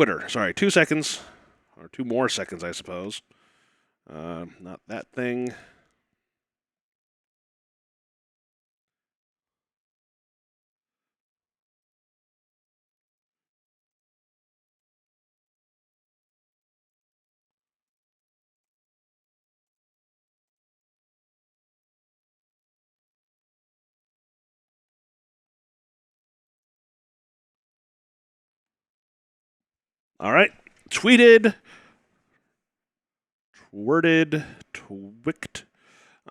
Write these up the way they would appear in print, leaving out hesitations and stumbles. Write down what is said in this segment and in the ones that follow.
Twitter. Sorry, 2 seconds. Or 2 more seconds, I suppose. Not that thing. All right. Tweeted. Worded. Twicked.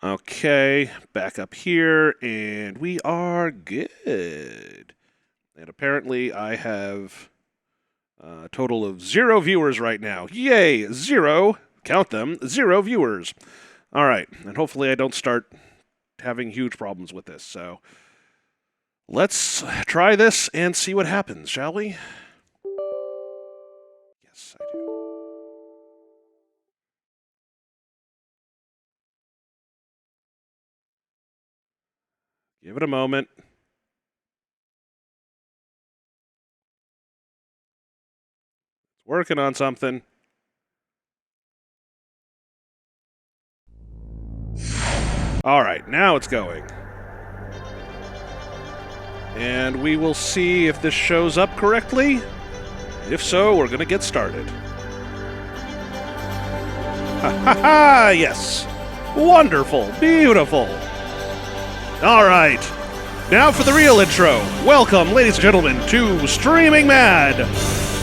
Okay. Back up here. And we are good. And apparently I have a total of 0 viewers right now. Yay! 0. Count them. 0 viewers. All right. And hopefully I don't start having huge problems with this. So let's try this and see what happens, shall we? Yes, I do. Give it a moment. It's working on something. All right, now it's going. And we will see if this shows up correctly. If so, we're going to get started. Ha ha ha! Yes. Wonderful. Beautiful. All right. Now for the real intro. Welcome, ladies and gentlemen, to Streaming Mad.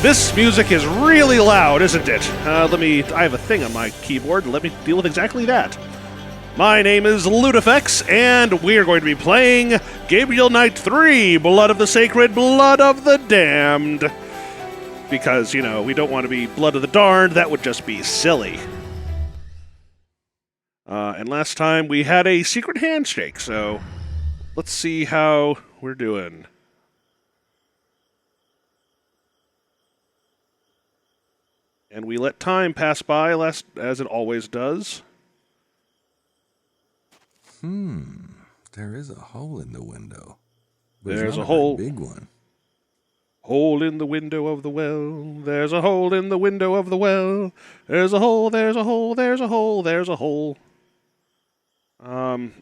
This music is really loud, isn't it? I have a thing on my keyboard. Let me deal with exactly that. My name is Ludifex, and we are going to be playing Gabriel Knight 3, Blood of the Sacred, Blood of the Damned. Because, you know, we don't want to be Blood of the Darned. That would just be silly. And last time we had a secret handshake, so let's see how we're doing. And we let time pass by, as it always does. There is a hole in the window. There's a hole. Big one. Hole in the window of the well. There's a hole in the window of the well. There's a hole, there's a hole, there's a hole, there's a hole.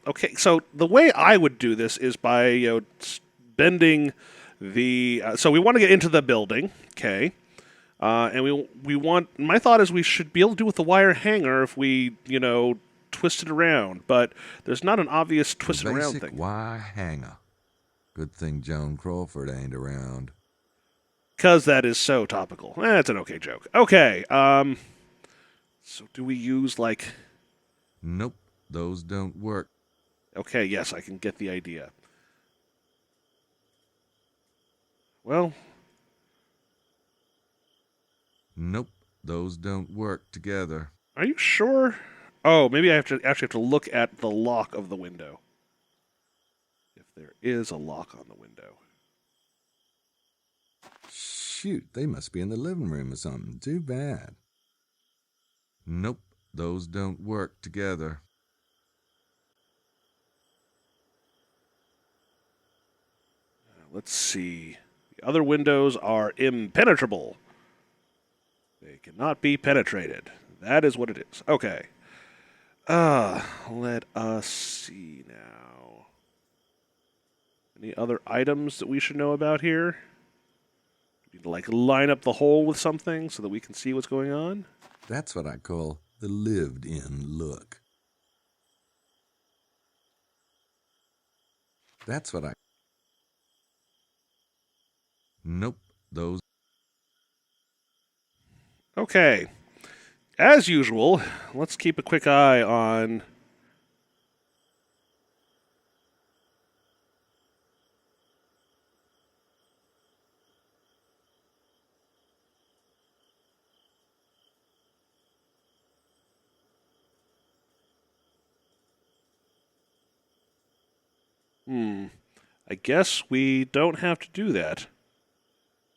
Okay, so the way I would do this is by, bending the... so we want to get into the building, okay? And we want... My thought is we should be able to do with the wire hanger if we, twist it around, but there's not an obvious twist it around thing. Wire hanger. Good thing Joan Crawford ain't around. 'Cause that is so topical. That's an okay joke. Okay, so do we use, Nope, those don't work. Okay, yes, I can get the idea. Well... Nope, those don't work together. Are you sure? Oh, maybe I actually have to look at the lock of the window. If there is a lock on the window. Shoot, they must be in the living room or something. Too bad. Nope, those don't work together. Let's see. The other windows are impenetrable. They cannot be penetrated. That is what it is. Okay. Let us see now. Any other items that we should know about here? We need to, line up the hole with something so that we can see what's going on? That's what I call the lived-in look. That's what I... Nope, those... Okay. As usual, let's keep a quick eye on... I guess we don't have to do that.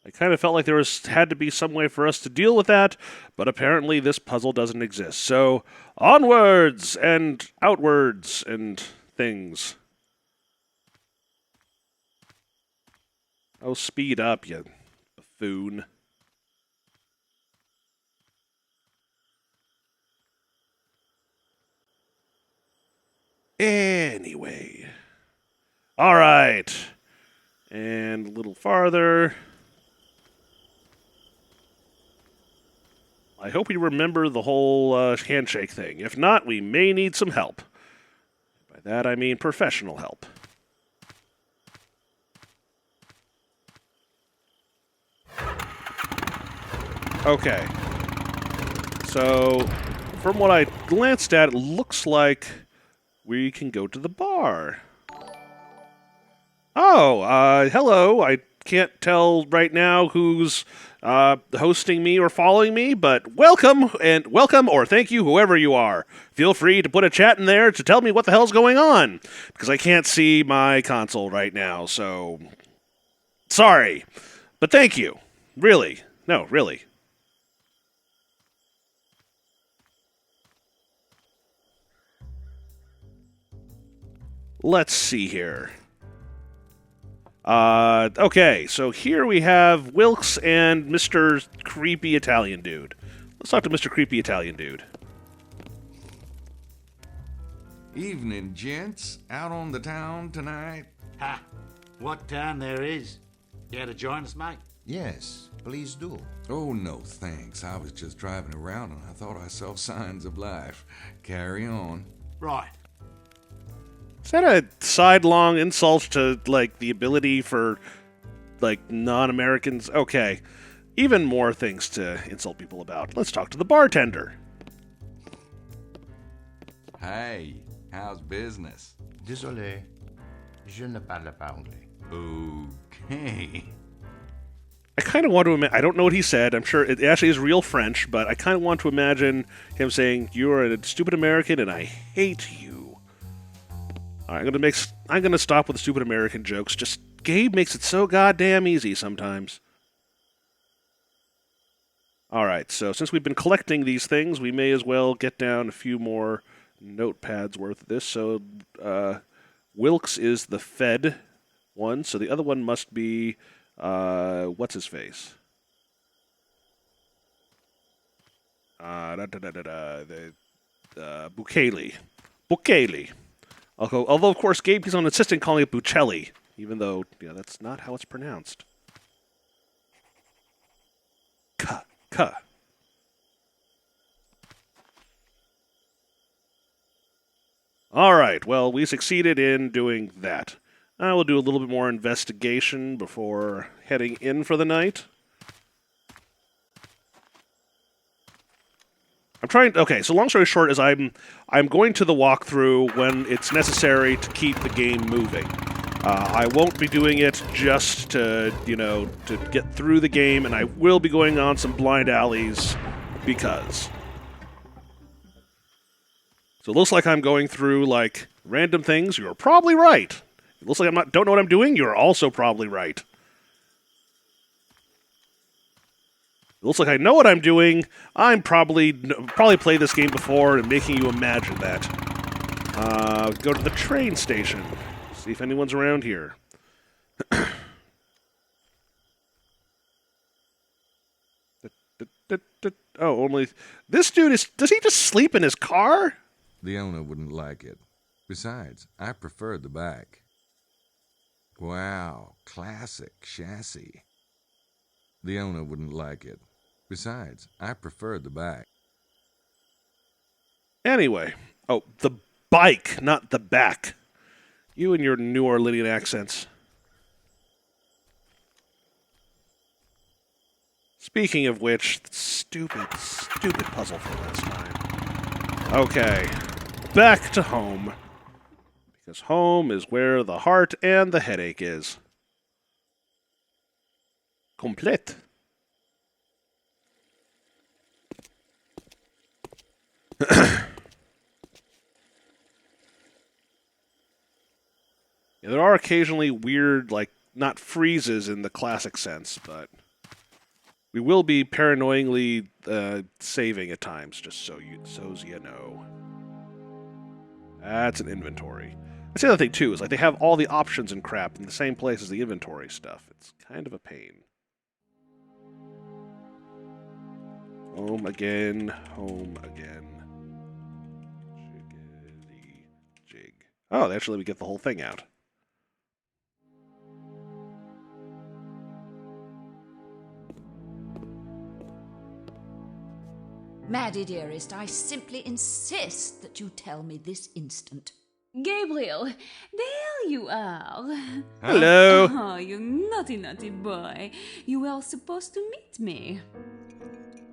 I kind of felt like there had to be some way for us to deal with that, but apparently this puzzle doesn't exist. So, onwards and outwards and things. Oh, speed up, you buffoon. anyway. All right. And a little farther. I hope you remember the whole handshake thing. If not, we may need some help. By that, I mean professional help. Okay. So, from what I glanced at, it looks like we can go to the bar. Oh, hello. I can't tell right now who's hosting me or following me, but welcome, or thank you, whoever you are. Feel free to put a chat in there to tell me what the hell's going on, because I can't see my console right now, so sorry. But thank you. Really. No, really. Let's see here. Okay, so here we have Wilkes and Mr. Creepy Italian Dude. Let's talk to Mr. Creepy Italian Dude. Evening, gents. Out on the town tonight? Ha! What town there is? Care to join us, mate? Yes, please do. Oh, no, thanks. I was just driving around and I thought I saw signs of life. Carry on. Right. Is that a sidelong insult to, like, the ability for, like, non-Americans? Okay. Even more things to insult people about. Let's talk to the bartender. Hey, how's business? Désolé, je ne parle pas anglais. Okay. I kind of want to imagine... I don't know what he said. I'm sure it actually is real French, but I kind of want to imagine him saying, "You're a stupid American and I hate you." All right, I'm gonna stop with the stupid American jokes. Just Gabe makes it so goddamn easy sometimes. All right, so since we've been collecting these things, we may as well get down a few more notepads worth of this. So Wilkes is the Fed one, so the other one must be what's his face? Bukele. Bukele. Although, of course, Gabe keeps on insisting calling it Bucelli, even though that's not how it's pronounced. K. All right, well, we succeeded in doing that. I will do a little bit more investigation before heading in for the night. Okay, so long story short is I'm going to the walkthrough when it's necessary to keep the game moving. I won't be doing it just to get through the game, and I will be going on some blind alleys because. So it looks like I'm going through like random things. You're probably right. It looks like don't know what I'm doing. You're also probably right. It looks like I know what I'm doing. I'm probably played this game before and making you imagine that. Go to the train station. See if anyone's around here. Oh, only... This dude is... Does he just sleep in his car? The owner wouldn't like it. Besides, I prefer the back. Wow, classic chassis. The owner wouldn't like it. Besides, I prefer the back. Anyway. Oh, the bike, not the back. You and your New Orleanian accents. Speaking of which, stupid puzzle from last time. Okay. Back to home. Because home is where the heart and the headache is. Complete. Yeah, there are occasionally weird, like, not freezes in the classic sense, but we will be paranoidly saving at times, just so you know. That's an inventory. That's the other thing, too, is like they have all the options and crap in the same place as the inventory stuff. It's kind of a pain. Home again, home again. Jiggity jig. Oh, actually, we get the whole thing out. Maddie, dearest, I simply insist that you tell me this instant. Gabriel, there you are. Hello. Oh, you naughty, naughty boy. You were supposed to meet me.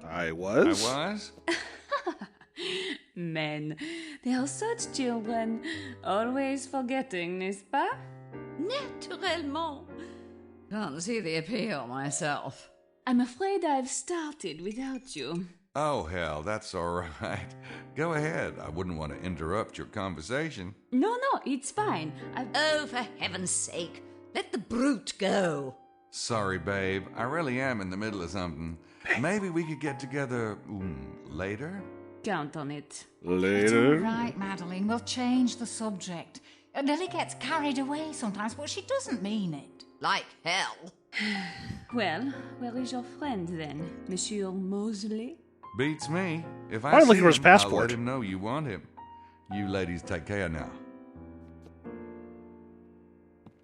I I was? was? Men, they are such children. Always forgetting, n'est-ce pas? Naturellement. Can't see the appeal myself. I'm afraid I've started without you. Oh, hell, that's all right. Go ahead. I wouldn't want to interrupt your conversation. No, it's fine. Oh, for heaven's sake, let the brute go. Sorry, babe. I really am in the middle of something. Maybe we could get together later? Count on it. It's all Later. right, Madeline. We'll change the subject. Lily gets carried away sometimes, but she doesn't mean it. Like hell. Well, where is your friend then, Monsieur Mosley? Beats me. If I'm I looking see for his him, I'll passport. let him know you want him. You ladies take care now.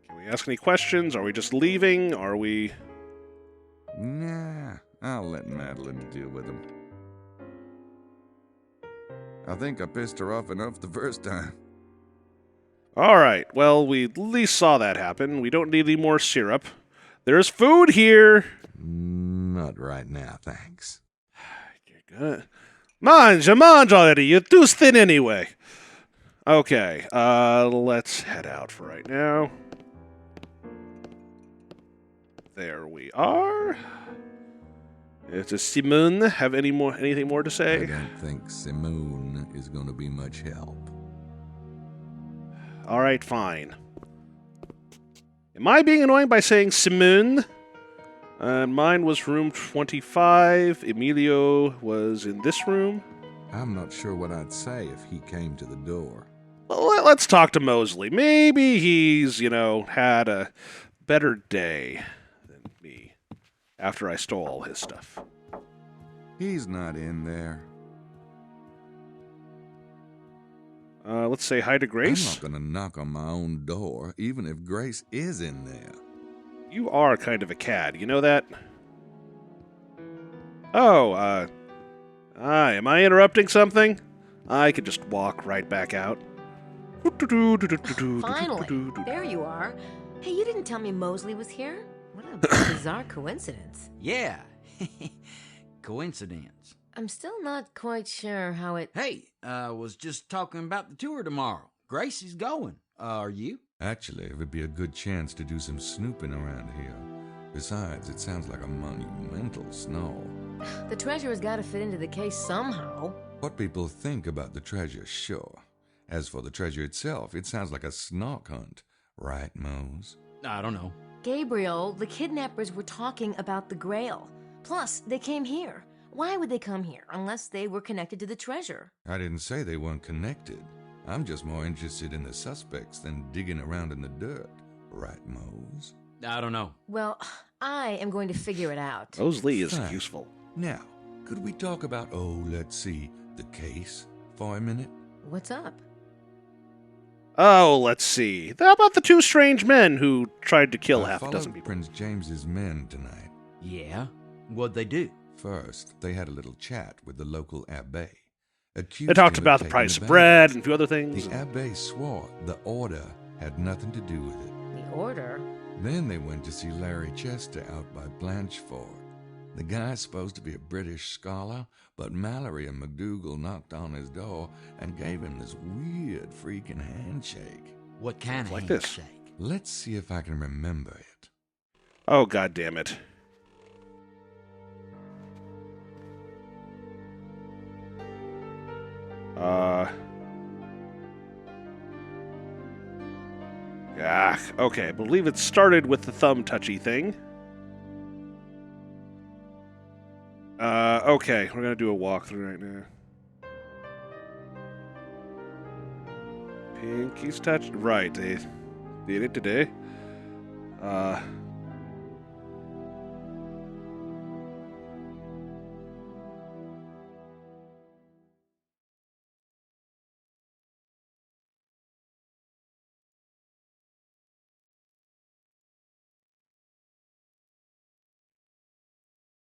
Can we ask any questions? Are we just leaving? Are we... Nah, I'll let Madeline deal with him. I think I pissed her off enough the first time. All right. Well, we at least saw that happen. We don't need any more syrup. There's food here. Not right now, thanks. You're gonna... Mange already. You're too thin anyway. Okay. Let's head out for right now. There we are. Does Simone have anything more to I say? don't think Simone is going to be much help. All right, fine. Am I being annoying by saying Simone? Mine was room 25. Emilio was in this room. I'm not sure what I'd say if he came to the door. Well, let's talk to Mosley. Maybe he's, had a better day than me after I stole all his stuff. He's not in there. Let's say hi to I'm Grace. not going to knock on my own door, even if Grace is in there. You are kind of a cad, you know that? Oh, hi, am I interrupting something? I could just walk right back out. Finally, there you are. Hey, you didn't tell me Mosley was here? What a bizarre coincidence. Yeah. Coincidence. I'm still not quite sure how it... Hey, was just talking about the tour tomorrow. Grace is going. Are you? Actually, it would be a good chance to do some snooping around here. Besides, it sounds like a monumental snore. The treasure's got to fit into the case somehow. What people think about the treasure, sure. As for the treasure itself, it sounds like a snark hunt. Right, Mose? I don't know. Gabriel, the kidnappers were talking about the Grail. Plus, they came here. Why would they come here unless they were connected to the treasure? I didn't say they weren't connected. I'm just more interested in the suspects than digging around in the dirt. Right, Mose? I don't know. Well, I am going to figure it out. Mosley is Fine. useful. Now, could we talk about, let's see, the case for a minute? What's up? Oh, let's see. How about the two strange men who tried to kill I half a followed dozen people? Prince James's men tonight. Yeah? What'd they do? First, they had a little chat with the local abbé. They talked about the price of bread and a few other things. The abbé swore the order had nothing to do with it. The order? Then they went to see Larry Chester out by Blanchford. The guy's supposed to be a British scholar, but Mallory and McDougal knocked on his door and gave him this weird freaking handshake. What kind of Like this. handshake? Let's see if I can remember it. Oh, God damn it. Okay, I believe it started with the thumb touchy thing. Okay, we're gonna do a walkthrough right now. Pinky's touch. Right, they did it today.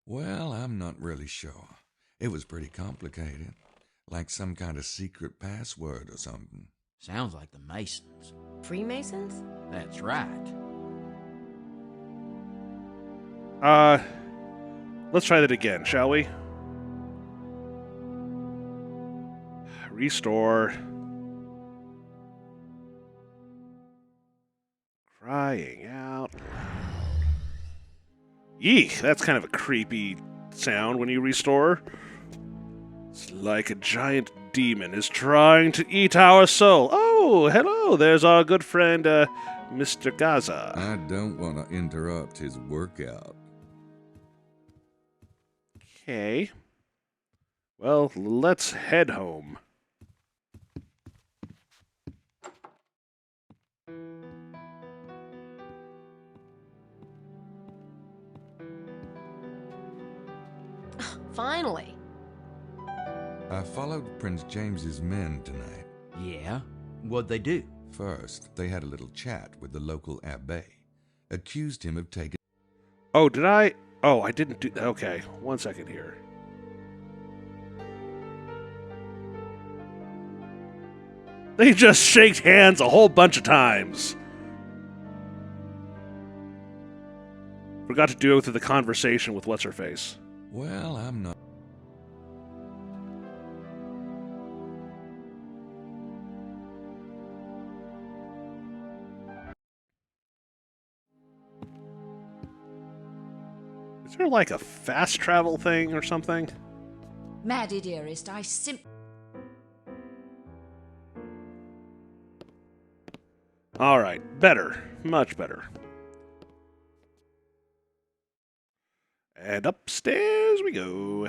Well, I'm not really sure. It was pretty complicated. Like some kind of secret password or something. Sounds like the Masons. Freemasons? That's right. Let's try that again, shall we? Restore. Crying out loud. Yeek, that's kind of a creepy sound when you restore. It's like a giant demon is trying to eat our soul. Oh, hello, there's our good friend, Mr. Gaza. I don't want to interrupt his workout. Okay. Well, let's head home. Finally. I followed Prince James's men tonight. Yeah? What'd they do? First, they had a little chat with the local abbé. Accused him of taking... Oh, did I? Oh, I didn't do that. Okay, 1 second here. They just shaked hands a whole bunch of times. Forgot to do it through the conversation with What's-Her-Face. Well, I'm not... Is there like a fast travel thing or something? Maddie, dearest, I simply... Alright, better. Much better. And upstairs we go.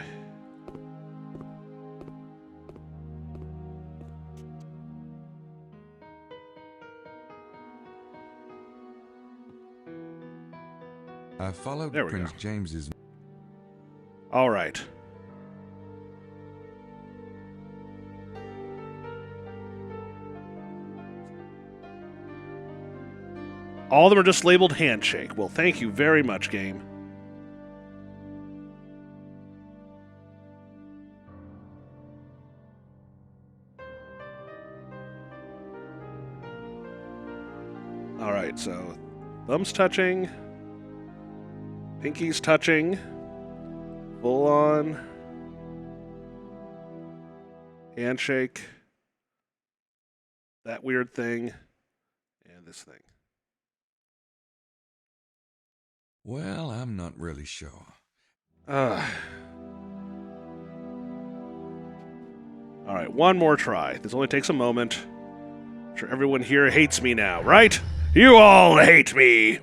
I followed There we Prince go. James's... Alright. All of them are just labeled handshake. Well, thank you very much, game. Alright, so thumbs touching, pinkies touching, full on handshake, that weird thing, and this thing. Well, I'm not really sure. Alright, one more try. This only takes a moment. I'm sure everyone here hates me now, right? You all hate me!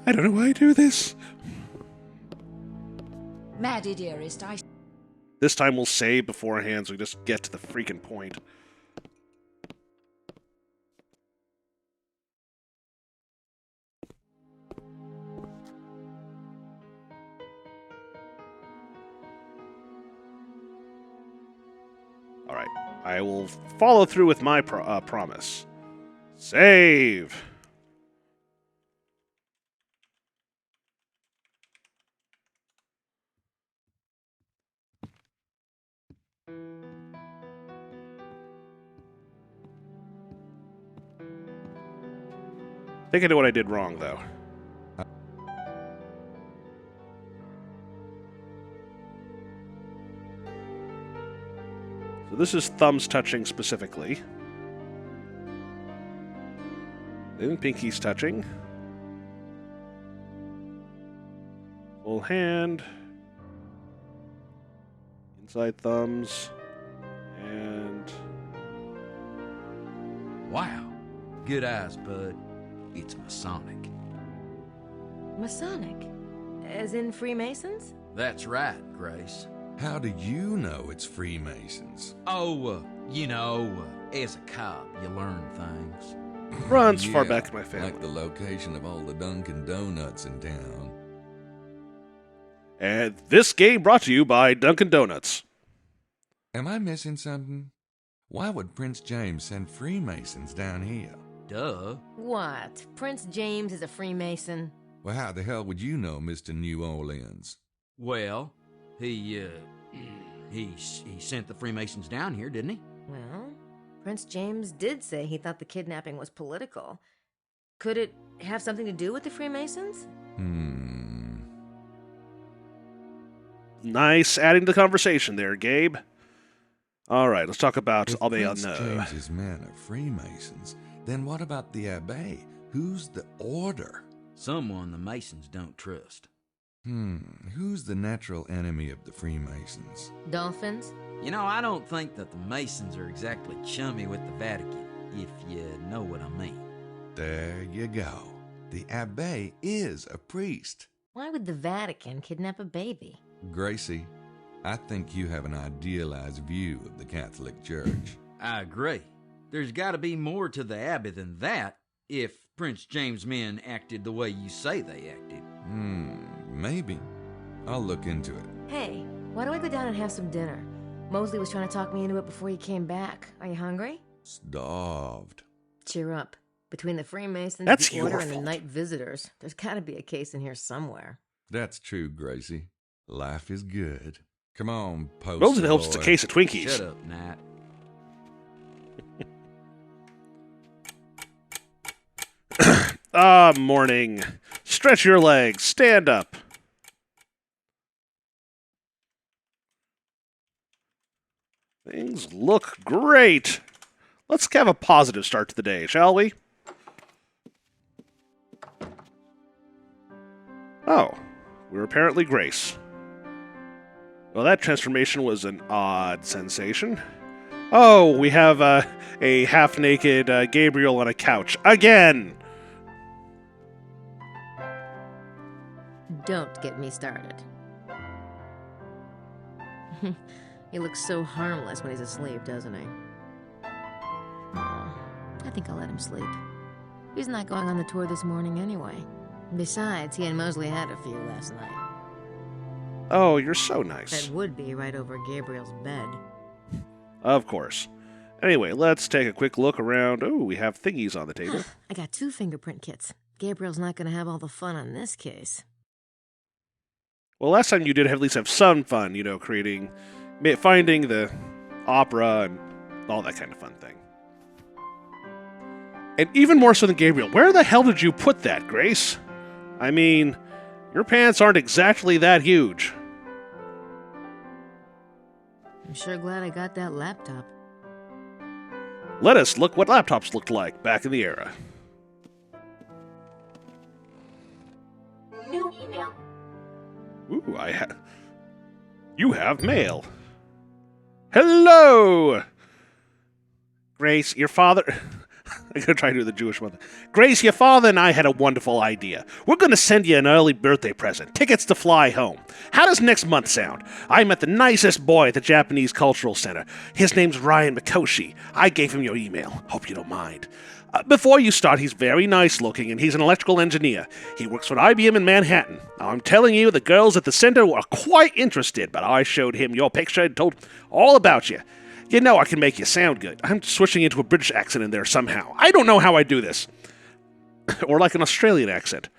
I don't know why I do this. Maddie, dearest, I... This time we'll save beforehand so we just get to the freaking point. Alright, I will follow through with my promise. Save! I think I know what I did wrong, though. So this is thumbs touching specifically. Then pinkies touching. Full hand. Inside thumbs. And... Wow. Good eyes, bud. It's Masonic. Masonic? As in Freemasons? That's right, Grace. How do you know it's Freemasons? Oh, as a cop, you learn things. runs far Yeah, back in my family. Like the location of all the Dunkin' Donuts in town. And this game brought to you by Dunkin' Donuts. Am I missing something? Why would Prince James send Freemasons down here? Duh. What? Prince James is a Freemason? Well, how the hell would you know, Mr. New Orleans? Well, he sent the Freemasons down here, didn't he? Well, Prince James did say he thought the kidnapping was political. Could it have something to do with the Freemasons? Nice adding to the conversation there, Gabe. All right, let's talk about If Albion. Prince James's men are Freemasons, then what about the Abbey? Who's the Order? Someone the Masons don't trust. Who's the natural enemy of the Freemasons? Dolphins? You know, I don't think that the Masons are exactly chummy with the Vatican, if you know what I mean. There you go. The Abbey is a priest. Why would the Vatican kidnap a baby? Gracie, I think you have an idealized view of the Catholic Church. I agree. There's got to be more to the Abbey than that, if Prince James' men acted the way you say they acted. Maybe. I'll look into it. Hey, why don't we go down and have some dinner? Mosley was trying to talk me into it before he came back. Are you hungry? Starved. Cheer up. Between the Freemasons, That's the Order, your and the fault. night visitors, there's got to be a case in here somewhere. That's true, Gracie. Life is good. Come on, post. Most of it helps it's a case of Twinkies. Shut up, Nat. Morning. Stretch your legs. Stand up. Things look great. Let's have a positive start to the day, shall we? Oh, we're apparently Grace. Well, that transformation was an odd sensation. Oh, we have a half-naked Gabriel on a couch. Again! Don't get me started. He looks so harmless when he's asleep, doesn't he? Oh, I think I'll let him sleep. He's not going on the tour this morning anyway. Besides, he and Mosley had a few last night. Oh, you're so nice. That would be right over Gabriel's bed. Of course. Anyway, let's take a quick look around. Oh, we have thingies on the table. I got 2 fingerprint kits. Gabriel's not going to have all the fun on this case. Well, last time you did at least have some fun, finding the opera and all that kind of fun thing. And even more so than Gabriel, where the hell did you put that, Grace? I mean, your pants aren't exactly that huge. I'm sure glad I got that laptop. Let us look what laptops looked like back in the era. New email. Ooh, You have mail. Hello! Grace, your father... I'm going to try to do the Jewish one. Grace, your father and I had a wonderful idea. We're going to send you an early birthday present. Tickets to fly home. How does next month sound? I met the nicest boy at the Japanese Cultural Center. His name's Ryan Mikoshi. I gave him your email. Hope you don't mind. Before you start, he's very nice looking, and he's an electrical engineer. He works for IBM in Manhattan. Now, I'm telling you, the girls at the center were quite interested, but I showed him your picture and told all about you. You know I can make you sound good. I'm switching into a British accent in there somehow. I don't know how I do this. Or like an Australian accent.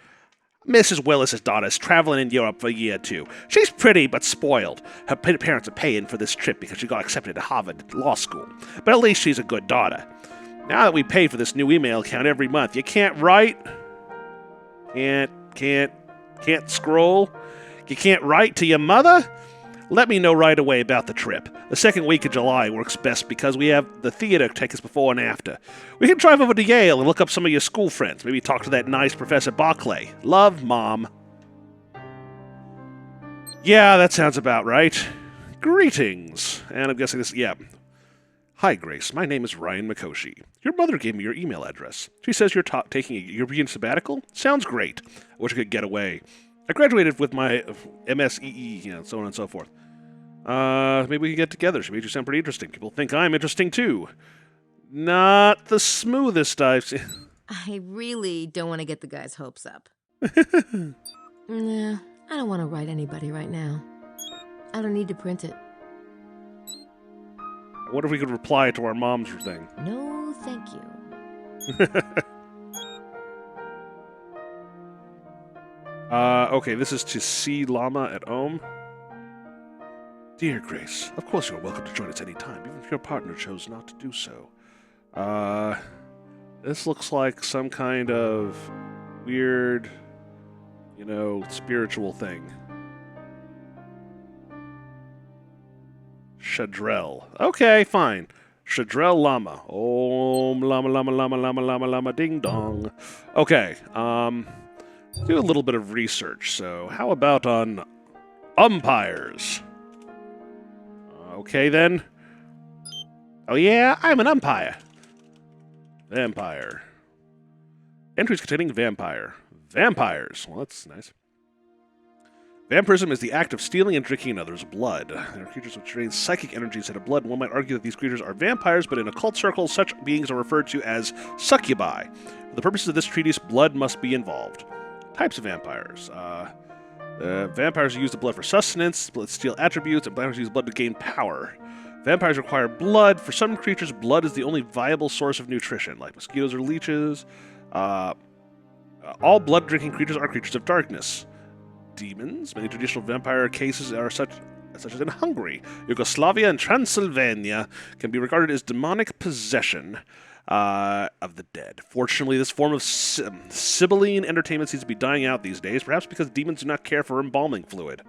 Mrs. Willis's daughter's traveling in Europe for a year or two. She's pretty but spoiled. Her parents are paying for this trip because she got accepted to Harvard Law School. But at least she's a good daughter. Now that we pay for this new email account every month, you can't write. Can't scroll. You can't write to your mother? Let me know right away about the trip. The second week of July works best because we have the theater take us before and after. We can drive over to Yale and look up some of your school friends. Maybe talk to that nice Professor Barclay. Love, Mom. Yeah, that sounds about right. Greetings. And I'm guessing this, yeah. Hi, Grace. My name is Ryan Mikoshi. Your mother gave me your email address. She says you're taking a European sabbatical? Sounds great. I wish I could get away. I graduated with my MSEE, so on and so forth. Maybe we can get together. She made you sound pretty interesting. People think I'm interesting, too. Not the smoothest I've seen. I really don't want to get the guy's hopes up. Nah, I don't want to write anybody right now. I don't need to print it. What if we could reply to our mom's thing? No, thank you. Okay, this is to see Lama at Ohm. Dear Grace, of course you are welcome to join us any time, even if your partner chose not to do so. This looks like some kind of weird, spiritual thing. Shadrell. Okay, fine. Shadrell Lama. Om Lama Lama Lama Lama Lama Lama Ding Dong. Okay, do a little bit of research. So, how about on umpires? Okay, then. Oh, yeah, I'm an umpire. Vampire. Entries containing vampire. Vampires. Well, that's nice. Vampirism is the act of stealing and drinking another's blood. There are creatures which drain psychic energy instead of blood. One might argue that these creatures are vampires, but in occult circles, such beings are referred to as succubi. For the purposes of this treatise, blood must be involved. Types of vampires. Vampires use the blood for sustenance, blood steal attributes, and vampires use blood to gain power. Vampires require blood. For some creatures, blood is the only viable source of nutrition, like mosquitoes or leeches. All blood-drinking creatures are creatures of darkness. Demons. Many traditional vampire cases are such as in Hungary, Yugoslavia, and Transylvania, can be regarded as demonic possession of the dead. Fortunately, this form of Sibylline entertainment seems to be dying out these days, perhaps because demons do not care for embalming fluid.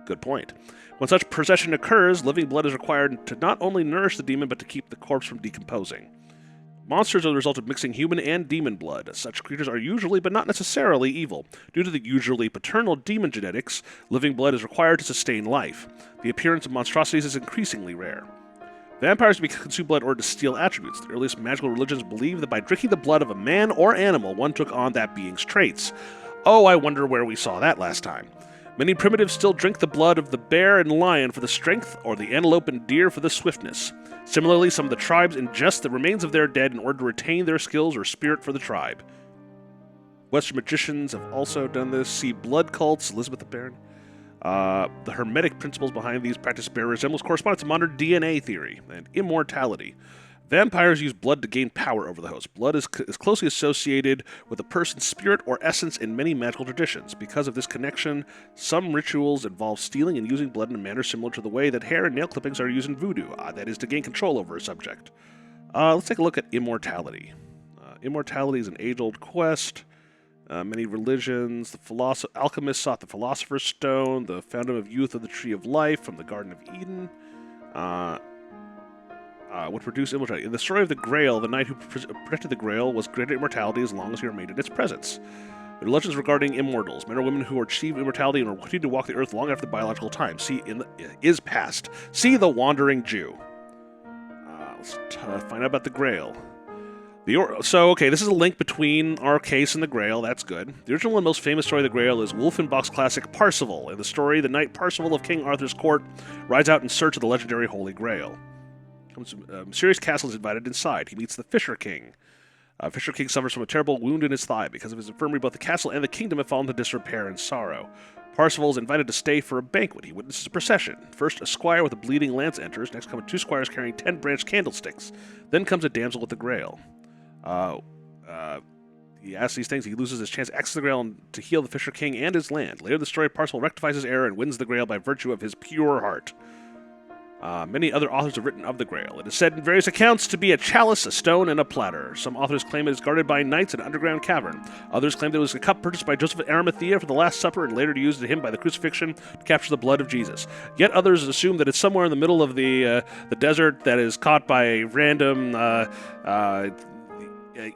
Good point. When such possession occurs, living blood is required to not only nourish the demon, but to keep the corpse from decomposing. Monsters are the result of mixing human and demon blood. Such creatures are usually, but not necessarily, evil. Due to the usually paternal demon genetics, living blood is required to sustain life. The appearance of monstrosities is increasingly rare. Vampires consume blood in order to steal attributes. The earliest magical religions believed that by drinking the blood of a man or animal, one took on that being's traits. Oh, I wonder where we saw that last time. Many primitives still drink the blood of the bear and lion for the strength, or the antelope and deer for the swiftness. Similarly, some of the tribes ingest the remains of their dead in order to retain their skills or spirit for the tribe. Western magicians have also done this. See blood cults, Elizabeth the Baron. The hermetic principles behind these practices bear resemblance correspond to modern DNA theory and immortality. Vampires use blood to gain power over the host. Blood is closely associated with a person's spirit or essence in many magical traditions. Because of this connection, some rituals involve stealing and using blood in a manner similar to the way that hair and nail clippings are used in voodoo, that is, to gain control over a subject. Let's take a look at immortality. Immortality is an age-old quest. Many religions, the alchemists sought the Philosopher's Stone, the fountain of youth of the Tree of Life from the Garden of Eden. Would produce immortality. In the story of the Grail, the knight who protected the Grail was granted immortality as long as he remained in its presence. There are legends regarding immortals, men or women who achieve immortality and will continue to walk the earth long after the biological time. Is past. See the Wandering Jew. Let's find out about the Grail. Okay, this is a link between our case and the Grail. That's good. The original and most famous story of the Grail is Wolfenbach's classic Parsifal. In the story, the knight Parsifal of King Arthur's court rides out in search of the legendary Holy Grail. A mysterious castle is invited inside. He meets the Fisher King. Fisher King suffers from a terrible wound in his thigh. Because of his infirmity, both the castle and the kingdom have fallen to disrepair and sorrow. Parsifal is invited to stay for a banquet. He witnesses a procession. First, a squire with a bleeding lance enters. Next come 2 squires carrying 10 branched candlesticks. Then comes a damsel with the Grail. He asks these things. He loses his chance to access the Grail to heal the Fisher King and his land. Later in the story, Parsifal rectifies his error and wins the Grail by virtue of his pure heart. Many other authors have written of the Grail. It is said in various accounts to be a chalice, a stone, and a platter. Some authors claim it is guarded by knights in an underground cavern. Others claim that it was a cup purchased by Joseph of Arimathea for the Last Supper and later used to him by the crucifixion to capture the blood of Jesus. Yet others assume that it's somewhere in the middle of the desert that is caught by a random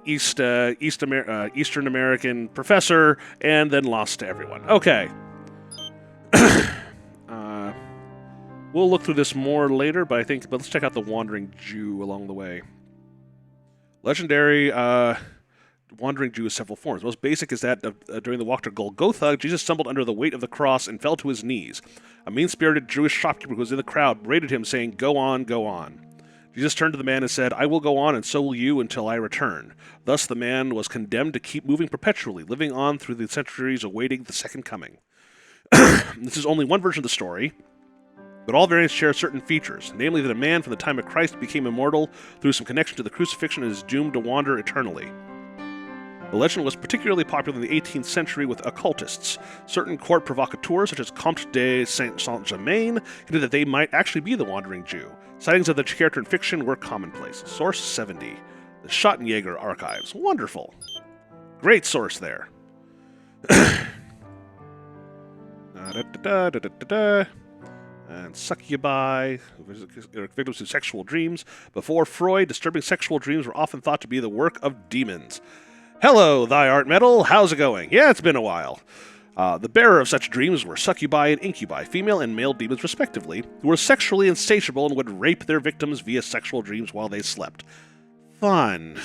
Eastern American professor and then lost to everyone. Okay. We'll look through this more later, but let's check out the Wandering Jew along the way. Legendary Wandering Jew has several forms. The most basic is that during the walk to Golgotha, Jesus stumbled under the weight of the cross and fell to his knees. A mean-spirited Jewish shopkeeper who was in the crowd berated him, saying, "Go on, go on." Jesus turned to the man and said, "I will go on, and so will you until I return." Thus the man was condemned to keep moving perpetually, living on through the centuries, awaiting the second coming. This is only one version of the story, but all variants share certain features, namely that a man from the time of Christ became immortal through some connection to the crucifixion and is doomed to wander eternally. The legend was particularly popular in the 18th century with occultists. Certain court provocateurs, such as Comte de Saint-Germain, hinted that they might actually be the Wandering Jew. Sightings of the character in fiction were commonplace. Source 70. The Schottenjäger Archives. Wonderful. Great source there. And succubi, victims of sexual dreams. Before Freud, disturbing sexual dreams were often thought to be the work of demons. Hello, Thy Art Metal. How's it going? Yeah, it's been a while. The bearer of such dreams were succubi and incubi, female and male demons respectively, who were sexually insatiable and would rape their victims via sexual dreams while they slept. Fun.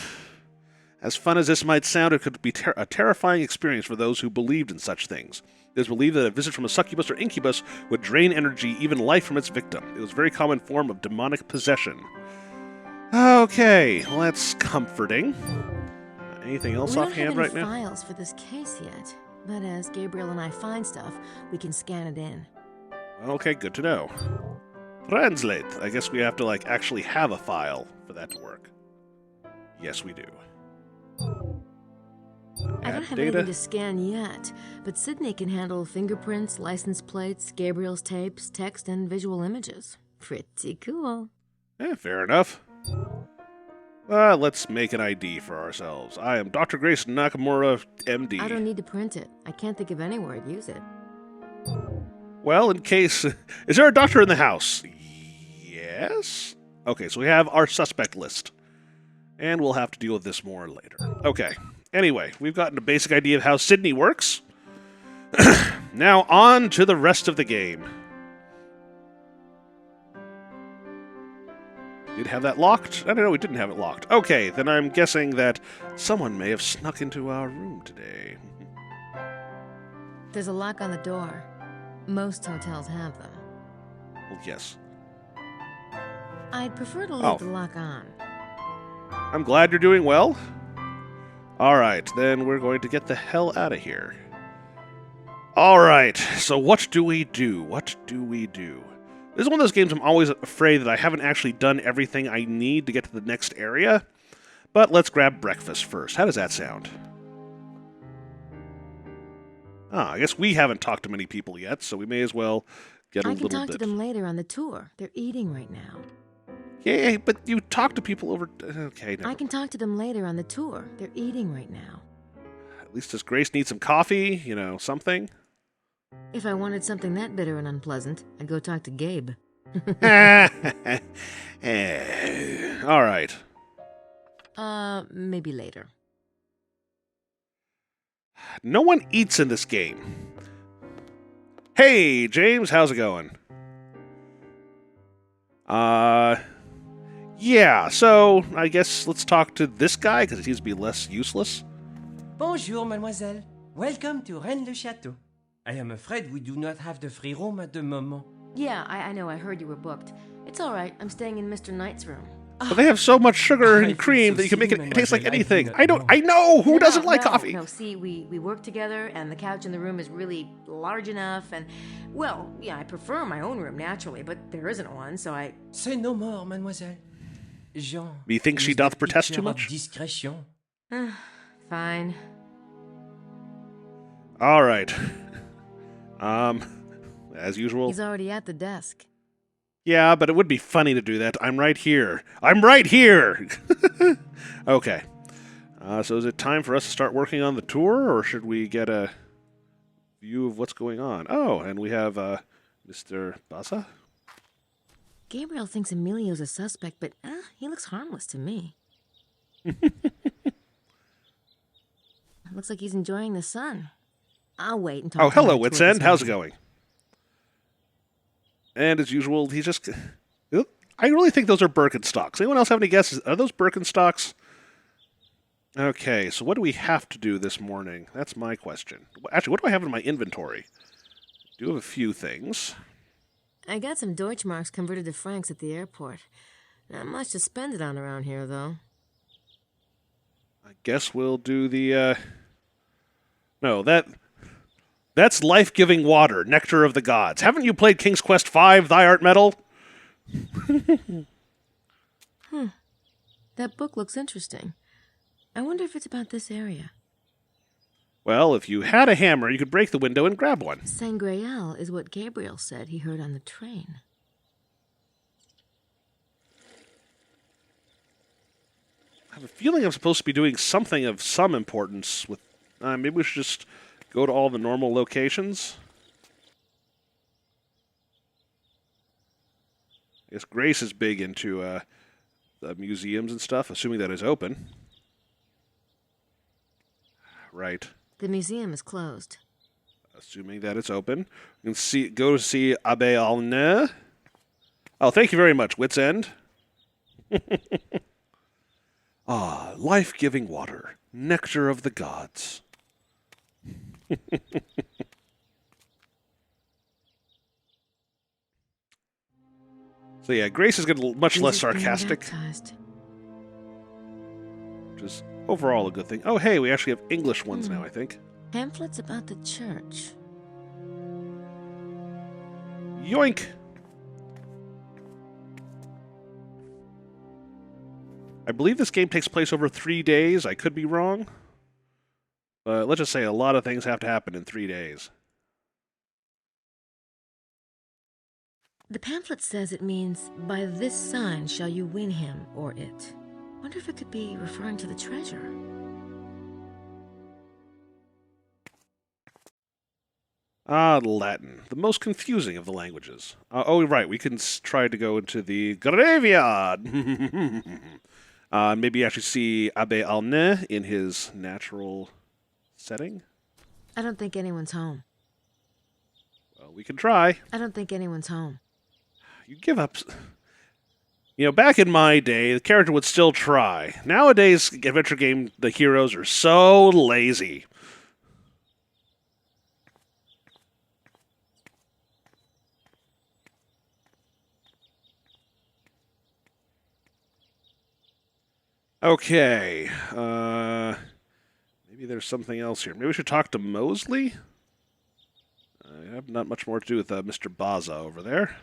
As fun as this might sound, it could be a terrifying experience for those who believed in such things. It is believed that a visit from a succubus or incubus would drain energy, even life, from its victim. It was a very common form of demonic possession. Okay, well, that's comforting. Anything else offhand right now? We don't have any files for this case yet, but as Gabriel and I find stuff, we can scan it in. Okay, good to know. Translate. I guess we have to, actually have a file for that to work. Yes, we do. I don't have anything to scan yet, but Sydney can handle fingerprints, license plates, Gabriel's tapes, text, and visual images. Pretty cool. Fair enough. Let's make an ID for ourselves. I am Dr. Grace Nakamura, MD. I don't need to print it. I can't think of anywhere I'd use it. Well, in case... Is there a doctor in the house? Yes? Okay, so we have our suspect list. And we'll have to deal with this more later. Okay. Anyway, we've gotten a basic idea of how Sydney works. Now on to the rest of the game. Did have that locked? I don't know, we didn't have it locked. Okay, then I'm guessing that someone may have snuck into our room today. There's a lock on the door. Most hotels have them. Well, yes. I'd prefer to leave the lock on. I'm glad you're doing well. Alright, then we're going to get the hell out of here. Alright, so what do we do? What do we do? This is one of those games I'm always afraid that I haven't actually done everything I need to get to the next area. But let's grab breakfast first. How does that sound? I guess we haven't talked to many people yet, so we may as well get a little bit. I can talk to them later on the tour. They're eating right now. Yeah, but you talk to people over... Okay, I can talk to them later on the tour. They're eating right now. At least does Grace need some coffee? Something? If I wanted something that bitter and unpleasant, I'd go talk to Gabe. All right. Maybe later. No one eats in this game. Hey, James, how's it going? Yeah, so I guess let's talk to this guy, because it seems to be less useless. Bonjour, mademoiselle. Welcome to Rennes-le-Château. I am afraid we do not have the free room at the moment. Yeah, I know. I heard you were booked. It's all right. I'm staying in Mr. Knight's room. But they have so much sugar and cream that you can make it taste like anything. I know! Who doesn't like coffee? No, see, we work together, and the couch in the room is really large enough, and, well, yeah, I prefer my own room, naturally, but there isn't one, so I... Say no more, mademoiselle. Jean... Methinks she doth protest too much? Discretion. Fine. All right. As usual. He's already at the desk. Yeah, but it would be funny to do that. I'm right here. I'm right here! Okay. So is it time for us to start working on the tour, or should we get a view of what's going on? Oh, and we have Mr. Baza? Gabriel thinks Emilio's a suspect, but he looks harmless to me. Looks like he's enjoying the sun. I'll wait until... Oh, hello, Wits End. How's it going? And as usual, he's just... I really think those are Birkenstocks. Anyone else have any guesses? Are those Birkenstocks? Okay, so what do we have to do this morning? That's my question. Actually, what do I have in my inventory? I do have a few things. I got some Deutschmarks converted to francs at the airport. Not much to spend it on around here, though. I guess we'll do the... No, that's life-giving water, nectar of the gods. Haven't you played King's Quest V, Thy Art Metal? That book looks interesting. I wonder if it's about this area. Well, if you had a hammer, you could break the window and grab one. Sangreal is what Gabriel said he heard on the train. I have a feeling I'm supposed to be doing something of some importance with... maybe we should just go to all the normal locations. I guess Grace is big into the museums and stuff, assuming that is open. Right. The museum is closed. Assuming that it's open. You can go to see Abbe Alne. Oh, thank you very much, Wits End. Ah, life-giving water, nectar of the gods. So yeah, Grace is getting much less sarcastic, which is overall a good thing. Oh, hey, we actually have English ones now, I think. Pamphlets about the church. Yoink! I believe this game takes place over 3 days. I could be wrong. But let's just say a lot of things have to happen in 3 days. The pamphlet says it means, by this sign shall you win him or it. Wonder if it could be referring to the treasure. Ah, Latin. The most confusing of the languages. Oh, right. We can try to go into the graveyard. Maybe actually see Abbe Alne in his natural setting. I don't think anyone's home. Well, we can try. I don't think anyone's home. You give up. You know, back in my day, the character would still try. Nowadays, adventure game, the heroes are so lazy. Okay. Maybe there's something else here. Maybe we should talk to Mosley? I have not much more to do with Mr. Baza over there.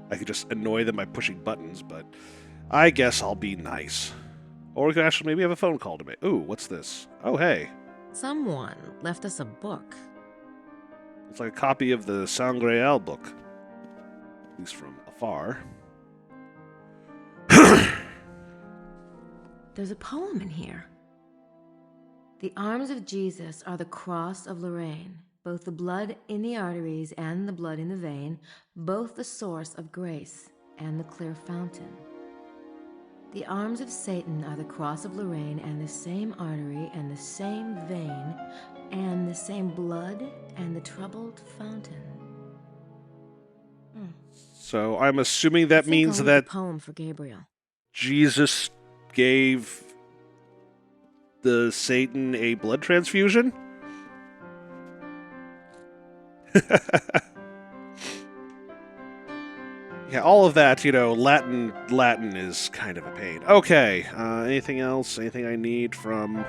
I could just annoy them by pushing buttons, but I guess I'll be nice. Or we could actually maybe have a phone call to make. Ooh, what's this? Oh, hey. Someone left us a book. It's like a copy of the Sangreal book. At least from afar. There's a poem in here. The arms of Jesus are the cross of Lorraine, both the blood in the arteries and the blood in the vein, both the source of grace and the clear fountain. The arms of Satan are the cross of Lorraine and the same artery and the same vein and the same blood and the troubled fountain. So I'm assuming that means I'll that read the poem for Gabriel. Jesus gave the Satan a blood transfusion? Yeah, all of that, you know, Latin is kind of a pain. Okay, anything else? Anything I need from...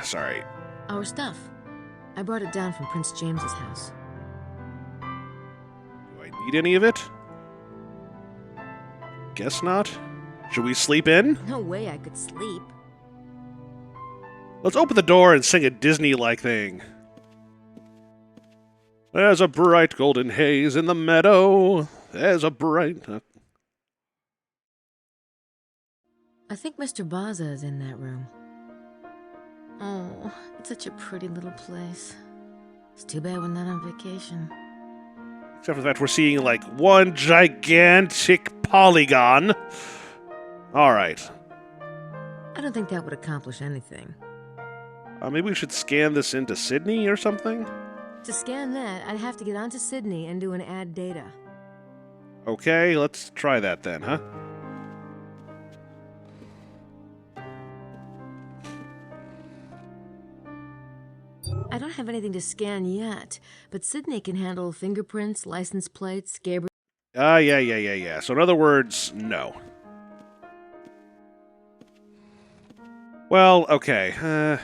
sorry. Our stuff. I brought it down from Prince James's house. Do I need any of it? Guess not. Should we sleep in? No way I could sleep. Let's open the door and sing a Disney-like thing. There's a bright golden haze in the meadow. There's a bright... I think Mr. Baza is in that room. Oh, it's such a pretty little place. It's too bad we're not on vacation. Except for the fact we're seeing, like, one gigantic polygon. Alright. I don't think that would accomplish anything. Maybe we should scan this into Sydney or something? To scan that, I'd have to get onto Sydney and do an add data. Okay, let's try that then, huh? I don't have anything to scan yet, but Sydney can handle fingerprints, license plates, Gabriel... Yeah. So in other words, no. Well, okay.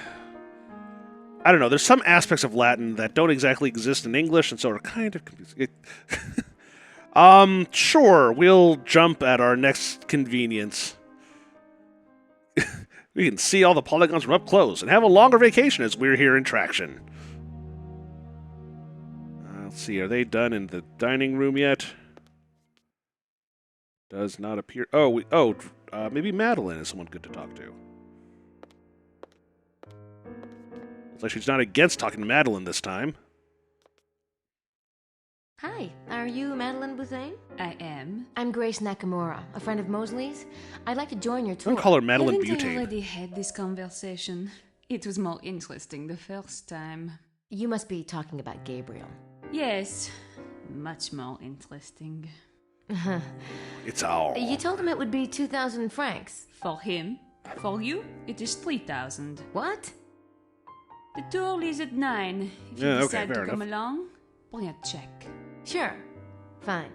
I don't know. There's some aspects of Latin that don't exactly exist in English, and so are kind of confusing. Sure, we'll jump at our next convenience. We can see all the polygons from up close and have a longer vacation as we're here in Traction. Let's see, are they done in the dining room yet? Does not appear. Maybe Madeline is someone good to talk to. Looks like she's not against talking to Madeline this time. Hi, are you Madeline Bouthane? I am. I'm Grace Nakamura, a friend of Mosley's. I'd like to join your tour. Don't call her Madeline Haven't I Butane. already had this conversation? It was more interesting the first time. You must be talking about Gabriel. Yes, much more interesting. It's all. You told him it would be 2,000 francs. For him. For you, it is 3,000. What? The tour leaves at 9. If you Yeah, okay, decide fair to come enough. along, bring a check. Sure. Fine.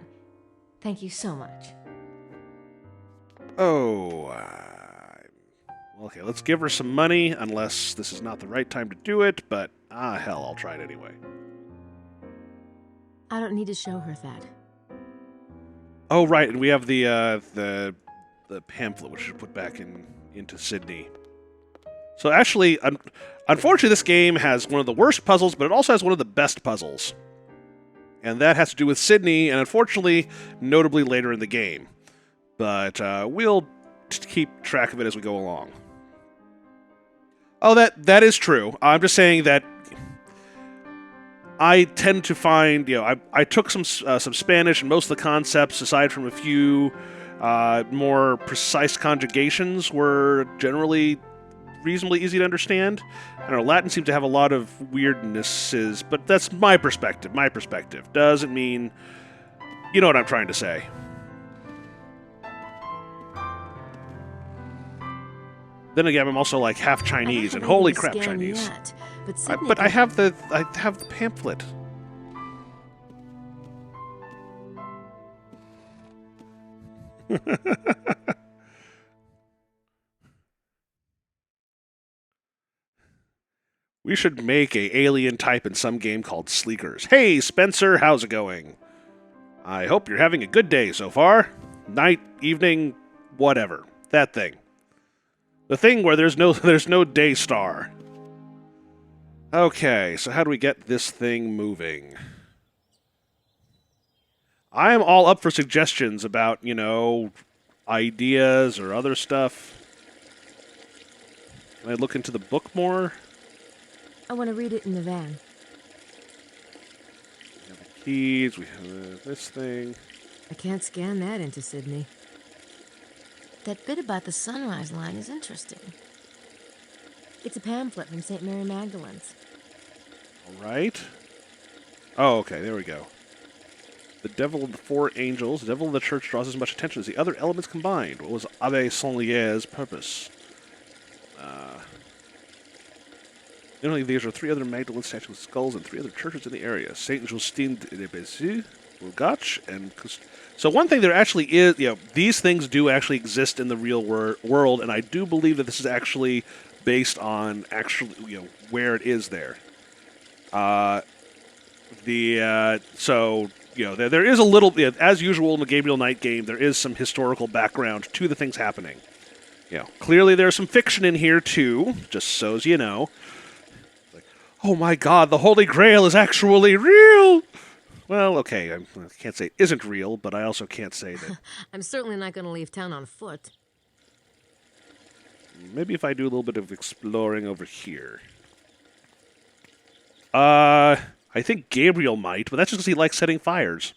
Thank you so much. Oh, okay, let's give her some money, unless this is not the right time to do it, but, hell, I'll try it anyway. I don't need to show her that. Oh, right, and we have the pamphlet, which we should put back into Sydney. So actually, unfortunately, this game has one of the worst puzzles, but it also has one of the best puzzles. And that has to do with Sydney, and unfortunately, notably later in the game. But we'll keep track of it as we go along. Oh, that is true. I'm just saying that I tend to find, I took some Spanish, and most of the concepts, aside from a few more precise conjugations, were generally reasonably easy to understand. I don't know, Latin seems to have a lot of weirdnesses, but that's my perspective. My perspective doesn't mean, you know what I'm trying to say. Then again, I'm also like half Chinese, and holy crap, Chinese. Yet, But I have the pamphlet. We should make a alien type in some game called Sleekers. Hey, Spencer, how's it going? I hope you're having a good day so far. Night, evening, whatever. That thing. The thing where there's no day star. Okay, so how do we get this thing moving? I'm all up for suggestions about, ideas or other stuff. Can I look into the book more? I want to read it in the van. We have the keys, we have this thing. I can't scan that into Sydney. That bit about the sunrise line is interesting. It's a pamphlet from St. Mary Magdalene's. All right. Oh, okay, there we go. The devil and the four angels. The devil in the church draws as much attention as the other elements combined. What was Abbé Saint-Lier's purpose? Only these are 3 other Magdalene statues with skulls and 3 other churches in the area. Saint Justine de Béziers, Bourgach, and... So one thing there actually is, these things do actually exist in the real world, and I do believe that this is actually based on actually, where it is there. There is a little, as usual in the Gabriel Knight game, there is some historical background to the things happening. Clearly there's some fiction in here too, just so as you know. Like, oh my God, the Holy Grail is actually real. Well, okay, I can't say it isn't real, but I also can't say that. I'm certainly not going to leave town on foot. Maybe if I do a little bit of exploring over here. I think Gabriel might, but that's just because he likes setting fires.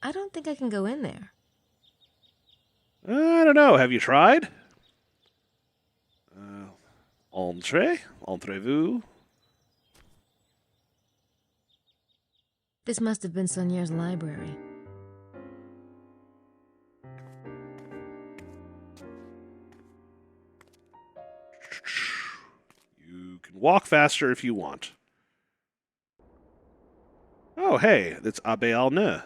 I don't think I can go in there. I don't know. Have you tried? Entrez-vous? This must have been Saunier's library. You can walk faster if you want. Oh, hey, that's Abbé Alneux.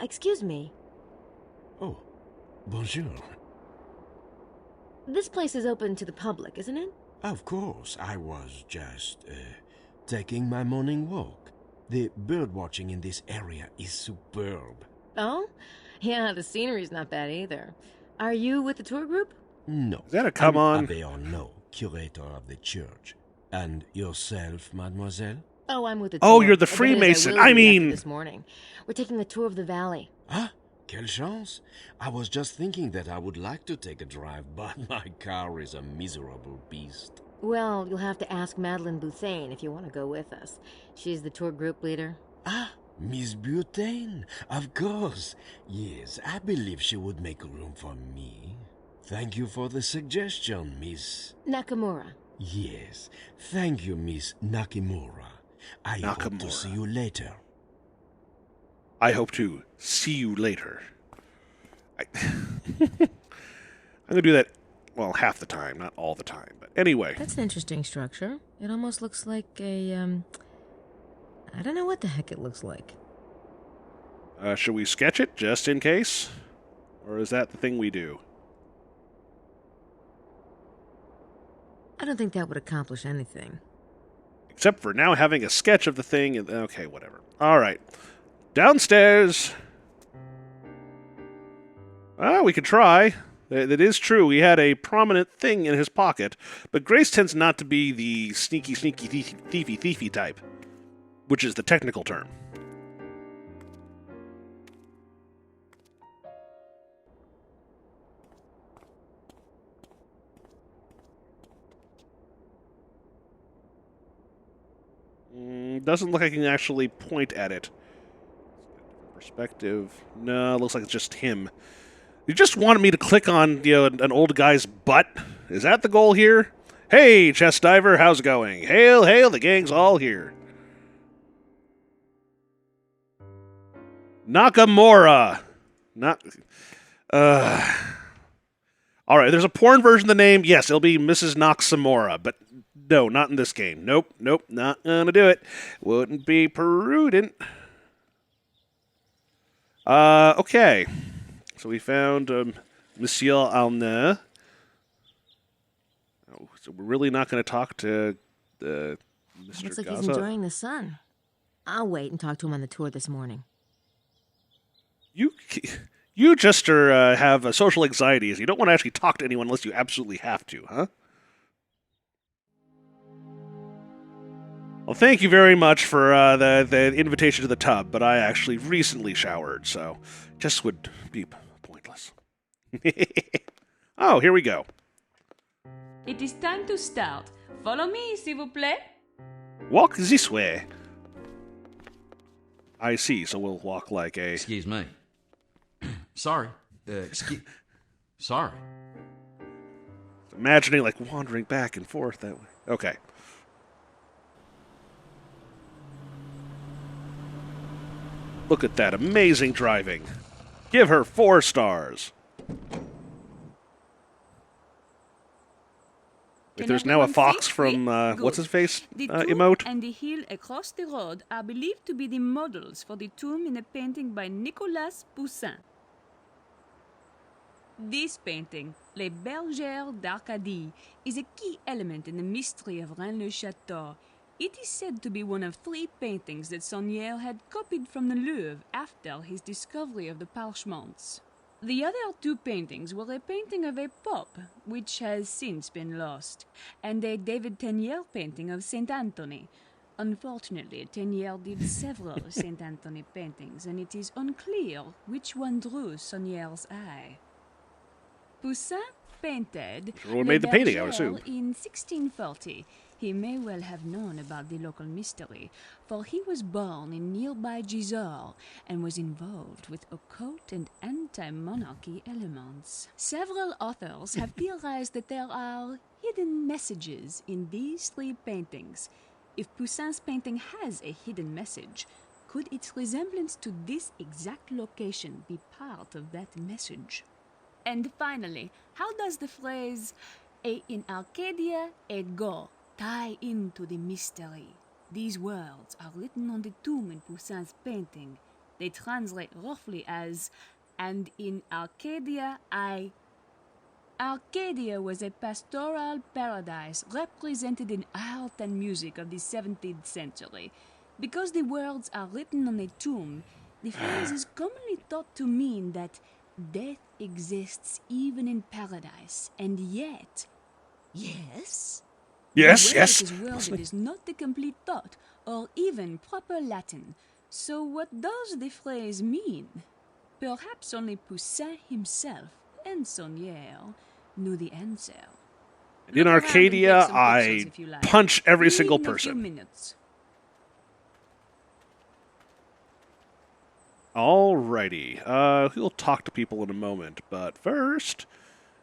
Excuse me. Oh. Bonjour. This place is open to the public, isn't it? Of course, I was just, taking my morning walk. The bird watching in this area is superb. Oh? Yeah, the scenery's not bad either. Are you with the tour group? No. Is that a come on? Abbé Arnaud, curator of the church. And yourself, mademoiselle? Oh, I'm with the Oh, tour. you're the That is, Freemason. will I be mean- after this morning. We're taking the tour of the valley. Ah, quelle chance. I was just thinking that I would like to take a drive, but my car is a miserable beast. Well, you'll have to ask Madeleine Bouthane if you want to go with us. She's the tour group leader. Ah, Miss Butane, of course. Yes, I believe she would make room for me. Thank you for the suggestion, Miss... Nakamura. Yes, thank you, Miss Nakimura. I hope to see you later. I hope to see you later. I'm going to do that, well, half the time, not all the time. But anyway. That's an interesting structure. It almost looks like a, I don't know what the heck it looks like. Should we sketch it, just in case? Or is that the thing we do? I don't think that would accomplish anything. Except for now having a sketch of the thing. And, okay, whatever. All right. Downstairs. We could try. That is true. He had a prominent thing in his pocket. But Grace tends not to be the sneaky, thiefy type. Which is the technical term. Doesn't look like I can actually point at it. Perspective. No, looks like it's just him. You just wanted me to click on, an old guy's butt? Is that the goal here? Hey, chest diver, how's it going? Hail, hail, the gang's all here. Nakamura. Alright, there's a porn version of the name. Yes, it'll be Mrs. Nakamura, but no, not in this game. Nope, not gonna do it. Wouldn't be prudent. Okay. So we found Monsieur Alner. Oh, so we're really not going to talk to Mr. Looks like Gaza? he's enjoying the sun. I'll wait and talk to him on the tour this morning. You just have social anxieties. You don't want to actually talk to anyone unless you absolutely have to, huh? Well, thank you very much for the invitation to the tub, but I actually recently showered, so just would be pointless. Oh, here we go. It is time to start. Follow me, s'il vous plaît. Walk this way. I see, so we'll walk like a... Excuse me. Sorry. Sorry. Imagining like wandering back and forth that way. Okay. Look at that amazing driving. Give her 4 stars. Wait, there's now a fox from, what's-his-face The tomb emote? and the hill across the road are believed to be the models for the tomb in a painting by Nicolas Poussin. This painting, Les Bergères d'Arcadie, is a key element in the mystery of Rennes-le-Château. It is said to be one of 3 paintings that Saunière had copied from the Louvre after his discovery of the parchments. The other 2 paintings were a painting of a pope, which has since been lost, and a David Teniers painting of Saint Anthony. Unfortunately, Teniers did several Saint Anthony paintings, and it is unclear which one drew Saunière's eye. Poussin painted Everyone made the painting, I would assume. in 1640. He may well have known about the local mystery, for he was born in nearby Gisors and was involved with occult and anti-monarchy elements. Several authors have theorized that there are hidden messages in these 3 paintings. If Poussin's painting has a hidden message, could its resemblance to this exact location be part of that message? And finally, how does the phrase, "Et in Arcadia et go," tie into the mystery? These words are written on the tomb in Poussin's painting. They translate roughly as, and in Arcadia Arcadia was a pastoral paradise represented in art and music of the 17th century. Because the words are written on a tomb, the phrase is commonly thought to mean that death exists even in paradise, and yet... Yes? Yes, Well, yes. it is worded is not the complete thought, or even proper Latin. So what does the phrase mean? Perhaps only Poussin himself and Saunière knew the answer. And in Look around and Arcadia, take some I pictures if you like. punch every Meet single in a few person. minutes. Alrighty. We'll talk to people in a moment, but first,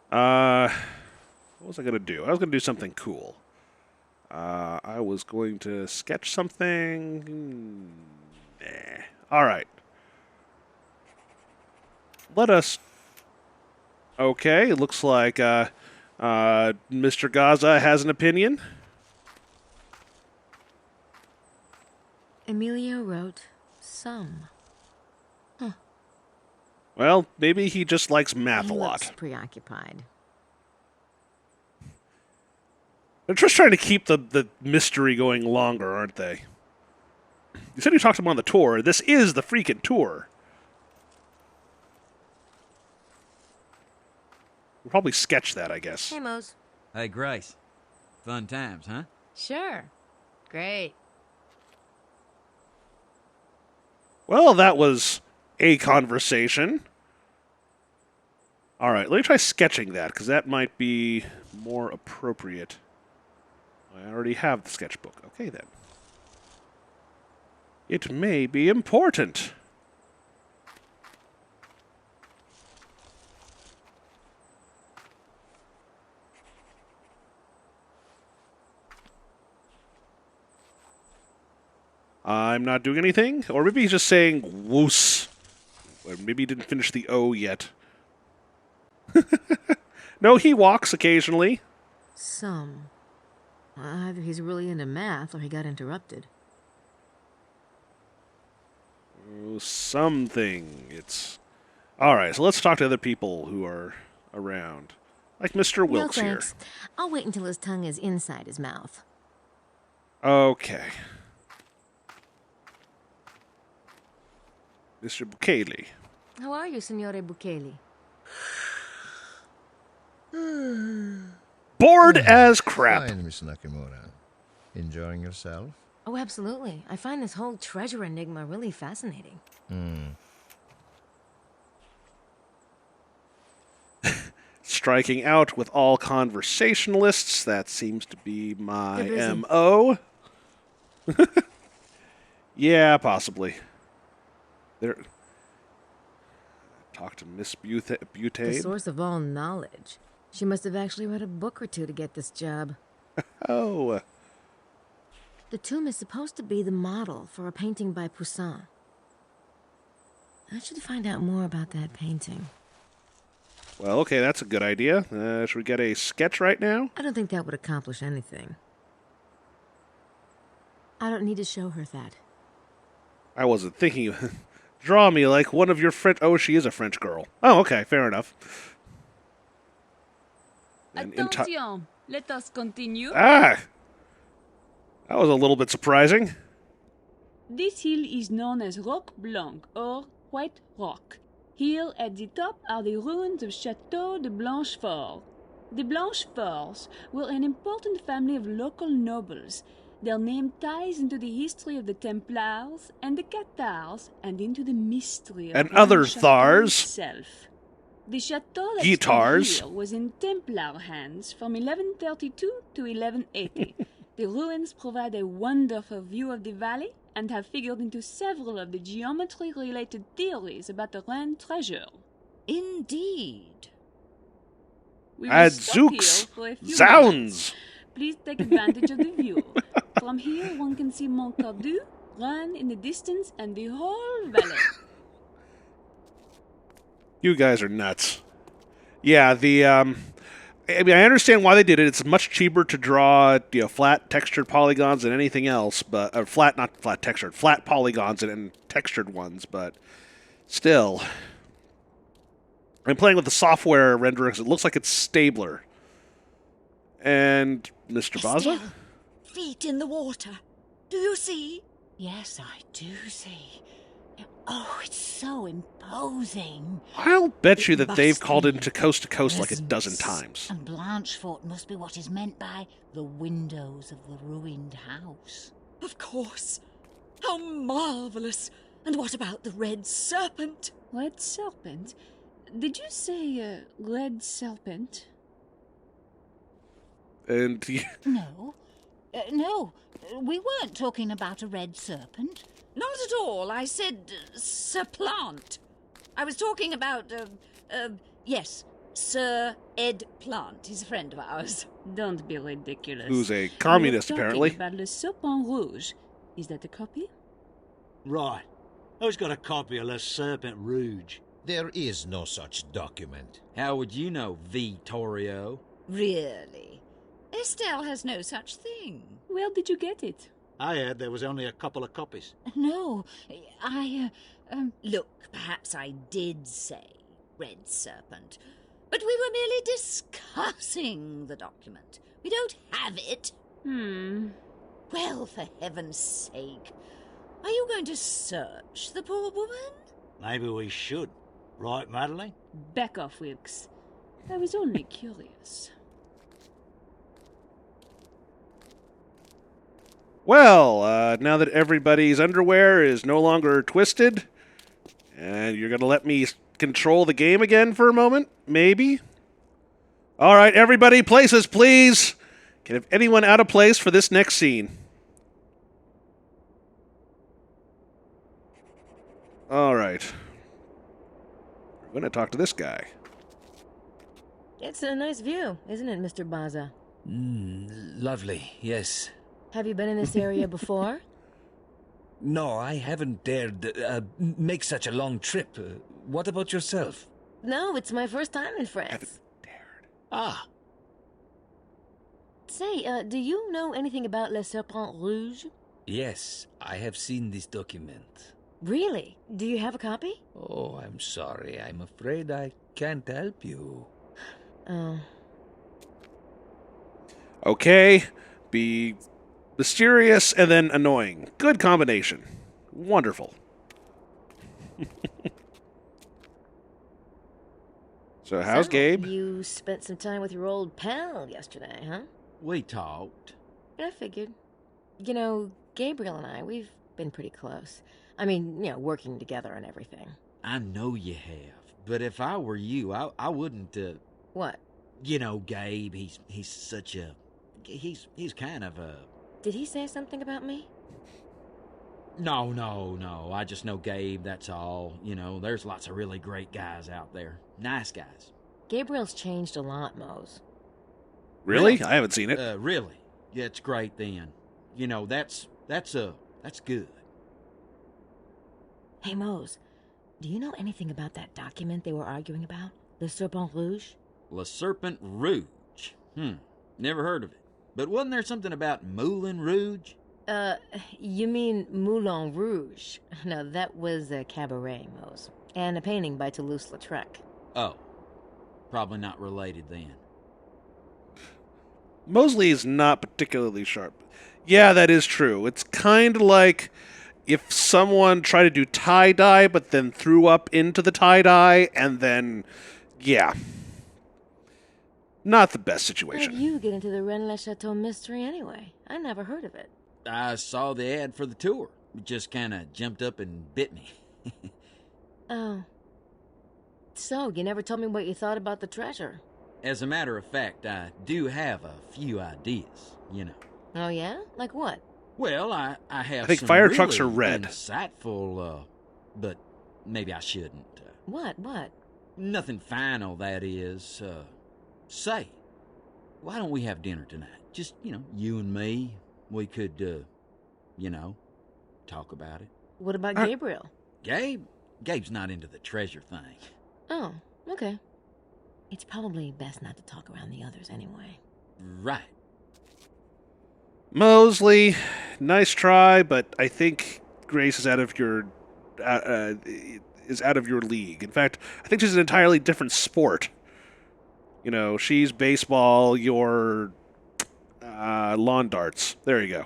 what was I going to do? I was going to do something cool. I was going to sketch something. Nah. Alright. Let us... Okay, it looks like Mr. Gaza has an opinion. Emilio wrote some. Well, maybe he just likes math He a looks lot. preoccupied. They're just trying to keep the mystery going longer, aren't they? You said you talked to him on the tour. This is the freaking tour. We'll probably sketch that, I guess. Hey, Mose. Hey, Grace. Fun times, huh? Sure. Great. Well, that was a conversation. All right, let me try sketching that, because that might be more appropriate. I already have the sketchbook. Okay, then. It may be important. I'm not doing anything? Or maybe he's just saying woos. Or maybe he didn't finish the O yet. No, he walks occasionally. Some. Either he's really into math or he got interrupted. Oh, something. It's... Alright, so let's talk to other people who are around. Like Mr. Wilkes no, here. thanks. I'll wait until his tongue is inside his mouth. Okay. Mr. Bukele. How are you, Signore Bukele? Bored as crap. Fine, Miss Nakamura. Enjoying yourself? Oh, absolutely. I find this whole treasure enigma really fascinating. Striking out with all conversationalists. That seems to be my They're busy. M.O. Yeah, possibly. There. Talk to Miss The Butade. source of all knowledge. She must have actually read a book or two to get this job. Oh. The tomb is supposed to be the model for a painting by Poussin. I should find out more about that painting. Well, okay, that's a good idea. Should we get a sketch right now? I don't think that would accomplish anything. I don't need to show her that. I wasn't thinking. Draw me like one of your French... Oh, she is a French girl. Oh, okay, fair enough. And Attention! Let us continue. Ah! That was a little bit surprising. This hill is known as Roc Blanc, or White Rock. Here at the top are the ruins of Château de Blanchefort. The Blancheforts were an important family of local nobles. Their name ties into the history of the Templars and the Cathars and into the mystery of And Grand other Château Thars. itself. The chateau that Guitars. stood here was in Templar hands from 1132 to 1180. The ruins provide a wonderful view of the valley and have figured into several of the geometry-related theories about the Rhine treasure. Indeed. We will stop here Adzooks! for a few Zounds! moments. Please take advantage of the view. From here, one can see Montcordu, Rhine in the distance, and the whole valley. You guys are nuts. Yeah, I mean, I understand why they did it. It's much cheaper to draw, flat textured polygons than anything else, but not flat textured, flat polygons and textured ones. But still, I'm playing with the software renderer because it looks like it's Stabler. And Mr. Baza? Estelle, feet in the water. Do you see? Yes, I do see. Oh, it's so imposing. I'll bet you that It they've must called be into Coast to Coast like a presence. dozen times. And Blanchefort must be what is meant by the windows of the ruined house. Of course. How marvelous. And what about the red serpent? Red serpent? Did you say, red serpent? And No. No, we weren't talking about a red serpent. Not at all. I said Sir-Plant. I was talking about, yes, Sir Ed Plant. He's a friend of ours. Don't be ridiculous. who's a communist, We're talking apparently. about Le Serpent Rouge. Is that a copy? Right. Who's got a copy of Le Serpent Rouge? There is no such document. How would you know, Vittorio? Really? Estelle has no such thing. Where did you get it? I heard there was only a couple of copies. No, Look, perhaps I did say red serpent, but we were merely discussing the document. We don't have it. Well, for heaven's sake, are you going to search the poor woman? Maybe we should. Right, Madeline? Back off, Wilkes. I was only curious. Well, now that everybody's underwear is no longer twisted, and you're going to let me control the game again for a moment, maybe? All right, everybody, places, please. Can have anyone out of place for this next scene? All right. We're going to talk to this guy. It's a nice view, isn't it, Mr. Baza? Lovely, yes. Have you been in this area before? No, I haven't dared make such a long trip. What about yourself? No, it's my first time in France. Ah, Say, do you know anything about Le Serpent Rouge? yes, I have seen this document. Really? Do you have a copy? Oh, I'm sorry. I'm afraid I can't help you. Oh. Okay, be mysterious and then annoying. Good combination. Wonderful. So, how's Gabe? You spent some time with your old pal yesterday, huh? We talked. I figured. You know, Gabriel and I, we've been pretty close. I mean, you know, working together and everything. I know you have, but if I were you, I wouldn't, What? You know, Gabe, he's such a... He's kind of a... Did he say something about me? No. I just know Gabe, that's all. You know, there's lots of really great guys out there. Nice guys. Gabriel's changed a lot, Mose. Really? I haven't seen it. Really? Yeah, it's great then. You know, that's good. Hey, Mose, do you know anything about that document they were arguing about? Le Serpent Rouge? Le Serpent Rouge. Never heard of it. But wasn't there something about Moulin Rouge? You mean Moulin Rouge? No, that was a cabaret, Mose. And a painting by Toulouse-Lautrec. Oh. Probably not related then. Mosley is not particularly sharp. Yeah, that is true. It's kind of like if someone tried to do tie-dye but then threw up into the tie-dye and then, yeah. Not the best situation. How'd you get into the Rennes-le-Château mystery anyway? I never heard of it. I saw the ad for the tour. It just kind of jumped up and bit me. Oh. So, you never told me what you thought about the treasure. As a matter of fact, I do have a few ideas, you know. Oh, yeah? Like what? Well, I have I think some fire really trucks are red. Insightful, but maybe I shouldn't. What? Nothing final, that is. Say, why don't we have dinner tonight? Just, you know, you and me. We could, you know, talk about it. What about Gabriel? Gabe's not into the treasure thing. Oh, okay. It's probably best not to talk around the others anyway. Right. Mosley, nice try, but I think Grace is out of your is out of your league. In fact, I think she's an entirely different sport. You know, she's baseball, you're lawn darts. There you go.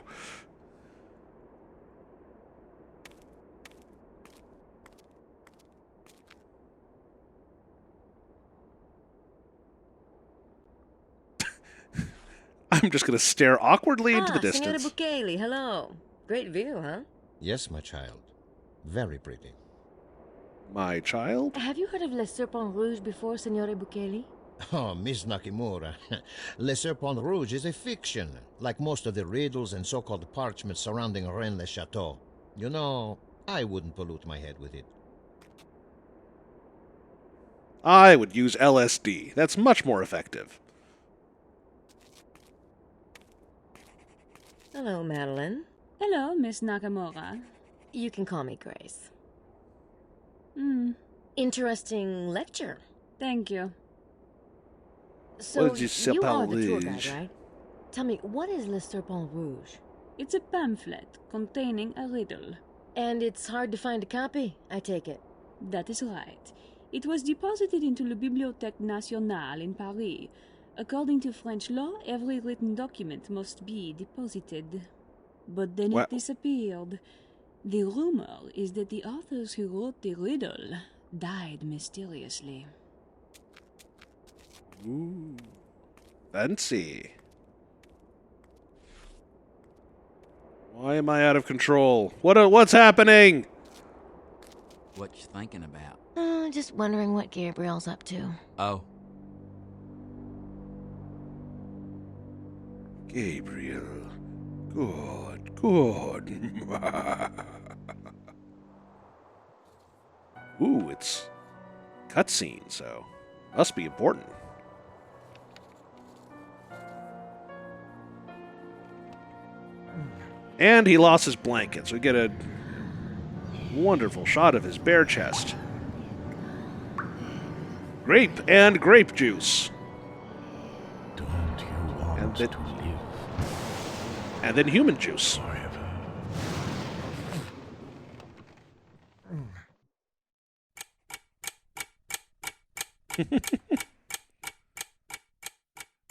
I'm just going to stare awkwardly into the distance. Senora Bukele, hello. Great view, huh? Yes, my child. Very pretty. My child? Have you heard of Le Serpent Rouge before, Senora Bukele? Oh, Miss Nakamura. Le Serpent Rouge is a fiction, like most of the riddles and so-called parchments surrounding Rennes-le-Château. You know, I wouldn't pollute my head with it. I would use LSD. That's much more effective. Hello, Madeline. Hello, Miss Nakamura. You can call me Grace. Interesting lecture. Thank you. So, What did you say you about are the tour Rouge? guide, right? Tell me, what is Le Serpent Rouge? It's a pamphlet containing a riddle. And it's hard to find a copy, I take it. That is right. It was deposited into la Bibliothèque Nationale in Paris. According to French law, every written document must be deposited. But then it disappeared. The rumor is that the authors who wrote the riddle died mysteriously. Ooh. Fancy. Why am I out of control? What's happening? What you thinking about? Just wondering what Gabriel's up to. Oh. Gabriel. Good, good. Ooh, it's cutscene, so must be important. And he lost his blanket, so we get a wonderful shot of his bare chest. Grape and grape juice. Don't you want to live and then human juice. forever?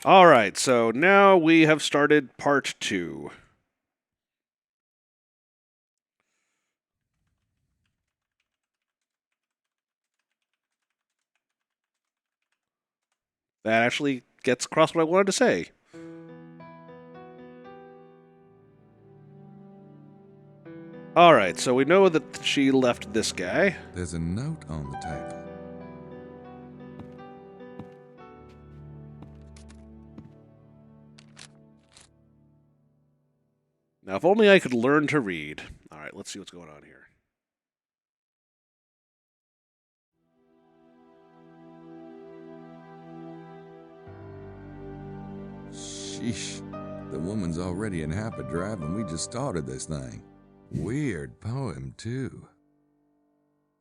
All right, so now we have started part 2. That actually gets across what I wanted to say. All right, so we know that she left this guy. There's a note on the table. Now, if only I could learn to read. All right, let's see what's going on here. Sheesh. The woman's already in hyperdrive and we just started this thing. Weird poem, too.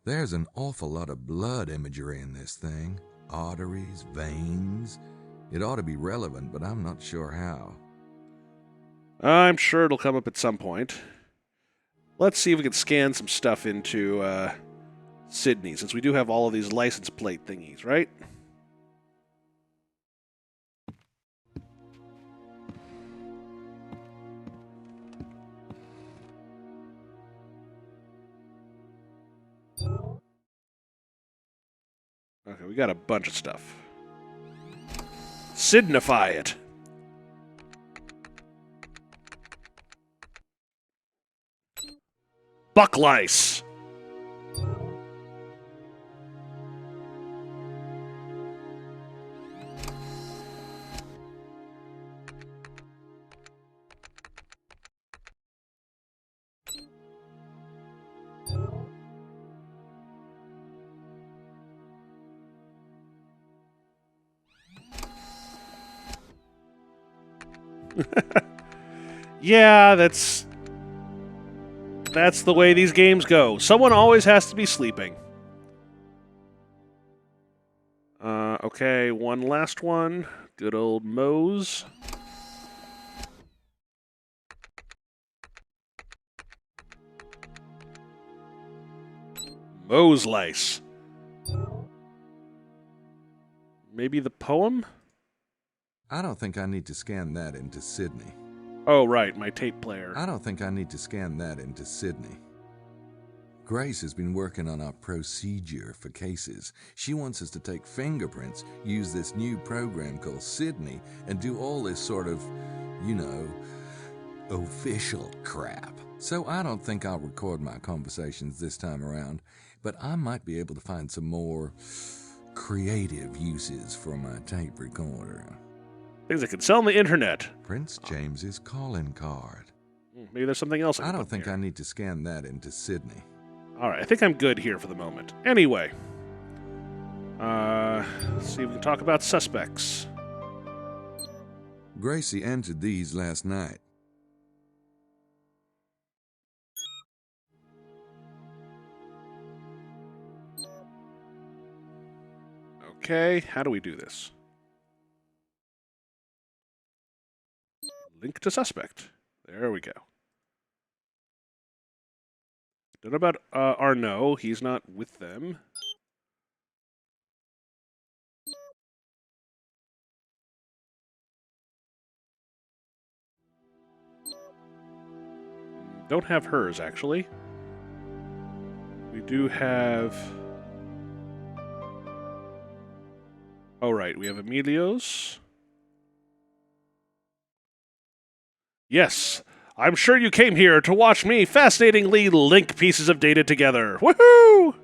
There's an awful lot of blood imagery in this thing. Arteries, veins. It ought to be relevant, but I'm not sure how. I'm sure it'll come up at some point. Let's see if we can scan some stuff into Sydney, since we do have all of these license plate thingies, right? Okay, we got a bunch of stuff. Signify it. Bucklice. Yeah, that's the way these games go. Someone always has to be sleeping. Okay, one last one. Good old Mose. Moslice. Maybe the poem? I don't think I need to scan that into Sydney. Oh, right, my tape player. I don't think I need to scan that into Sydney. Grace has been working on our procedure for cases. She wants us to take fingerprints, use this new program called Sydney, and do all this sort of, you know, official crap. So I don't think I'll record my conversations this time around, but I might be able to find some more creative uses for my tape recorder. Things I could sell on the internet. Prince James's calling card. Maybe there's something else I don't think I need to scan that into Sydney. All right, I think I'm good here for the moment. Anyway, let's see if we can talk about suspects. Gracie entered these last night. Okay, how do we do this? Link to suspect. There we go. Don't know about Arnaud. He's not with them. Don't have hers, actually. We do have... Oh, right. We have Emilio's. Yes. I'm sure you came here to watch me fascinatingly link pieces of data together. Woohoo!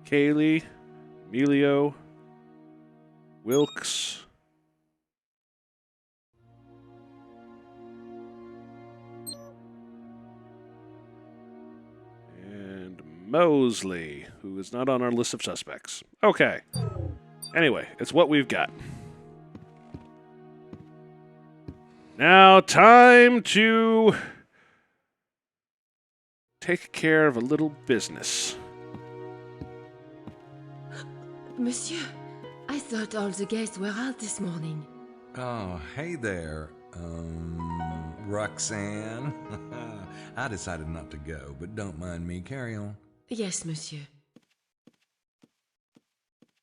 Kaylee, Emilio, Wilkes. And Mosley, who is not on our list of suspects. Okay. Anyway, it's what we've got. Now, time to take care of a little business. Monsieur, I thought all the guests were out this morning. Oh, hey there, Roxanne. I decided not to go, but don't mind me. Carry on. Yes, monsieur.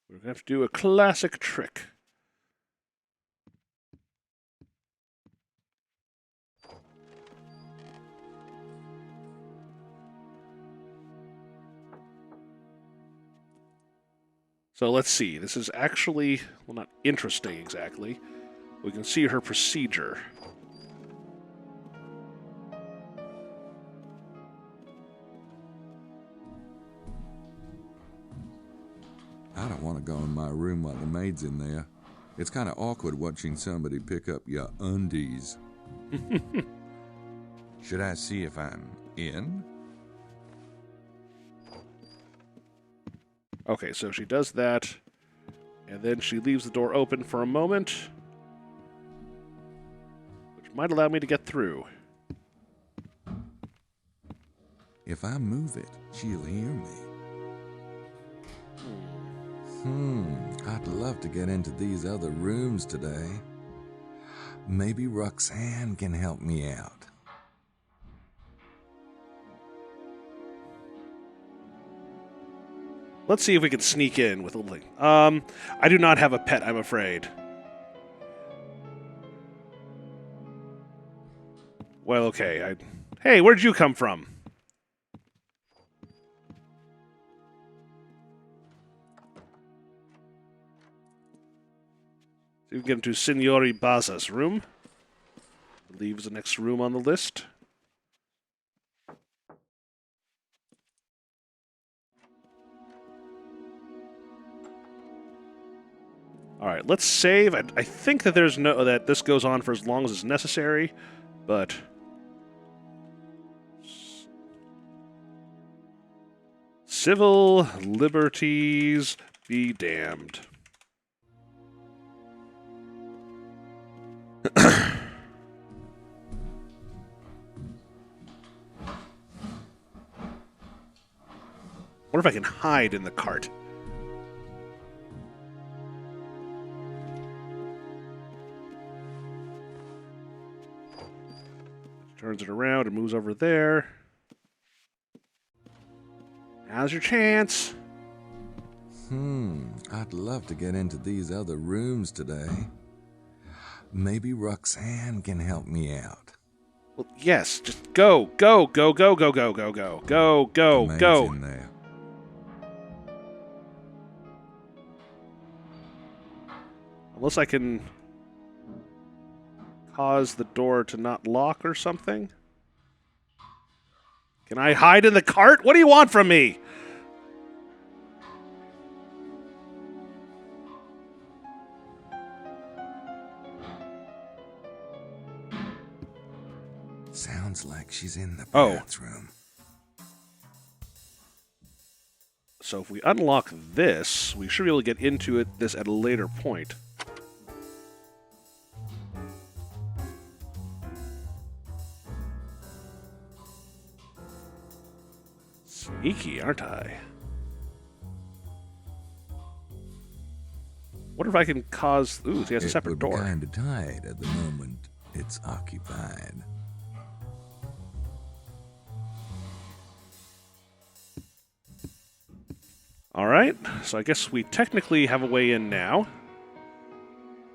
We're going to have to do a classic trick. So let's see. This is actually, well, not interesting exactly. We can see her procedure. I don't want to go in my room while the maid's in there. It's kind of awkward watching somebody pick up your undies. Should I see if I'm in? Okay, so she does that, and then she leaves the door open for a moment, which might allow me to get through. If I move it, she'll hear me. I'd love to get into these other rooms today. Maybe Roxanne can help me out. Let's see if we can sneak in with a link. I do not have a pet, I'm afraid. Well, okay. Hey, where'd you come from? See if we can get into Signori Baza's room. I believe is the next room on the list. All right, let's save. I think that that this goes on for as long as it's necessary, but civil liberties be damned. Wonder if I can hide in the cart. Turns it around and moves over there. Now's your chance. I'd love to get into these other rooms today. Maybe Roxanne can help me out. Well, yes, just go, go, go, go, go, go, go, go, go, go, The maid's go. in there. Unless I can cause the door to not lock or something. Can I hide in the cart? What do you want from me? Sounds like she's in the Oh. bathroom. So if we unlock this, we should be able to get into this at a later point. Sneaky, aren't I? Wonder if I can cause... Ooh, he has a separate door. It would be kind of tight at the moment. It's occupied. Alright, so I guess we technically have a way in now.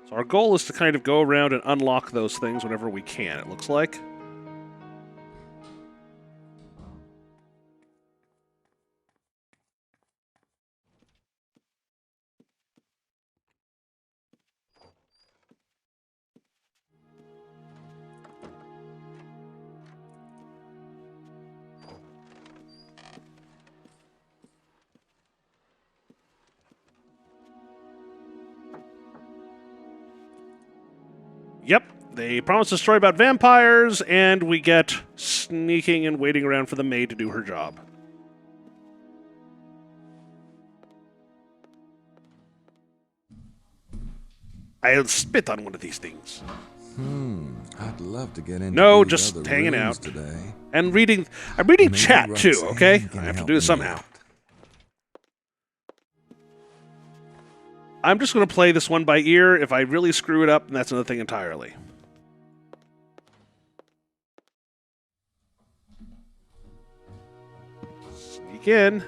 So our goal is to kind of go around and unlock those things whenever we can, it looks like. Yep, they promise a story about vampires, and we get sneaking and waiting around for the maid to do her job. I'll spit on one of these things. I'd love to get into No, these just other hanging rooms out. today. And reading... I'm reading Maybe chat, too, Roxanne okay? can I have to help do it me somehow. out. I'm just going to play this one by ear. If I really screw it up, then that's another thing entirely. Sneak in.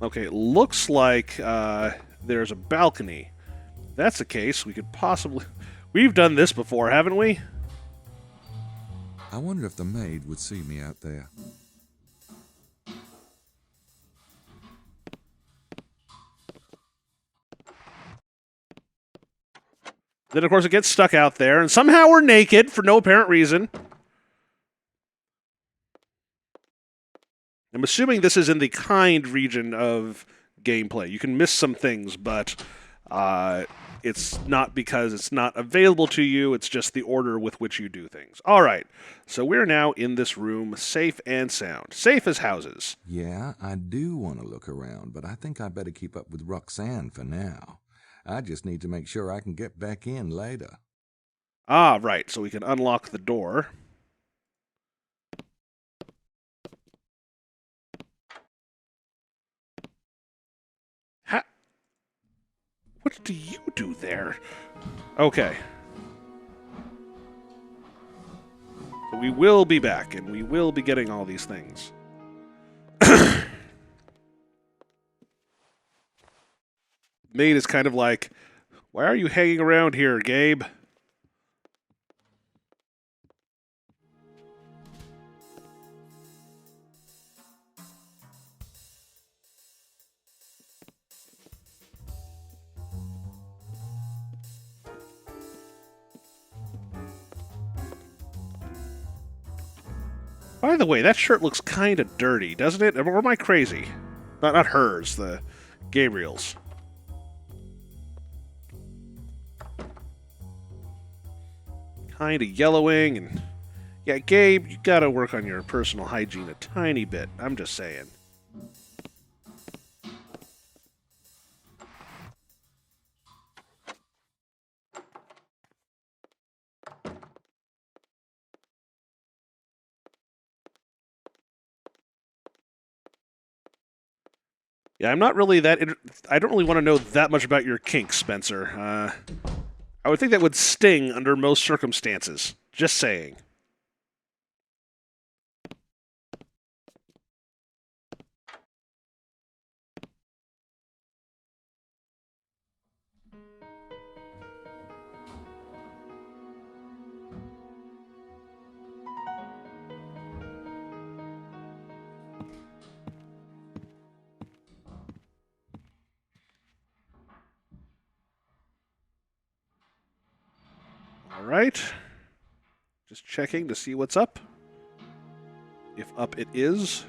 Okay, it looks like there's a balcony. If that's the case, we could possibly... We've done this before, haven't we? I wonder if the maid would see me out there. Then, of course, it gets stuck out there, and somehow we're naked for no apparent reason. I'm assuming this is in the kind region of gameplay. You can miss some things, but it's not because it's not available to you. It's just the order with which you do things. All right, so we're now in this room, safe and sound. Safe as houses. Yeah, I do want to look around, but I think I better keep up with Roxanne for now. I just need to make sure I can get back in later. Ah, right, so we can unlock the door. What do you do there? Okay. So we will be back, and we will be getting all these things. Maid is kind of like, why are you hanging around here, Gabe? By the way, that shirt looks kind of dirty, doesn't it? Or am I crazy? Not hers, the Gabriel's. Kind of yellowing, and... Yeah, Gabe, you gotta work on your personal hygiene a tiny bit. I'm just saying. Yeah, I'm not really that... I don't really want to know that much about your kinks, Spencer. I would think that would sting under most circumstances. Just saying. All right. Just checking to see what's up. If up it is.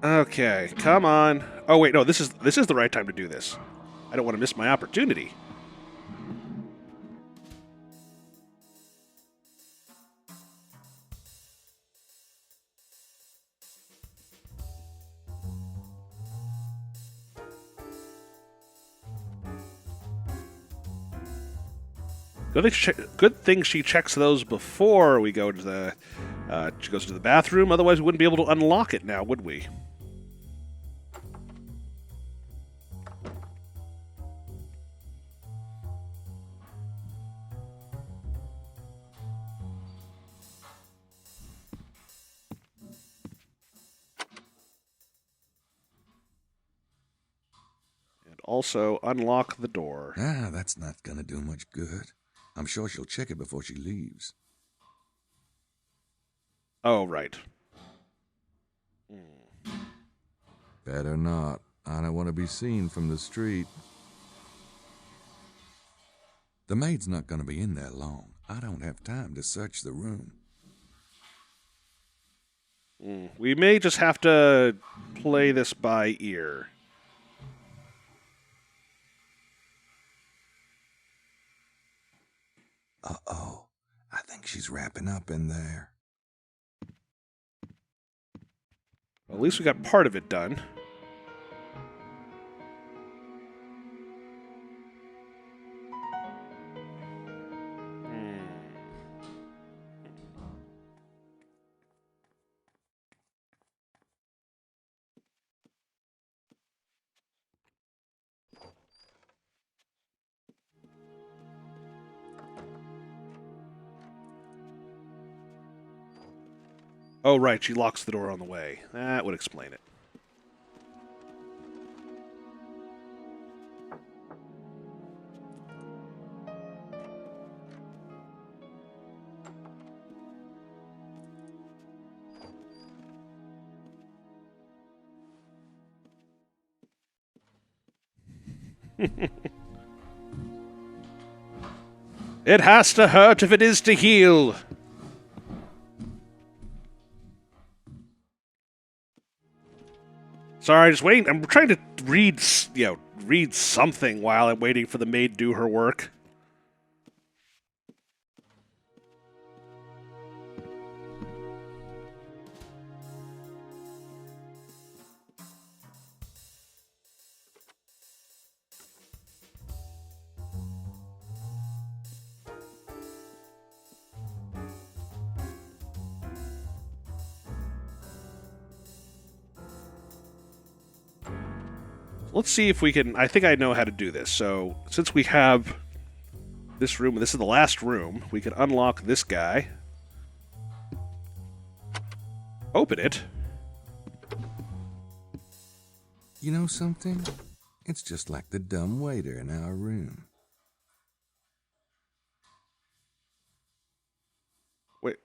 Okay, come on. Oh wait, no, this is the right time to do this. I don't want to miss my opportunity. Good thing she checks those before we go to the. She goes to the bathroom. Otherwise, we wouldn't be able to unlock it now, would we? And also unlock the door. Ah, that's not gonna do much good. I'm sure she'll check it before she leaves. Oh, right. Better not. I don't want to be seen from the street. The maid's not going to be in there long. I don't have time to search the room. We may just have to play this by ear. Uh-oh. I think she's wrapping up in there. Well, at least we got part of it done. Oh, right, she locks the door on the way. That would explain it. It has to hurt if it is to heal. Sorry, just waiting. I'm trying to read something while I'm waiting for the maid to do her work. Let's see if we can... I think I know how to do this. So, since we have this room, and this is the last room, we can unlock this guy. Open it. You know something? It's just like the dumb waiter in our room. Wait.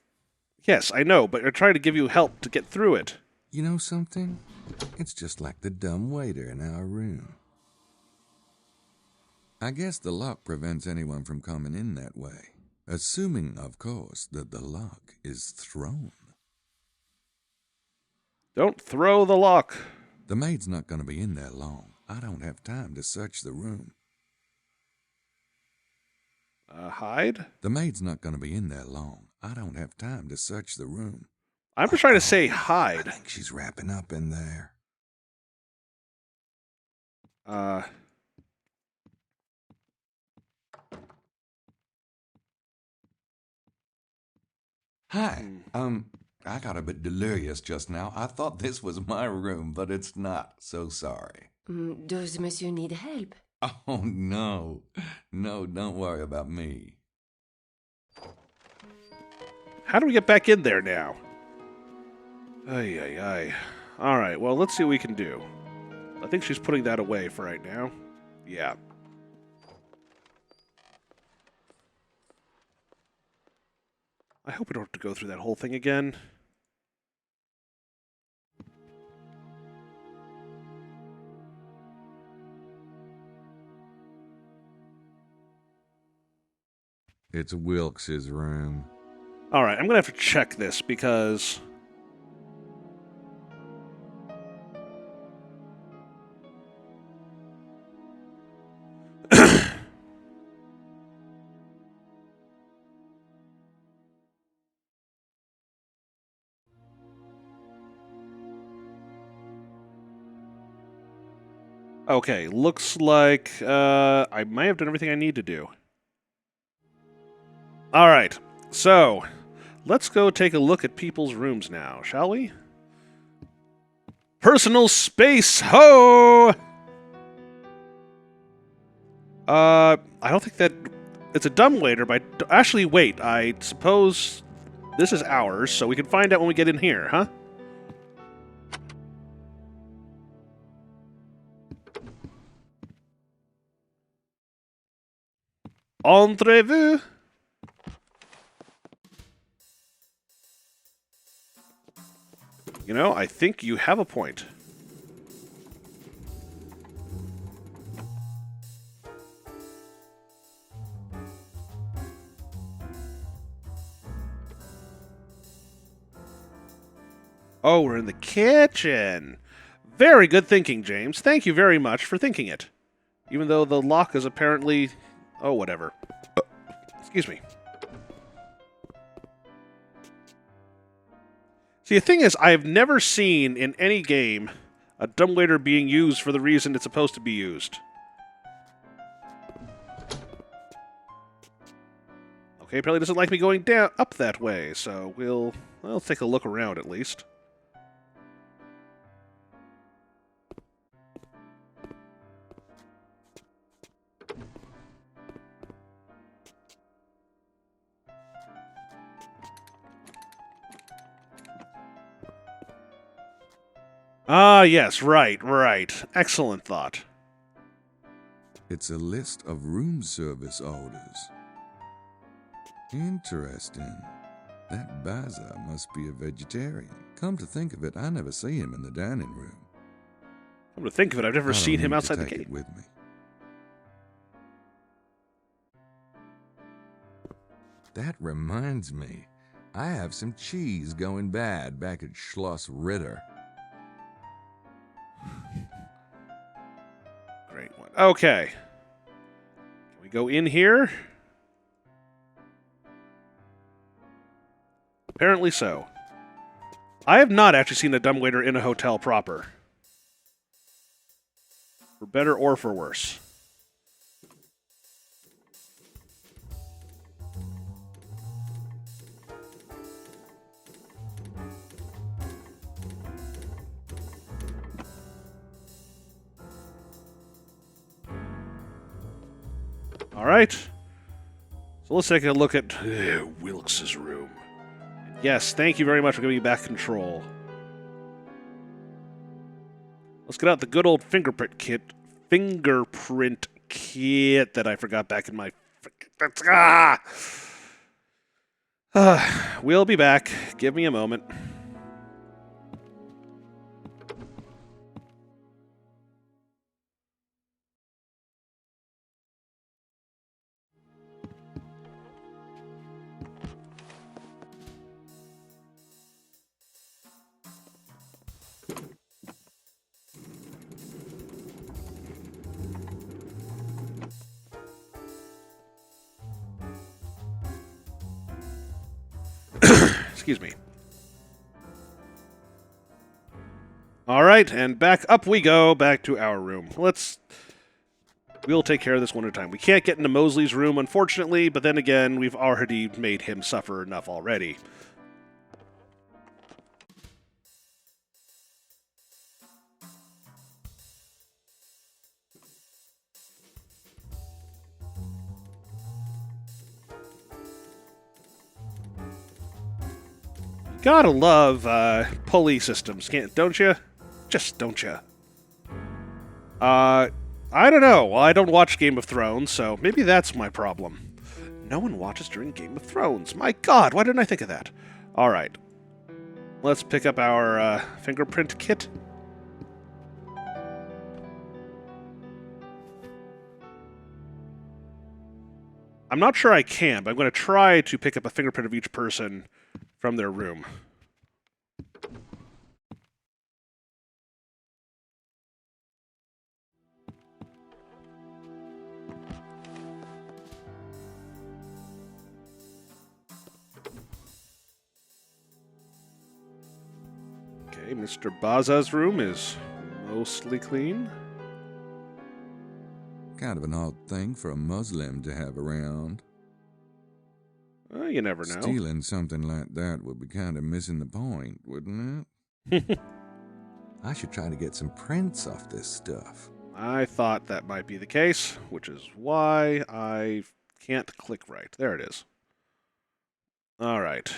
Yes, I know, but I'm trying to give you help to get through it. You know something? It's just like the dumb waiter in our room. I guess the lock prevents anyone from coming in that way. Assuming, of course, that the lock is thrown. Don't throw the lock. The maid's not going to be in there long. I don't have time to search the room. Hide? The maid's not going to be in there long. I don't have time to search the room. I'm just trying to say hide. I think she's wrapping up in there. Hi. I got a bit delirious just now. I thought this was my room, but it's not. So sorry. Does Monsieur need help? Oh, no. No, don't worry about me. How do we get back in there now? Ay, ay, ay. Alright, well, let's see what we can do. I think she's putting that away for right now. Yeah. I hope we don't have to go through that whole thing again. It's Wilkes's room. Alright, I'm gonna have to check this because... Okay, looks like I might have done everything I need to do. Alright, so let's go take a look at people's rooms now, shall we? Personal space, ho! I don't think that... It's a dumbwaiter, but actually, wait, I suppose this is ours, so we can find out when we get in here, huh? Entrez-vous? You know, I think you have a point. Oh, we're in the kitchen. Very good thinking, James. Thank you very much for thinking it. Even though the lock is apparently... Oh, whatever. Excuse me. See, the thing is, I've never seen in any game a dumbwaiter being used for the reason it's supposed to be used. Okay, apparently doesn't like me going down up that way, so we'll take a look around at least. Ah, yes, right. Excellent thought. It's a list of room service orders. Interesting. That Baza must be a vegetarian. Come to think of it, I never see him in the dining room. Come to think of it, I've never seen him outside the take gate. it with me. That reminds me. I have some cheese going bad back at Schloss Ritter. Great one. Okay. Can we go in here? Apparently so. I have not actually seen a dumbwaiter in a hotel proper. For better or for worse. All right. So let's take a look at Wilkes's room. Yes, thank you very much for giving me back control. Let's get out the good old fingerprint kit that I forgot back in my... We'll be back. Give me a moment. Excuse me. All right, and back up we go, back to our room. We'll take care of this one at a time. We can't get into Mosley's room, unfortunately, but then again, we've already made him suffer enough already. Gotta love pulley systems, don't you? Just don't you? I don't know. Well, I don't watch Game of Thrones, so maybe that's my problem. No one watches during Game of Thrones. My God, why didn't I think of that? All right. Let's pick up our fingerprint kit. I'm not sure I can, but I'm going to try to pick up a fingerprint of each person from their room. Okay, Mr. Baza's room is mostly clean. Kind of an odd thing for a Muslim to have around. You never know. Stealing something like that would be kind of missing the point, wouldn't it? I should try to get some prints off this stuff. I thought that might be the case, which is why I can't click right. There it is. All right.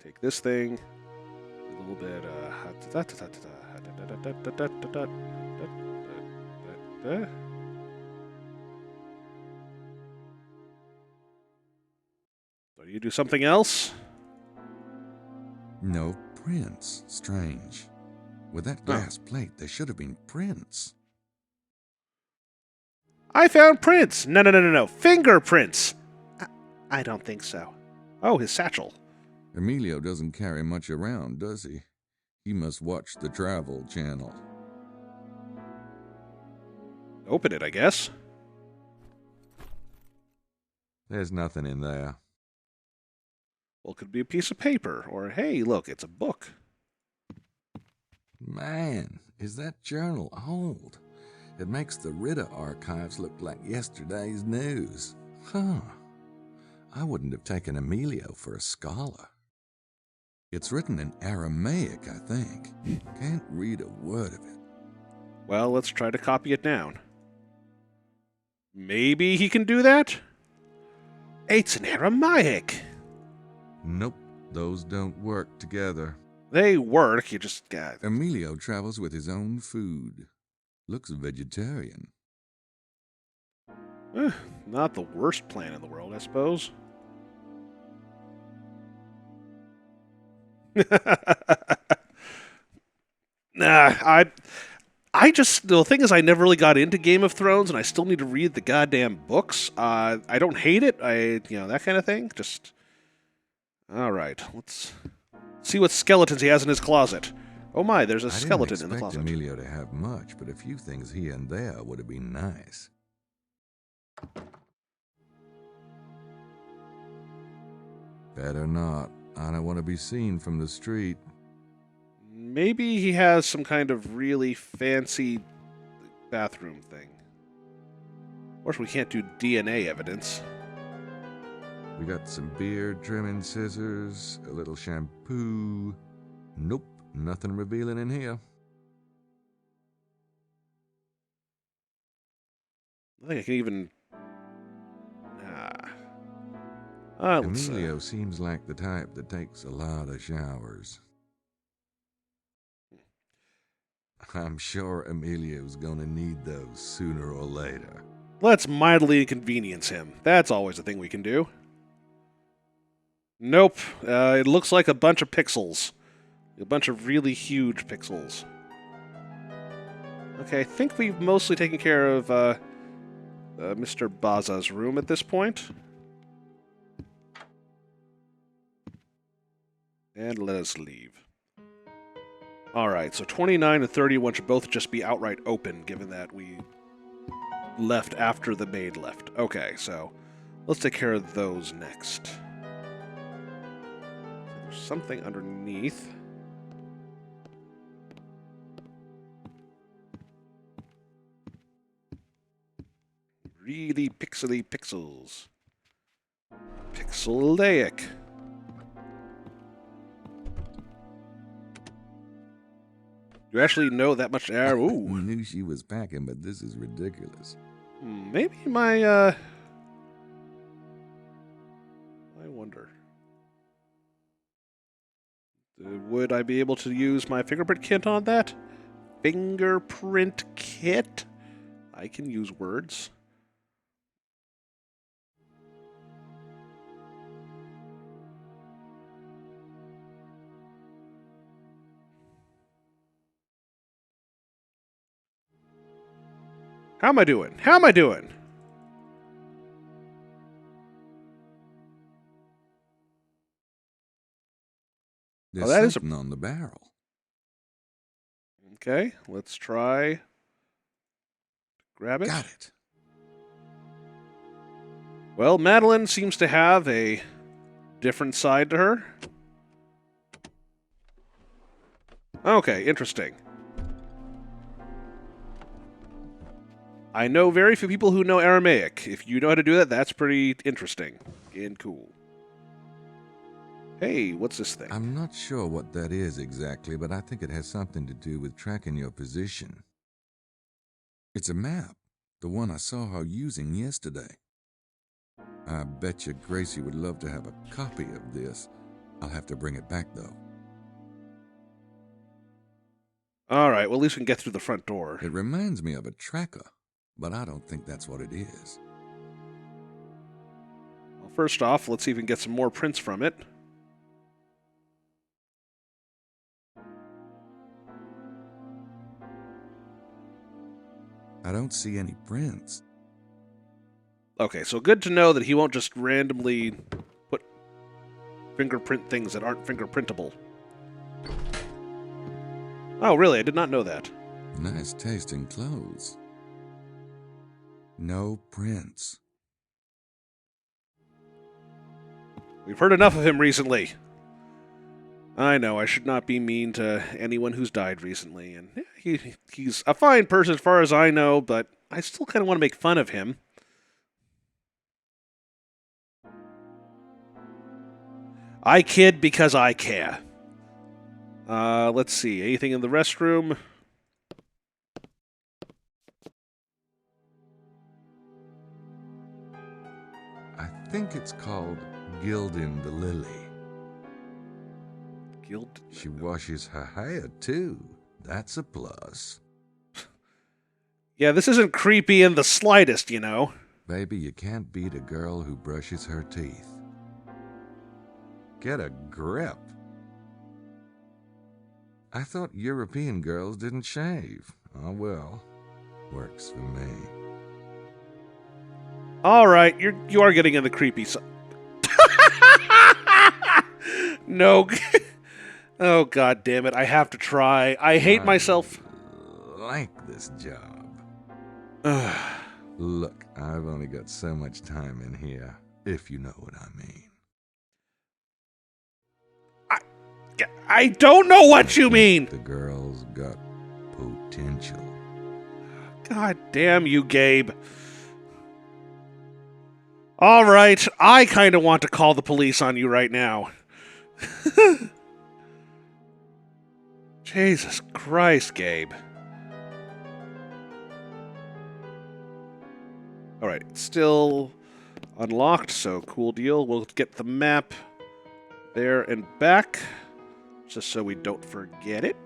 Take this thing. A little bit. So you do something else? No prints. Strange. With that glass plate, there should have been prints. I found prints! No. Fingerprints! I don't think so. Oh, his satchel. Emilio doesn't carry much around, does he? He must watch the Travel Channel. Open it, I guess. There's nothing in there. Well, it could be a piece of paper, or hey, look, it's a book. Man, is that journal old? It makes the Ritter archives look like yesterday's news. Huh. I wouldn't have taken Emilio for a scholar. It's written in Aramaic, I think. Can't read a word of it. Well, let's try to copy it down. Maybe he can do that? It's in Aramaic. Nope, those don't work together. They work, you just got... Emilio travels with his own food. Looks vegetarian. Not the worst plan in the world, I suppose. I just, the thing is, I never really got into Game of Thrones, and I still need to read the goddamn books. I don't hate it, that kind of thing. Just, all right, let's see what skeletons he has in his closet. Oh my, there's a skeleton in the closet. I didn't expect Emilio to have much, but a few things here and there would have been nice. Better not. I don't want to be seen from the street. Maybe he has some kind of really fancy bathroom thing. Of course, we can't do DNA evidence. We got some beard trimming scissors, a little shampoo. Nope, nothing revealing in here. I think I can even... Emilio seems like the type that takes a lot of showers. I'm sure Emilio's gonna need those sooner or later. Let's mildly inconvenience him. That's always a thing we can do. Nope. It looks like a bunch of pixels. A bunch of really huge pixels. Okay, I think we've mostly taken care of Mr. Baza's room at this point. And let us leave. Alright, so 29 and 31 should both just be outright open, given that we left after the maid left. Okay, so let's take care of those next. So there's something underneath. Really pixely pixels. Pixelaic. You actually know that much air? Ooh. I knew she was packing, but this is ridiculous. Maybe my, I wonder. Would I be able to use my fingerprint kit on that? Fingerprint kit? I can use words. How am I doing? How am I doing? There's that is something on the barrel. Okay, let's try. Grab it. Got it. Well, Madeline seems to have a different side to her. Okay, interesting. I know very few people who know Aramaic. If you know how to do that, that's pretty interesting and cool. Hey, what's this thing? I'm not sure what that is exactly, but I think it has something to do with tracking your position. It's a map, the one I saw her using yesterday. I bet you Gracie would love to have a copy of this. I'll have to bring it back, though. All right, well, at least we can get through the front door. It reminds me of a tracker, but I don't think that's what it is. Well, first off, let's see if we can get some more prints from it. I don't see any prints. Okay, so good to know that he won't just randomly put fingerprint things that aren't fingerprintable. Oh, really? I did not know that. Nice tasting clothes. No prints. We've heard enough of him recently. I know, I should not be mean to anyone who's died recently, and he's a fine person as far as I know, but I still kind of want to make fun of him. I kid because I care. Let's see, anything in the restroom? I think it's called Gilding the Lily. She washes her hair, too. That's a plus. Yeah, this isn't creepy in the slightest, you know. Baby, you can't beat a girl who brushes her teeth. Get a grip. I thought European girls didn't shave. Oh, well. Works for me. All right, you are getting in the creepy side. No. Oh, God damn it. I have to try. I hate myself. Like this job. Look, I've only got so much time in here, if you know what I mean. I don't know what you mean. The girl's got potential. God damn you, Gabe. All right, I kind of want to call the police on you right now. Jesus Christ, Gabe. All right, still unlocked, so cool deal. We'll get the map there and back, just so we don't forget it.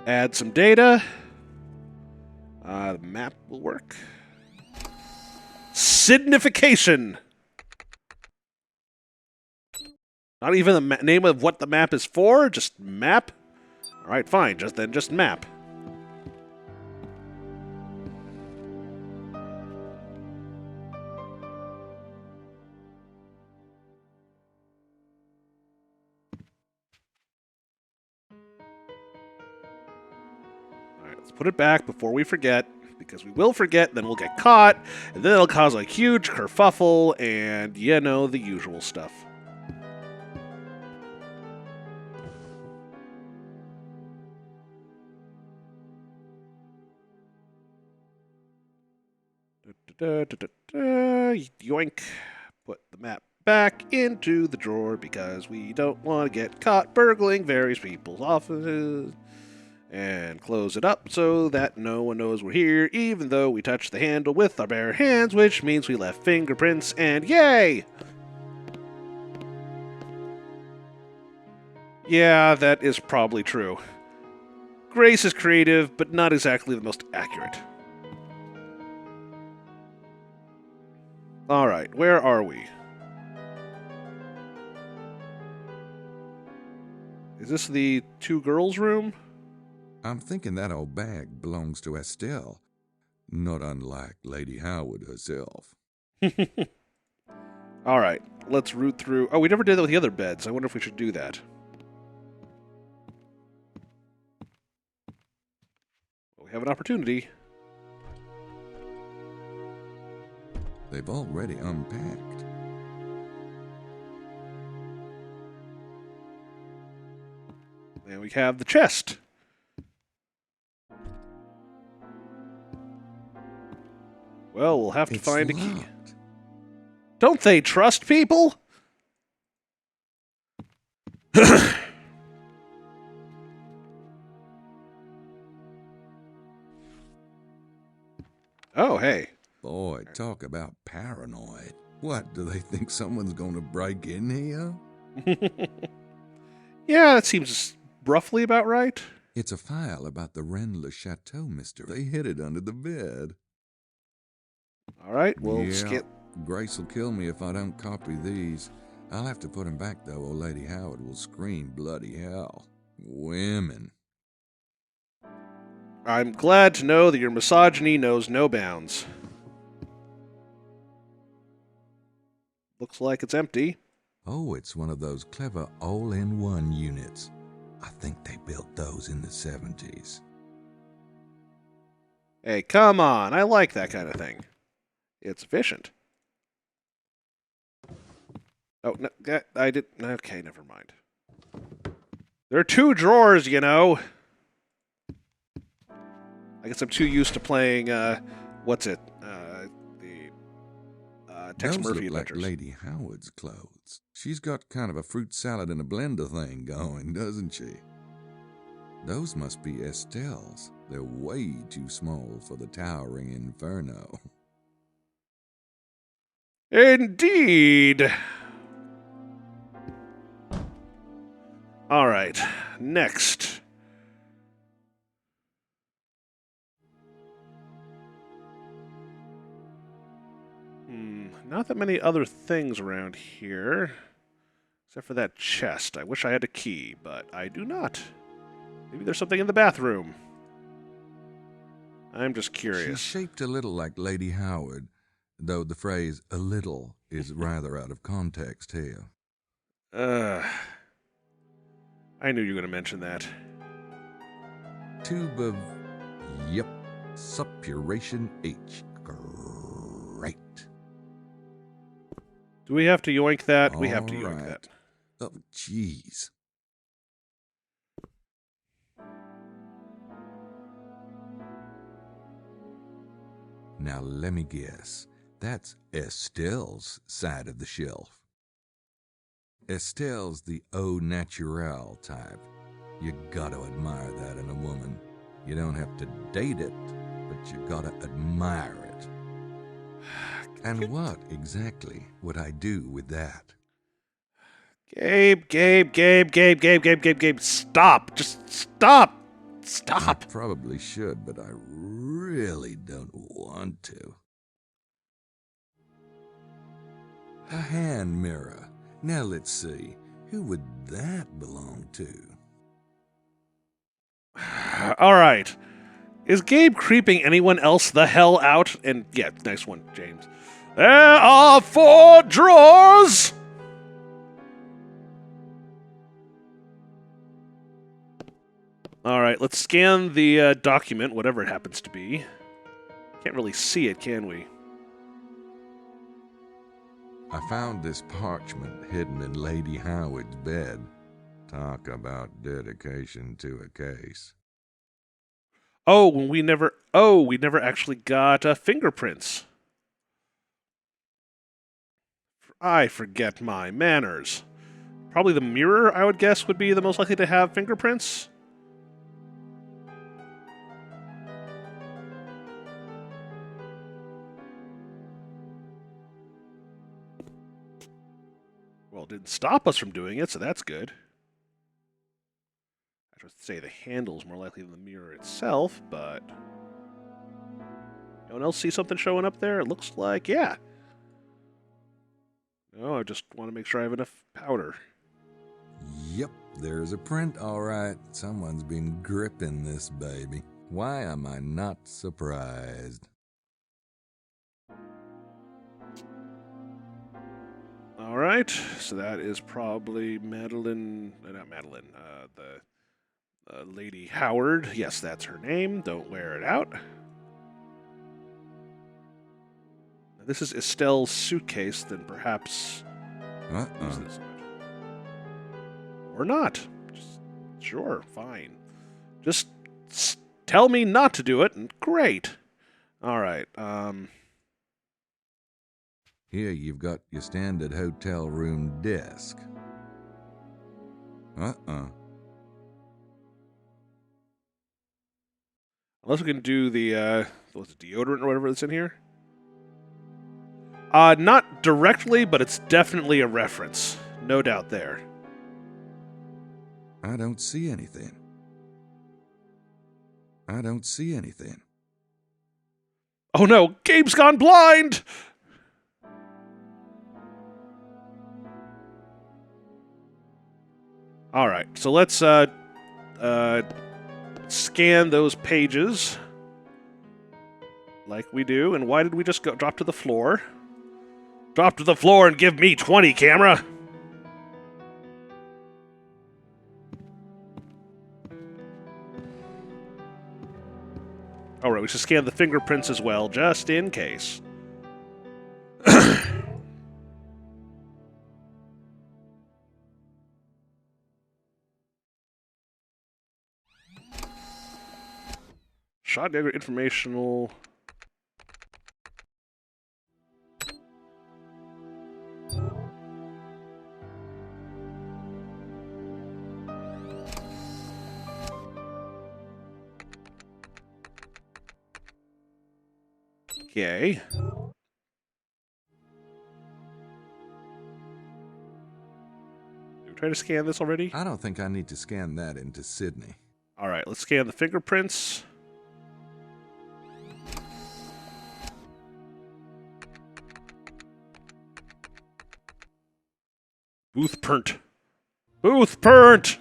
Add some data. The map will work. Signification. Not even the name of what the map is for, just map. All right, fine. Just map. All right, let's put it back before we forget, because we will forget, then we'll get caught, and then it'll cause a huge kerfuffle, and you know, the usual stuff. Yoink. Put the map back into the drawer because we don't want to get caught burgling various people's offices. And close it up so that no one knows we're here, even though we touched the handle with our bare hands, which means we left fingerprints, and yay! Yeah, that is probably true. Grace is creative, but not exactly the most accurate. Alright, where are we? Is this the two girls' room? I'm thinking that old bag belongs to Estelle, not unlike Lady Howard herself. Alright, let's root through... Oh, we never did that with the other beds. I wonder if we should do that. We have an opportunity. They've already unpacked. And we have the chest. Well, we'll have to find a key. Don't they trust people? Oh, hey. Boy, talk about paranoid. What, do they think someone's going to break in here? Yeah, that seems roughly about right. It's a file about the Rennes-le-Chateau mystery. They hid it under the bed. All right, we'll skip. Grace will kill me if I don't copy these. I'll have to put them back, though, or Lady Howard will scream bloody hell. Women. I'm glad to know that your misogyny knows no bounds. Looks like it's empty. Oh, it's one of those clever all-in-one units. I think they built those in the 70s. Hey, come on. I like that kind of thing. It's efficient. Oh, no, I did... Okay, never mind. There are two drawers, you know. I guess I'm too used to playing, what's it? Tex Those Murphy look Adventures. like Lady Howard's clothes. She's got kind of a fruit salad in a blender thing going, doesn't she? Those must be Estelle's. They're way too small for the towering inferno. Indeed. All right, next. Not that many other things around here, except for that chest. I wish I had a key, but I do not. Maybe there's something in the bathroom. I'm just curious. She's shaped a little like Lady Howard, though the phrase "a little" is rather out of context here. I knew you were going to mention that. Tube of, yep, suppuration H. Great. Do we have to yoink that? We have to yoink that. Oh, jeez. Now let me guess. That's Estelle's side of the shelf. Estelle's the au naturel type. You gotta admire that in a woman. You don't have to date it, but you gotta admire it. And what exactly would I do with that? Gabe, stop. Just stop. Stop. I probably should, but I really don't want to. A hand mirror. Now let's see. Who would that belong to? All right. Is Gabe creeping anyone else the hell out? And yeah, nice one, James. There are 4 drawers! All right, let's scan the document, whatever it happens to be. Can't really see it, can we? I found this parchment hidden in Lady Howard's bed. Talk about dedication to a case. Oh, we never actually got fingerprints. I forget my manners. Probably the mirror, I would guess, would be the most likely to have fingerprints. Well, it didn't stop us from doing it, so that's good. I was to say the handle's more likely than the mirror itself, but... No one else see something showing up there? It looks like, yeah. No, I just want to make sure I have enough powder. Yep, there's a print, all right. Someone's been gripping this baby. Why am I not surprised? All right, so that is probably Madeline, not Madeline, the Lady Howard. Yes, that's her name. Don't wear it out. If this is Estelle's suitcase, then perhaps... Use this or not. Just, sure, fine. Just tell me not to do it, and great. All right, Here you've got your standard hotel room desk. Unless we can do the, what's it, deodorant or whatever that's in here? Not directly, but it's definitely a reference. No doubt there. I don't see anything. I don't see anything. Oh no, Gabe's gone blind! Alright, so let's, scan those pages. Like we do, and why did we just drop to the floor? Drop to the floor and give me 20, camera! Alright, we should scan the fingerprints as well, just in case. Shot dagger informational... Okay. Did we try to scan this already? I don't think I need to scan that into Sydney. Alright, let's scan the fingerprints. Boothpert. Boothpert!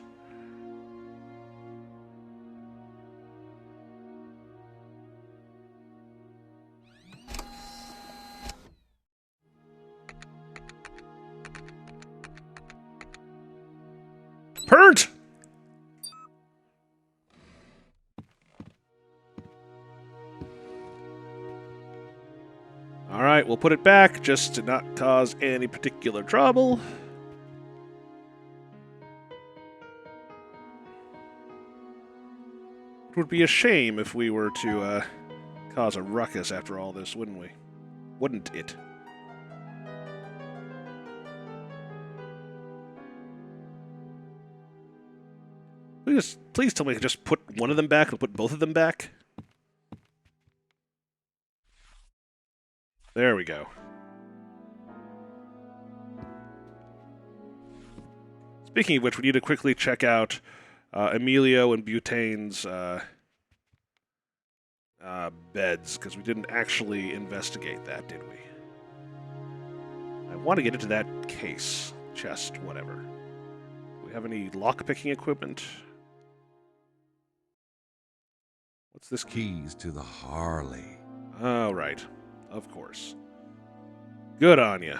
Pert! Alright, we'll put it back just to not cause any particular trouble. It would be a shame if we were to cause a ruckus after all this, wouldn't we? Wouldn't it? Please tell me I can just put one of them back and put both of them back. There we go. Speaking of which, we need to quickly check out Emilio and Butane's beds, because we didn't actually investigate that, did we? I want to get into that case, chest, whatever. Do we have any lock-picking equipment? What's this? Keys to the Harley. Oh, right. Of course. Good on ya.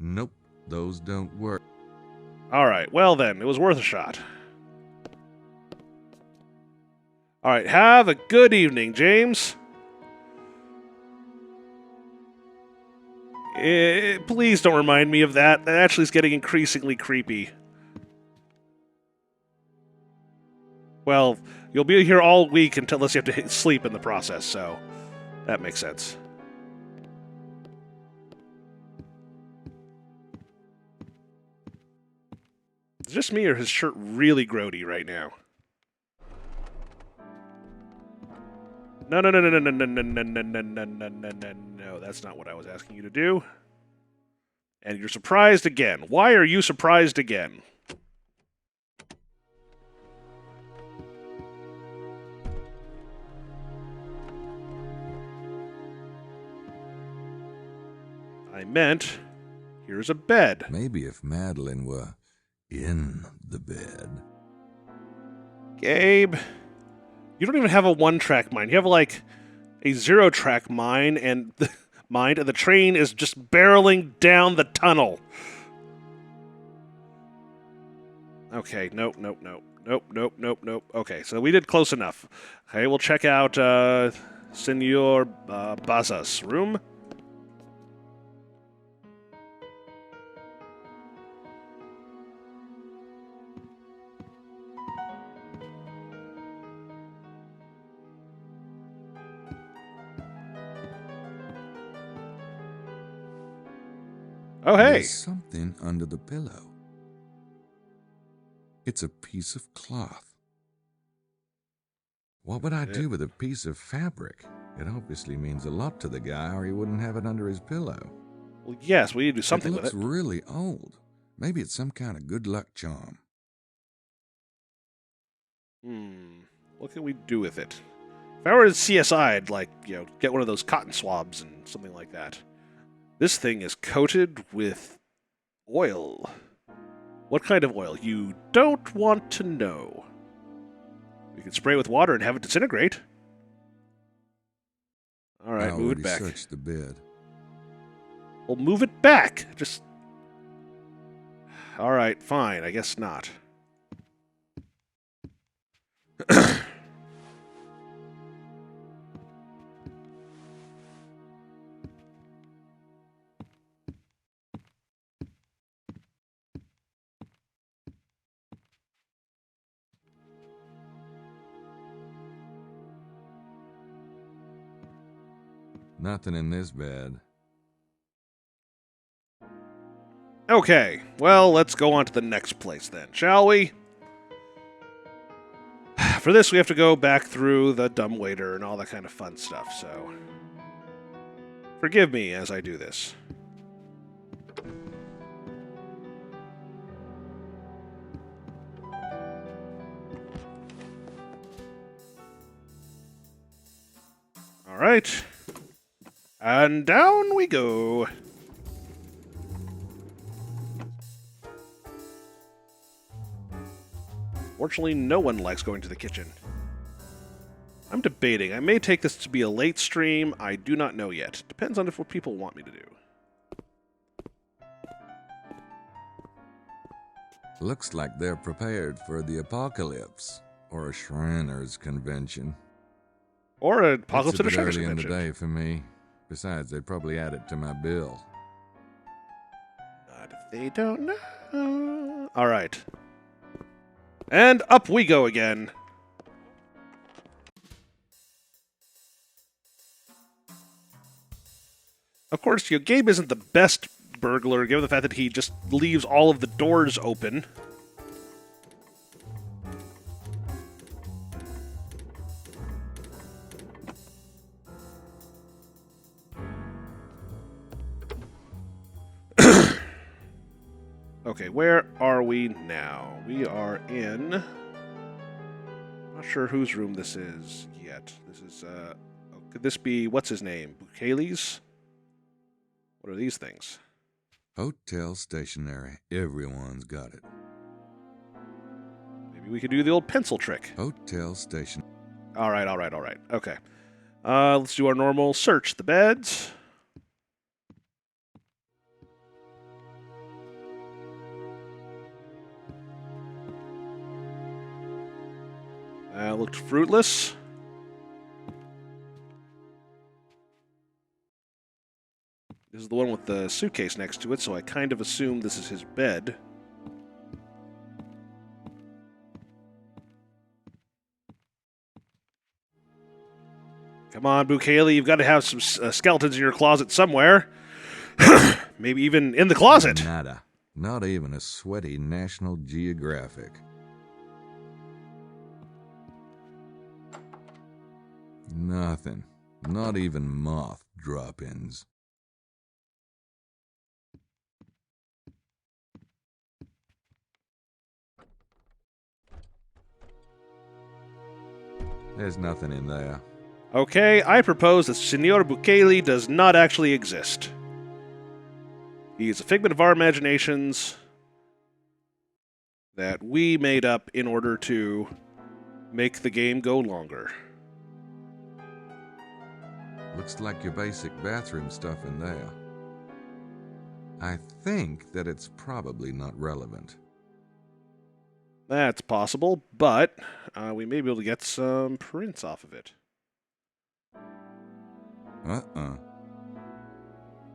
Nope, those don't work. Alright, well then, it was worth a shot. Alright, have a good evening, James. Please don't remind me of that. That actually is getting increasingly creepy. Well, you'll be here all week unless you have to sleep in the process, so that makes sense. Is it just me, or is his shirt really grody right now? No, that's not what I was asking you to do. And you're surprised again. Why are you surprised again? I meant, here's a bed. Maybe if Madeline were in the bed. Gabe, you don't even have a one-track mind. You have like a zero-track mind, and the train is just barreling down the tunnel. Okay, nope. Okay, so we did close enough. Okay, we'll check out Senor Baza's room. Oh, hey. There's something under the pillow. It's a piece of cloth. What would I do with a piece of fabric? It obviously means a lot to the guy, or he wouldn't have it under his pillow. Well, yes, we need to do something with it. It looks really old. Maybe it's some kind of good luck charm. What can we do with it? If I were in CSI, I'd, get one of those cotton swabs and something like that. This thing is coated with oil. What kind of oil? You don't want to know. We can spray it with water and have it disintegrate. All right, move it back. I already searched the bed. Well, move it back. Just... All right, fine. I guess not. Nothing in this bed. Okay, well, let's go on to the next place then, shall we? For this, we have to go back through the dumbwaiter and all that kind of fun stuff, so... Forgive me as I do this. Alright. And down we go. Fortunately, no one likes going to the kitchen. I'm debating. I may take this to be a late stream. I do not know yet. Depends on what people want me to do. Looks like they're prepared for the apocalypse, or a Shriners convention. Or an apocalypse at a Shriners convention. It's a bit early in the convention. day for me. Besides, they'd probably add it to my bill. Not if they don't know. All right. And up we go again. Of course, Gabe isn't the best burglar, given the fact that he just leaves all of the doors open. Okay, where are we now? We are in... Not sure whose room this is yet. This is, could this be, what's his name? Bukale's? What are these things? Hotel stationery. Everyone's got it. Maybe we could do the old pencil trick. Hotel station. All right. Okay. Let's do our normal search. The beds. Looked fruitless. This is the one with the suitcase next to it, so I kind of assume this is his bed. Come on, Bukale, you've got to have some skeletons in your closet somewhere. Maybe even in the closet. Nada. Not even a sweaty National Geographic. Nothing. Not even moth drop-ins. There's nothing in there. Okay, I propose that Signor Bukele does not actually exist. He is a figment of our imaginations that we made up in order to make the game go longer. Looks like your basic bathroom stuff in there. I think that it's probably not relevant. That's possible, but we may be able to get some prints off of it.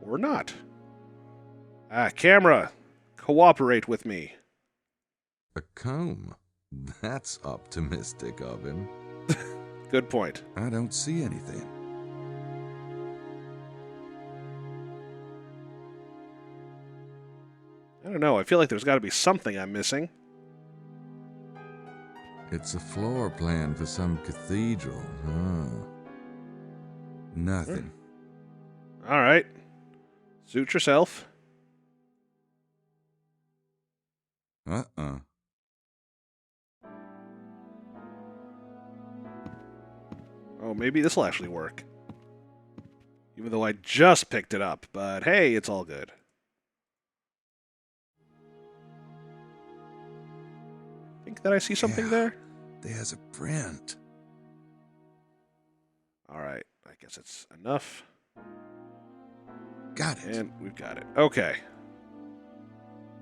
Or not. Camera, cooperate with me. A comb? That's optimistic of him. Good point. I don't see anything. I don't know, I feel like there's got to be something I'm missing. It's a floor plan for some cathedral, huh? Nothing. All right. Suit yourself. Oh, maybe this will actually work. Even though I just picked it up, but hey, it's all good. Think that I see something there? There's a print. All right, I guess it's enough. Got it. And we've got it. Okay.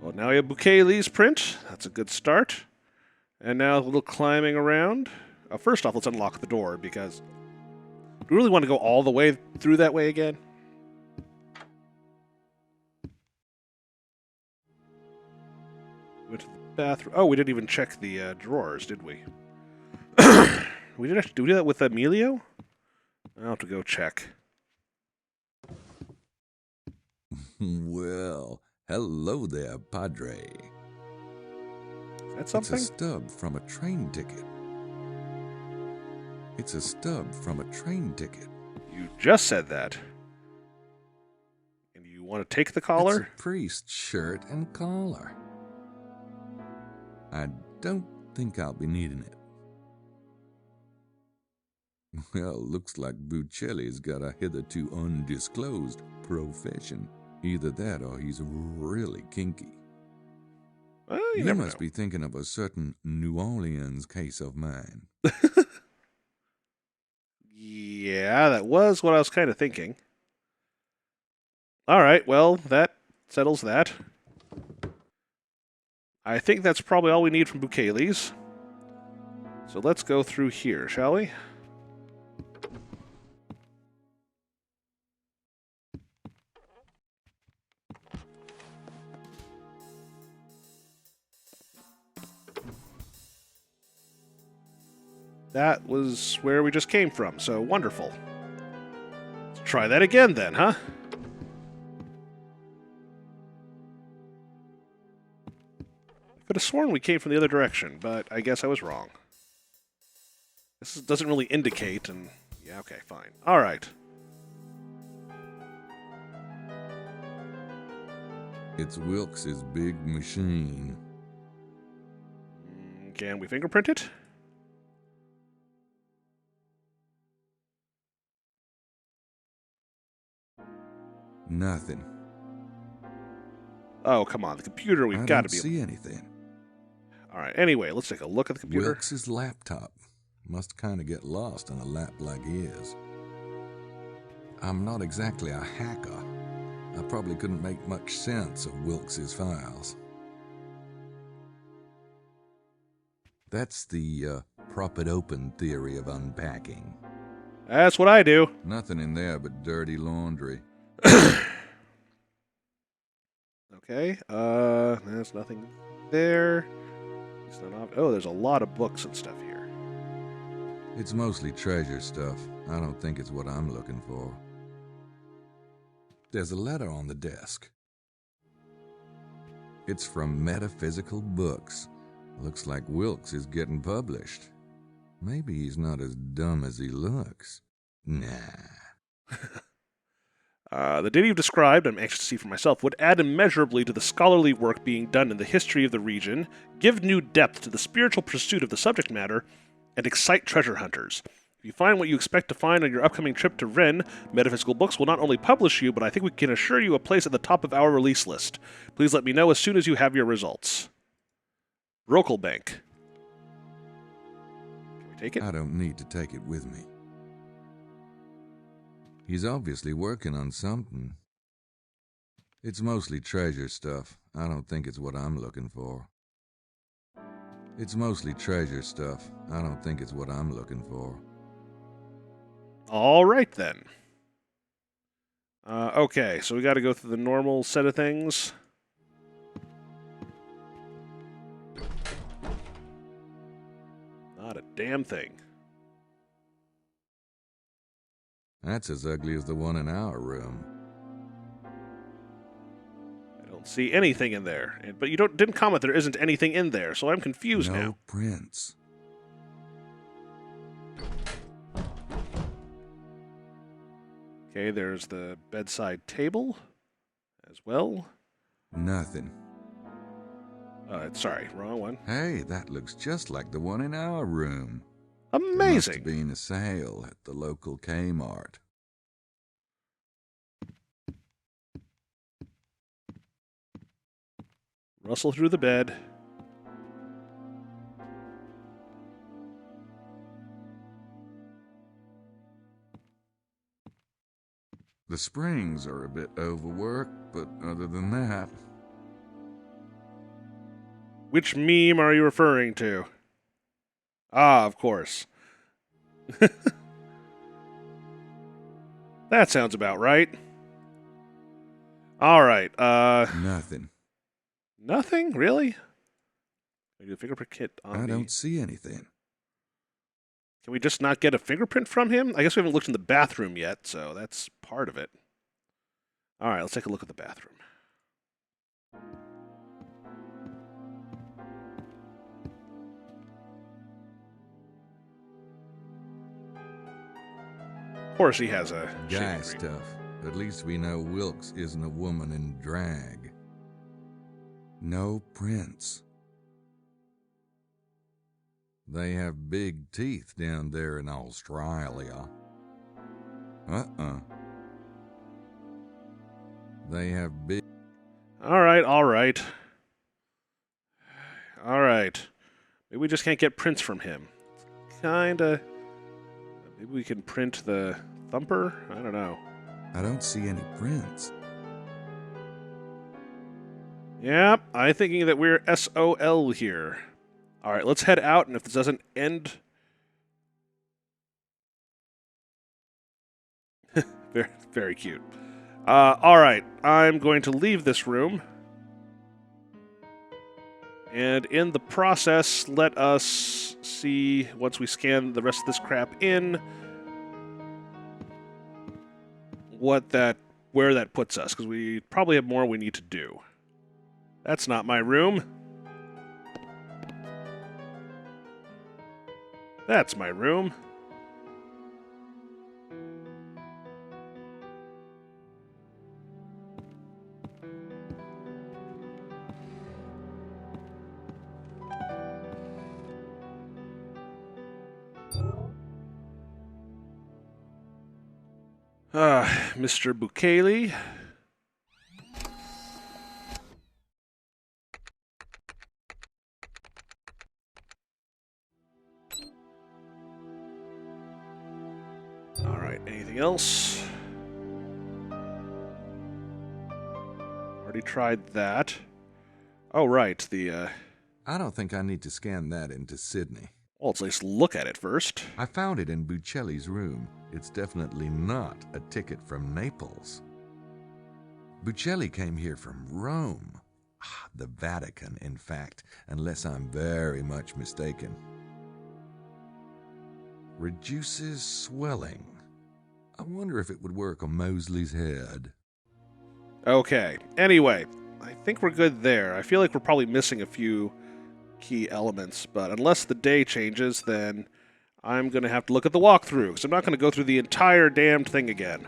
Well, now we have Bukele's print. That's a good start. And now a little climbing around. First off, let's unlock the door, because do we really want to go all the way through that way again? Went to the bathroom. Oh, we didn't even check the drawers, did we? Did we do that with Emilio? I'll have to go check. Well, hello there, Padre. Is that something? It's a stub from a train ticket. It's a stub from a train ticket. You just said that. And you want to take the collar? It's a priest's shirt and collar. I don't think I'll be needing it. Well, looks like Bucelli's got a hitherto undisclosed profession. Either that or he's really kinky. Well, you never must know. be thinking of a certain New Orleans case of mine. Yeah, that was what I was kind of thinking. All right, well, that settles that. I think that's probably all we need from Bukele's. So let's go through here, shall we? That was where we just came from, so wonderful. Let's try that again then, huh? I could have sworn we came from the other direction, but I guess I was wrong. This doesn't really indicate, and yeah, okay, fine. All right. It's Wilkes's big machine. Can we fingerprint it? Nothing. Oh, come on. The computer, we've got to be... I don't see anything. All right, anyway, let's take a look at the computer. Wilkes's laptop. Must kind of get lost on a lap like his. I'm not exactly a hacker. I probably couldn't make much sense of Wilkes's files. That's the prop it open theory of unpacking. That's what I do. Nothing in there but dirty laundry. Okay, there's nothing there. It's not oh, there's a lot of books and stuff here. It's mostly treasure stuff. I don't think it's what I'm looking for. There's a letter on the desk. It's from Metaphysical Books. Looks like Wilkes is getting published. Maybe he's not as dumb as he looks. Nah. The data you've described, I'm anxious to see for myself, would add immeasurably to the scholarly work being done in the history of the region, give new depth to the spiritual pursuit of the subject matter, and excite treasure hunters. If you find what you expect to find on your upcoming trip to Ren, Metaphysical Books will not only publish you, but I think we can assure you a place at the top of our release list. Please let me know as soon as you have your results. Rokelbank. Can we take it? I don't need to take it with me. He's obviously working on something. It's mostly treasure stuff. I don't think it's what I'm looking for. It's mostly treasure stuff. I don't think it's what I'm looking for. All right, then. Okay, so we got to go through the normal set of things. Not a damn thing. That's as ugly as the one in our room. I don't see anything in there. But you didn't comment there isn't anything in there, so I'm confused now. No prints. Okay, there's the bedside table as well. Nothing. Sorry, wrong one. Hey, that looks just like the one in our room. Amazing. There must have been a sale at the local Kmart. Rustle through the bed. The springs are a bit overworked, but other than that... Which meme are you referring to? Ah, of course. That sounds about right. All right. Nothing. Nothing? Really? Can we do a fingerprint kit on I don't see anything. Can we just not get a fingerprint from him? I guess we haven't looked in the bathroom yet, so that's part of it. All right, let's take a look at the bathroom. Of course he has a guy stuff. At least we know Wilkes isn't a woman in drag. No prints. They have big teeth down there in Australia. They have big... All right. All right. Maybe we just can't get prints from him. Kinda... Maybe we can print the thumper? I don't know. I don't see any prints. Yep, I'm thinking that we're SOL here. All right, let's head out, and if this doesn't end... very, very cute. All right, I'm going to leave this room. And in the process, let us see, once we scan the rest of this crap in, where that puts us, because we probably have more we need to do. That's not my room. That's my room. Mr. Bukele. All right, anything else? Already tried that. Oh, right, I don't think I need to scan that into Sydney. Well, let's at least look at it first. I found it in Buccelli's room. It's definitely not a ticket from Naples. Buccelli came here from Rome. The Vatican, in fact, unless I'm very much mistaken. Reduces swelling. I wonder if it would work on Mosley's head. Okay, anyway, I think we're good there. I feel like we're probably missing a few key elements, but unless the day changes, then I'm going to have to look at the walkthrough, because I'm not going to go through the entire damned thing again.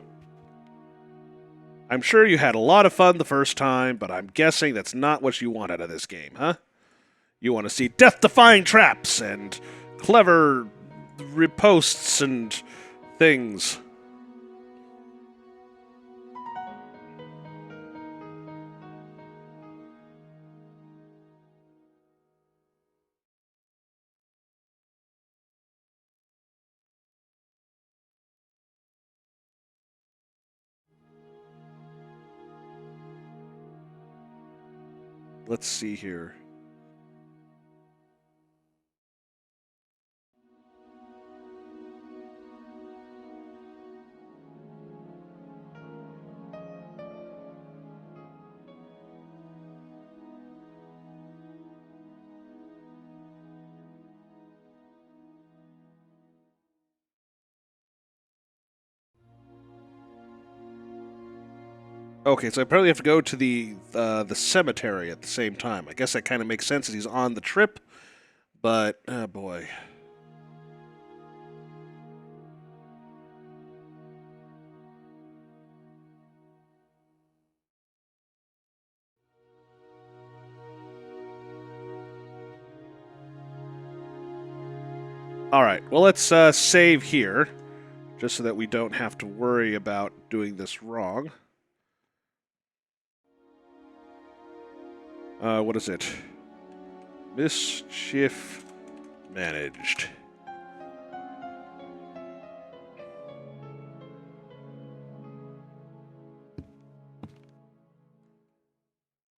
I'm sure you had a lot of fun the first time, but I'm guessing that's not what you want out of this game, huh? You want to see death-defying traps and clever reposts and things. Let's see here. Okay, so I probably have to go to the cemetery at the same time. I guess that kind of makes sense as he's on the trip, but oh boy. All right, well let's save here, just so that we don't have to worry about doing this wrong. What is it? Mischief managed.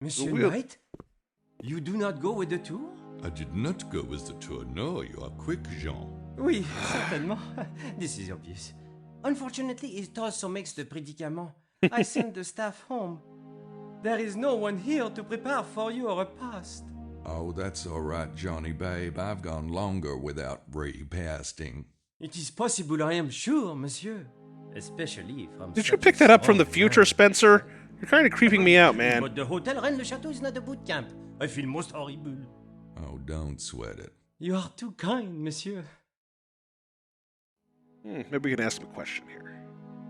Monsieur We'll- Knight? You do not go with the tour? I did not go with the tour. No, you are quick, Jean. Oui, certainement. This is obvious. Unfortunately, it also makes the prédicament. I sent the staff home. There is no one here to prepare for your repast. Oh, that's all right, Johnny babe. I've gone longer without repasting. It is possible, I am sure, monsieur. Especially from Did you such pick a that up from the strong future, man. Spencer? You're kind of creeping me out, man. But the Hotel Rennes-le-Château is not a boot camp. I feel most horrible. Oh, don't sweat it. You are too kind, monsieur. Maybe we can ask him a question here.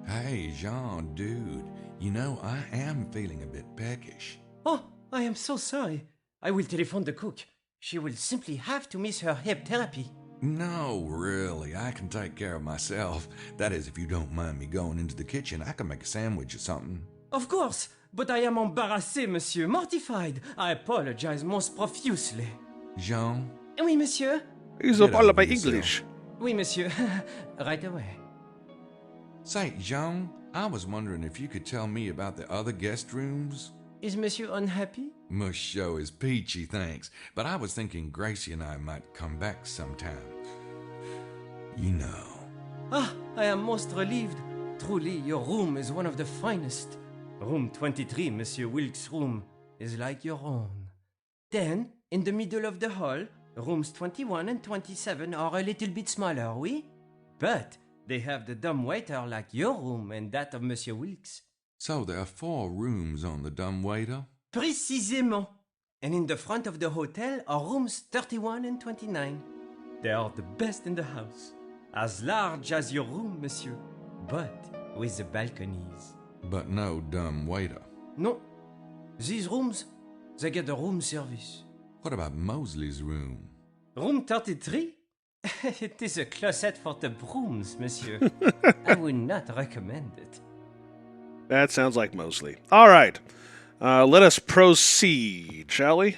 Hey, Jean, dude. You know, I am feeling a bit peckish. Oh, I am so sorry. I will telephone the cook. She will simply have to miss her hip therapy. No, really, I can take care of myself. That is, if you don't mind me going into the kitchen, I can make a sandwich or something. Of course, but I am embarrassé, monsieur, mortified. I apologize most profusely. Jean? Oui, monsieur. He's Get up all over about yourself. English. Oui, monsieur. Right away. Say, Jean, I was wondering if you could tell me about the other guest rooms? Is monsieur unhappy? Must show is peachy, thanks. But I was thinking Gracie and I might come back sometime. You know. Ah, I am most relieved. Truly, your room is one of the finest. Room 23, Monsieur Wilkes' room, is like your own. Then, in the middle of the hall, rooms 21 and 27 are a little bit smaller, oui? But they have the dumb waiter like your room and that of Monsieur Wilkes. So there are 4 rooms on the dumbwaiter? Précisément. And in the front of the hotel are rooms 31 and 29. They are the best in the house. As large as your room, monsieur, but with the balconies. But no dumbwaiter. No. These rooms, they get a room service. What about Mosley's room? Room 33? It is a closet for the brooms, monsieur. I would not recommend it. That sounds like Mosley. All right. Let us proceed, shall we?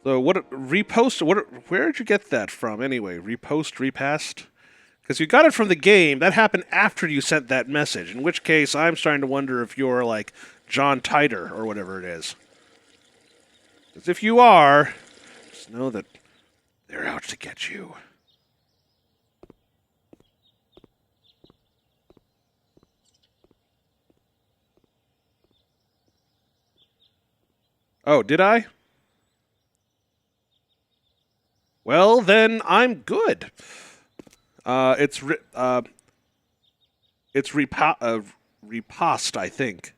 So, where did you get that from, anyway? Repassed? Because you got it from the game. That happened after you sent that message, in which case I'm starting to wonder if you're, like, John Titor or whatever it is. Because if you are, just know that they're out to get you. Oh, did I? Well, then I'm good. It's repost, I think.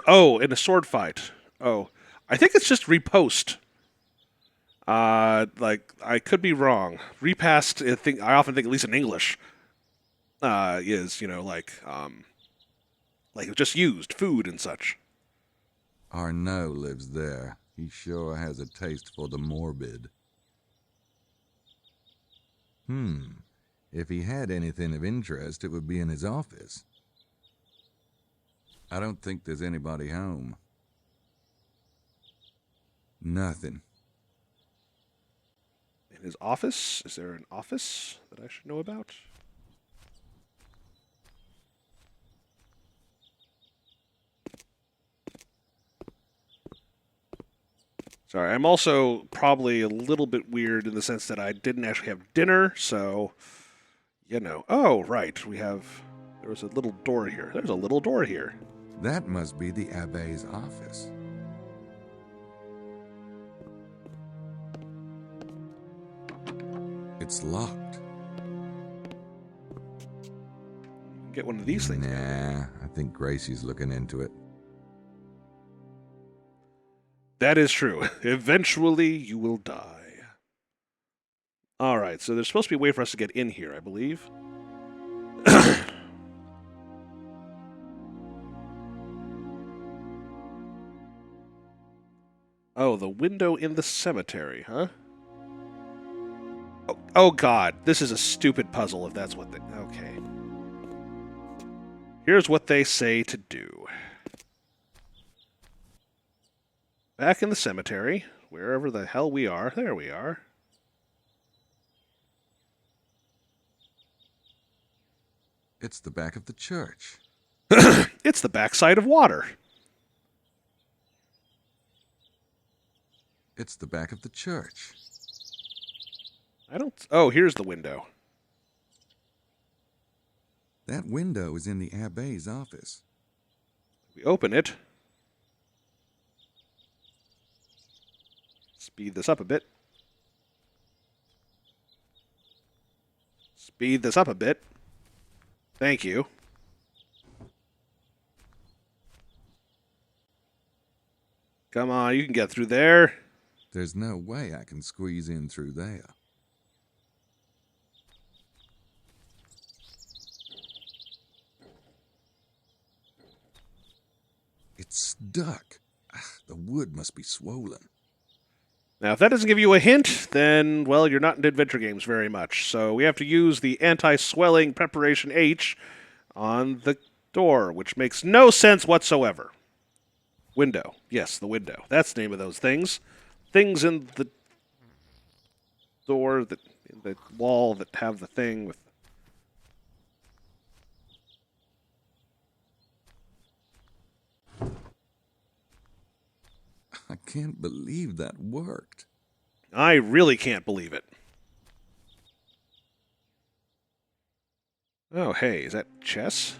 Oh, in a sword fight. Oh, I think it's just repost. Like I could be wrong. Repast, I often think, at least in English, is like just used food and such. Arnaud lives there. He sure has a taste for the morbid. If he had anything of interest, it would be in his office. I don't think there's anybody home. Nothing. In his office? Is there an office that I should know about? Sorry, I'm also probably a little bit weird in the sense that I didn't actually have dinner, so, you know. Oh, right, there was a little door here. There's a little door here. That must be the Abbe's office. It's locked. Get one of these things. Nah, I think Gracie's looking into it. That is true. Eventually, you will die. All right, so there's supposed to be a way for us to get in here, I believe. Oh, the window in the cemetery, huh? Oh, God, this is a stupid puzzle if that's what they... Okay. Here's what they say to do. Back in the cemetery, wherever the hell we are. There we are. It's the back of the church. It's the backside of water. It's the back of the church. Oh, here's the window. That window is in the Abbe's office. We open it. Speed this up a bit. Speed this up a bit. Thank you. Come on, you can get through there. There's no way I can squeeze in through there. It's stuck. The wood must be swollen. Now, if that doesn't give you a hint, then, well, you're not into adventure games very much. So we have to use the anti-swelling preparation H on the door, which makes no sense whatsoever. Window. Yes, the window. That's the name of those things. Things in the door, in the wall that have the thing with... I can't believe that worked. I really can't believe it. Oh, hey, is that chess?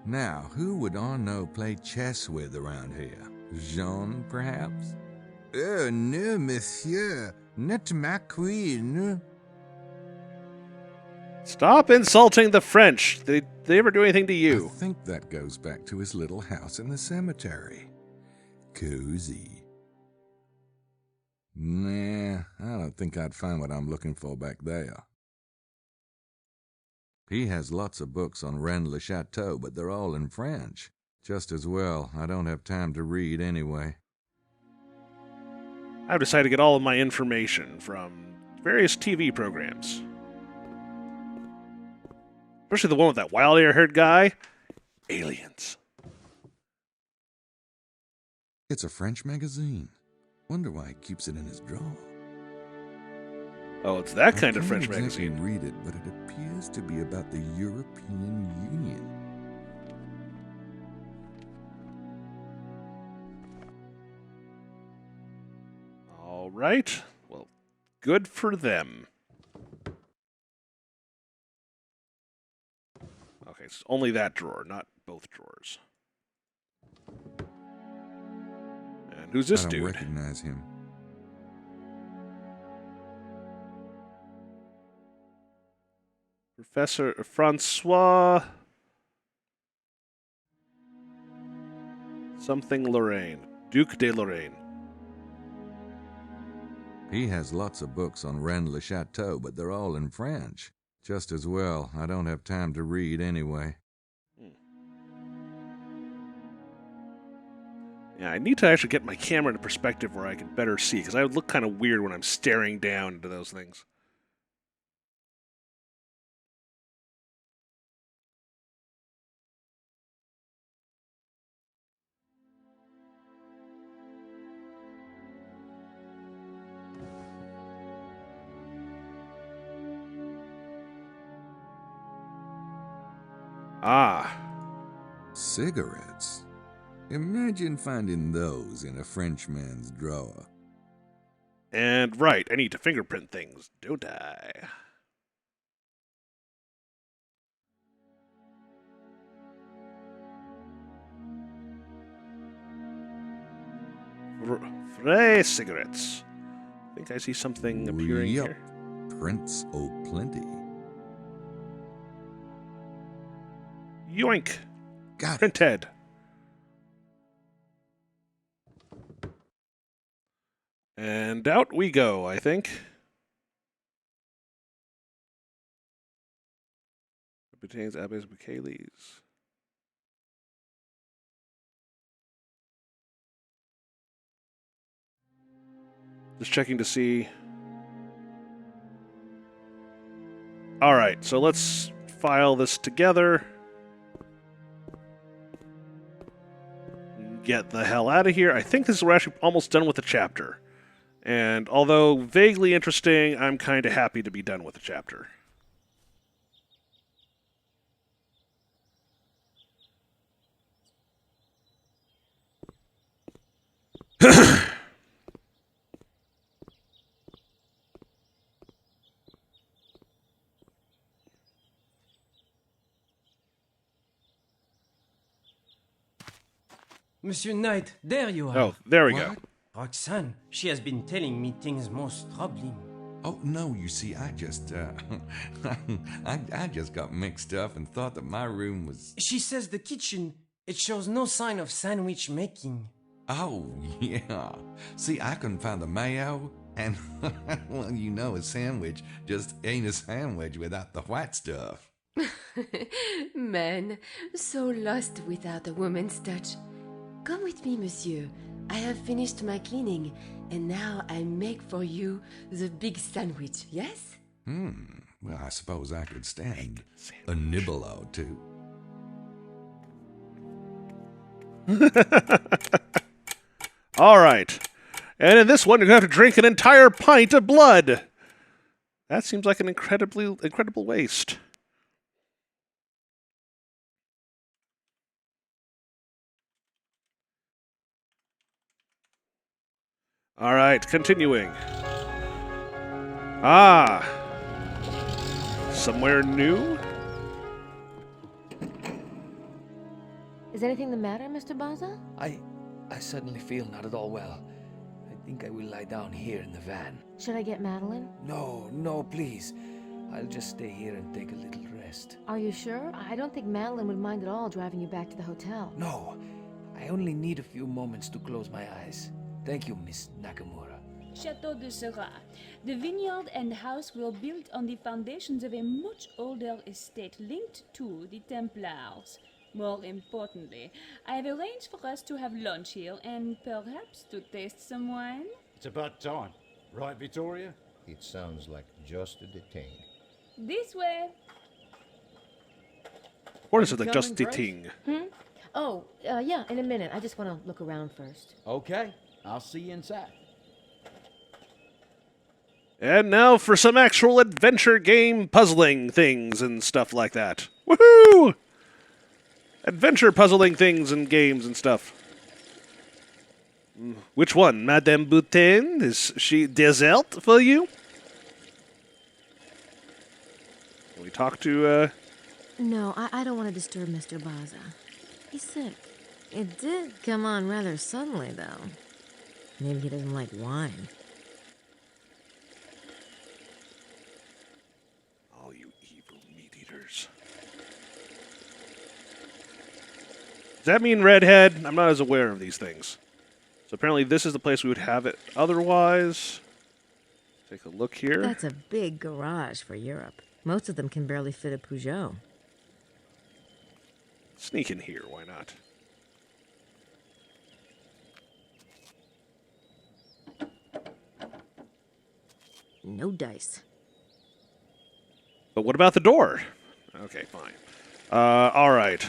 Now, who would Arnaud play chess with around here? Jean, perhaps? Oh, no, monsieur. Not ma queen. Stop insulting the French. Did they ever do anything to you? I think that goes back to his little house in the cemetery. Cozy. Nah, I don't think I'd find what I'm looking for back there. He has lots of books on Rennes-le-Château, but they're all in French. Just as well, I don't have time to read anyway. I've decided to get all of my information from various TV programs. Especially the one with that wild-haired guy. Aliens. It's a French magazine. Wonder why he keeps it in his drawer. Oh, it's that kind of I French can't exactly magazine. read it, but it appears to be about the European Union. All right. Well, good for them. Okay, it's only that drawer, not both drawers. And who's this I don't dude? recognize him. Professor Francois something Lorraine. Duc de Lorraine. He has lots of books on Rennes-le-Château, but they're all in French. Just as well, I don't have time to read anyway. Yeah, I need to actually get my camera in a perspective where I can better see, because I would look kind of weird when I'm staring down into those things. Ah. Cigarettes. Imagine finding those in a Frenchman's drawer. And right, I need to fingerprint things, don't I? Fray cigarettes. I think I see something appearing Yup. here. Prince O'Plenty. Yoink! Got it. Printed. And out we go, I think. Pertains Abbes Michaelis. Just checking to see. Alright, so let's file this together. Get the hell out of here. I think we're actually almost done with the chapter. And although vaguely interesting, I'm kind of happy to be done with the chapter. Monsieur Knight, there you are. Oh, there we go. What? Roxanne, she has been telling me things most troubling. Oh, no, you see, I just got mixed up and thought that my room was... She says the kitchen, it shows no sign of sandwich making. Oh, yeah. See, I couldn't find the mayo, and, well, you know, a sandwich just ain't a sandwich without the white stuff. Men, so lost without a woman's touch. Come with me, monsieur. I have finished my cleaning, and now I make for you the big sandwich, yes? Well, I suppose I could stand a nibble or two. All right. And in this one, you're going to have to drink an entire pint of blood. That seems like an incredible waste. All right, continuing. Ah. Somewhere new? Is anything the matter, Mr. Baza? I suddenly feel not at all well. I think I will lie down here in the van. Should I get Madeline? No, please. I'll just stay here and take a little rest. Are you sure? I don't think Madeline would mind at all driving you back to the hotel. No, I only need a few moments to close my eyes. Thank you, Miss Nakamura. Chateau de Syrah. The vineyard and house were built on the foundations of a much older estate linked to the Templars. More importantly, I have arranged for us to have lunch here and perhaps to taste some wine. It's about time. Right, Vittoria? It sounds like just a detained. This way. Or is it like just the ting? Oh, yeah, in a minute. I just want to look around first. Okay, I'll see you inside. And now for some actual adventure game puzzling things and stuff like that. Woohoo! Adventure puzzling things and games and stuff. Which one? Madame Boutin? Is she dessert for you? Can we talk to, No, I don't want to disturb Mr. Baza. He's sick. It did come on rather suddenly, though. Maybe he doesn't like wine. Oh, you evil meat eaters. Does that mean redhead? I'm not as aware of these things. So apparently this is the place we would have it otherwise. Take a look here. That's a big garage for Europe. Most of them can barely fit a Peugeot. Sneak in here, why not? No dice. But what about the door? Okay, fine. All right.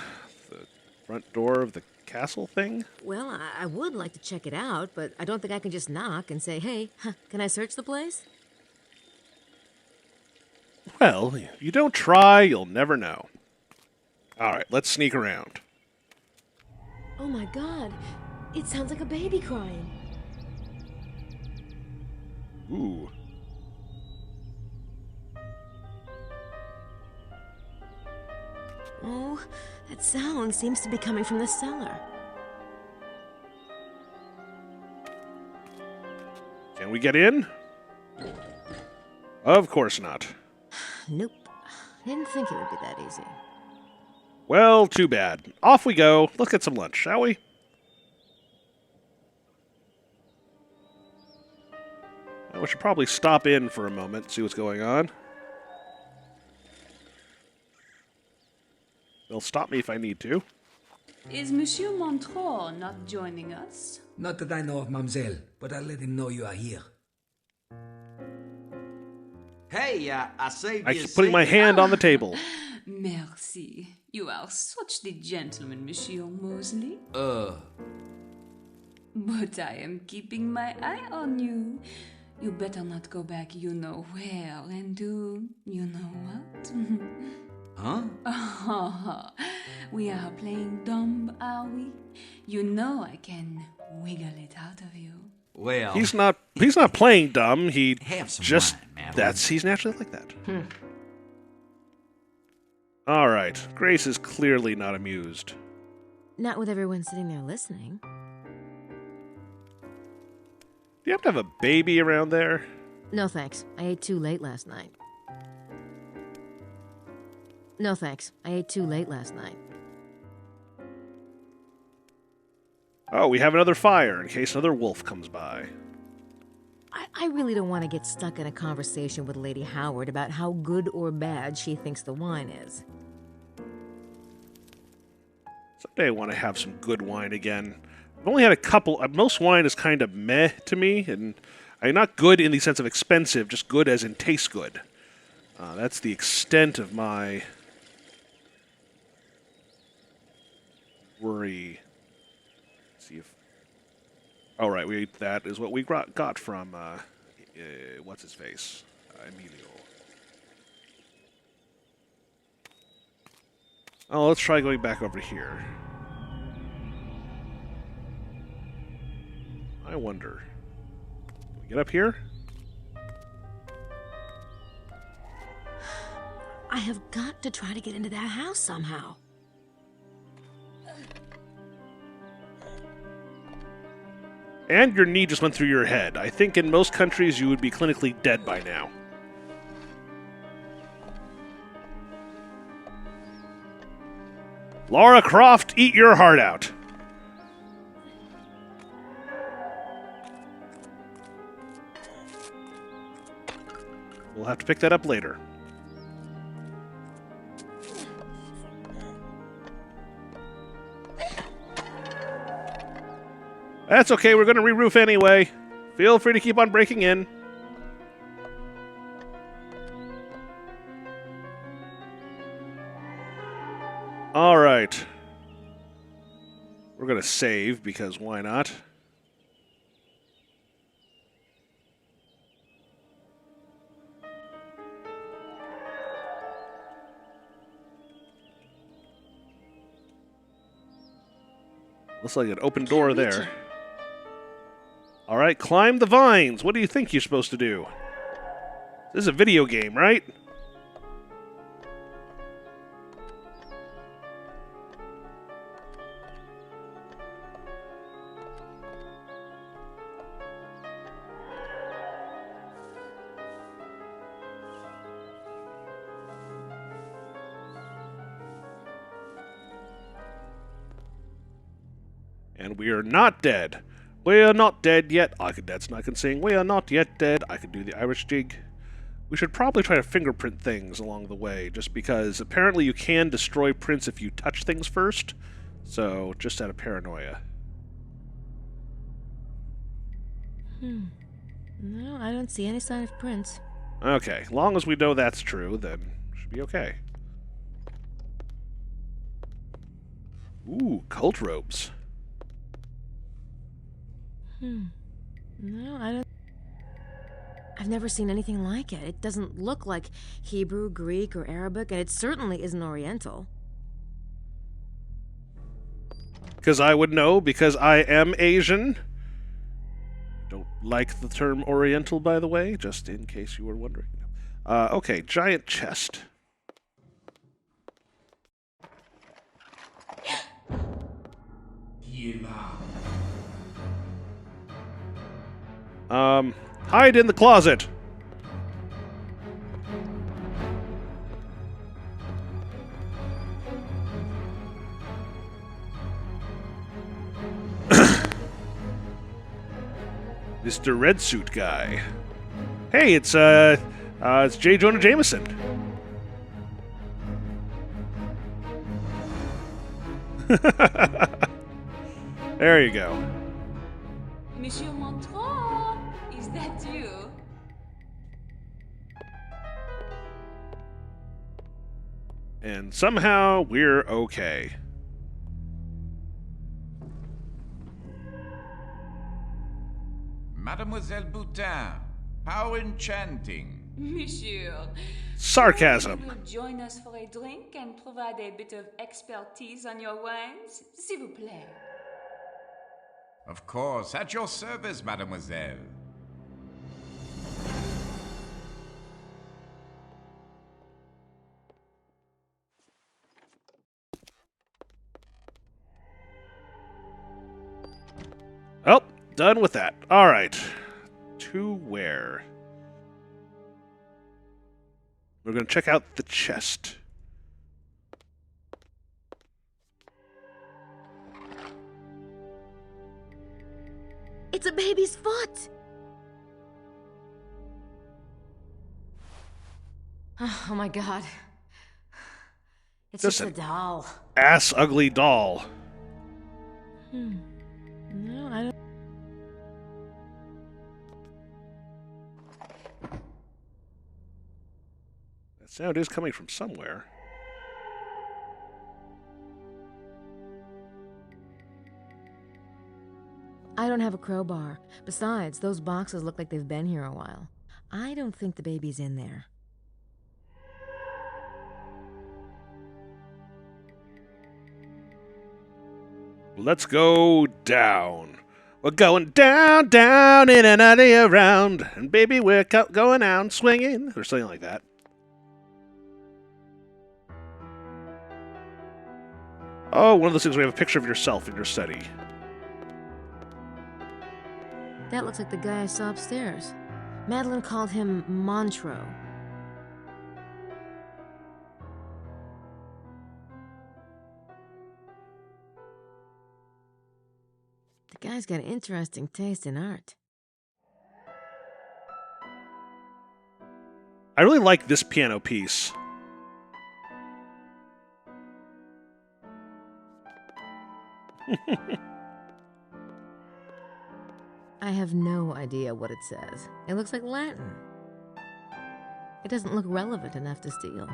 The front door of the castle thing? Well, I would like to check it out, but I don't think I can just knock and say, hey, can I search the place? Well, you don't try, you'll never know. All right, let's sneak around. Oh my god, it sounds like a baby crying. Ooh. Oh, that sound seems to be coming from the cellar. Can we get in? Of course not. Nope. Didn't think it would be that easy. Well, too bad. Off we go. Let's get some lunch, shall we? We should probably stop in for a moment, see what's going on. They'll stop me if I need to. Is Monsieur Montreux not joining us? Not that I know of, mademoiselle, but I'll let him know you are here. Hey, I saved I you a keep putting my seat. hand on the table. Merci. You are such the gentleman, Monsieur Mosley. Uh, But I am keeping my eye on you. You better not go back you know where and do you know what? huh? Oh, we are playing dumb, are we? You know I can wiggle it out of you. Well, He's not playing dumb. He have some just wine, Madeline. he's naturally like that. All right. Grace is clearly not amused. Not with everyone sitting there listening. Do you have to have a baby around there? No thanks. I ate too late last night. No thanks. I ate too late last night. Oh, we have another fire in case another wolf comes by. I really don't want to get stuck in a conversation with Lady Howard about how good or bad she thinks the wine is. Someday I want to have some good wine again. I've only had a couple. Most wine is kind of meh to me, and not good in the sense of expensive, just good as in tastes good. That's the extent of my worry. Let's see if. Oh, right, that is what we got from what's his face, Emilio. Oh, let's try going back over here. I wonder. Can we get up here? I have got to try to get into that house somehow. And your knee just went through your head. I think in most countries you would be clinically dead by now. Lara Croft, eat your heart out. We'll have to pick that up later. That's okay, we're going to re-roof anyway. Feel free to keep on breaking in. Alright. We're going to save, because why not? Looks like an open door there. All right, climb the vines. What do you think you're supposed to do? This is a video game, right? And we are not dead. We are not dead yet. That's not can sing. We are not yet dead. I can do the Irish jig. We should probably try to fingerprint things along the way, just because apparently you can destroy prints if you touch things first. So, just out of paranoia. No, I don't see any sign of prints. Okay, long as we know that's true, then should be okay. Ooh, cult robes. No, I don't. I've never seen anything like it. It doesn't look like Hebrew, Greek, or Arabic, and it certainly isn't Oriental. Because I would know, because I am Asian. Don't like the term Oriental, by the way, just in case you were wondering. Okay, giant chest. Hide in the closet. Mr. Red Suit Guy. Hey, it's J. Jonah Jameson. There you go. Monsieur Montreux, is that you? And somehow we're okay. Mademoiselle Boutin, how enchanting. Monsieur. Sarcasm. You will join us for a drink and provide a bit of expertise on your wines, s'il vous plaît. Of course, at your service, mademoiselle. Oh, done with that. All right. To where? We're going to check out the chest. It's a baby's foot! Oh my god. It's just a doll. Ass ugly doll. No, I don't. That sound is coming from somewhere. I don't have a crowbar. Besides, those boxes look like they've been here a while. I don't think the baby's in there. Let's go down. We're going down, down, in and out of around. And baby, we're going out swinging. Or something like that. Oh, one of those things where you have a picture of yourself in your study. That looks like the guy I saw upstairs. Madeline called him Montreux. The guy's got interesting taste in art. I really like this piano piece. I have no idea what it says. It looks like Latin. It doesn't look relevant enough to steal.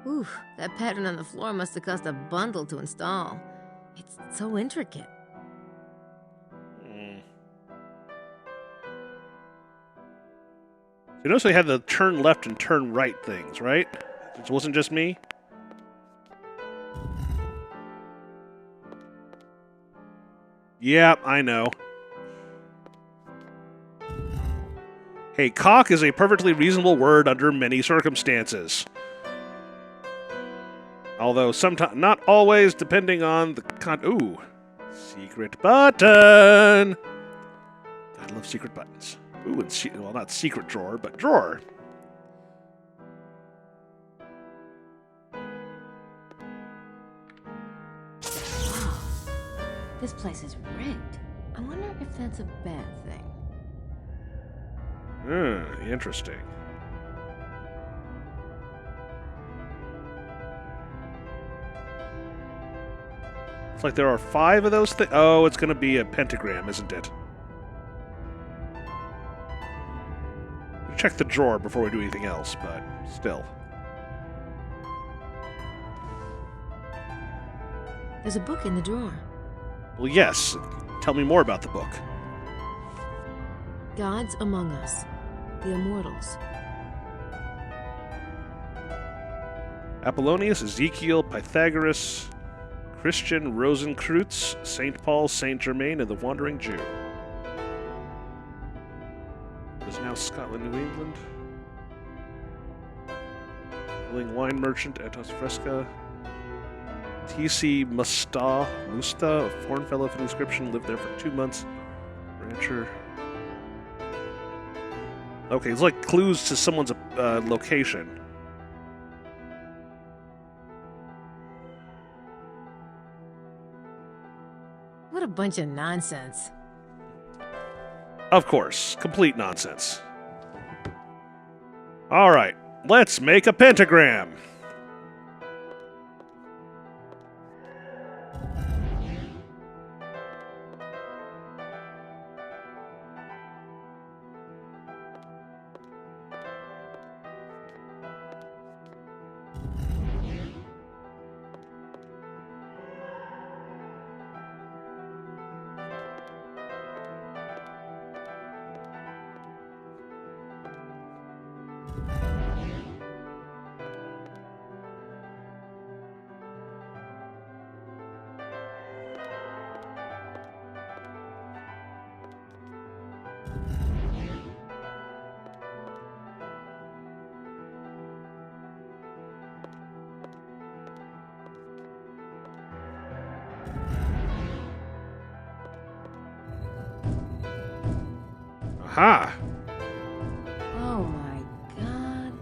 Oof, that pattern on the floor must have cost a bundle to install. It's so intricate. You notice they had the turn left and turn right things, right? It wasn't just me? Yeah, I know. Hey, cock is a perfectly reasonable word under many circumstances. Although sometimes, not always, depending on the ooh, secret button. I love secret buttons. Ooh, and well, not secret drawer, but drawer. Wow, this place is rigged. I wonder if that's a bad thing. Interesting. It's like there are 5 of those things. Oh, it's going to be a pentagram, isn't it? Check the drawer before we do anything else, but still. There's a book in the drawer. Well, yes. Tell me more about the book. Gods Among Us. The Immortals. Apollonius, Ezekiel, Pythagoras, Christian, Rosenkreutz, St. Paul, St. Germain, and the Wandering Jew. It is now Scotland, New England. Willing wine merchant, Etos Fresca. T.C. Musta, a foreign fellow of inscription, lived there for 2 months. Rancher. Okay, it's like clues to someone's location. What a bunch of nonsense. Of course, complete nonsense. All right, let's make a pentagram. Aha! Oh my god.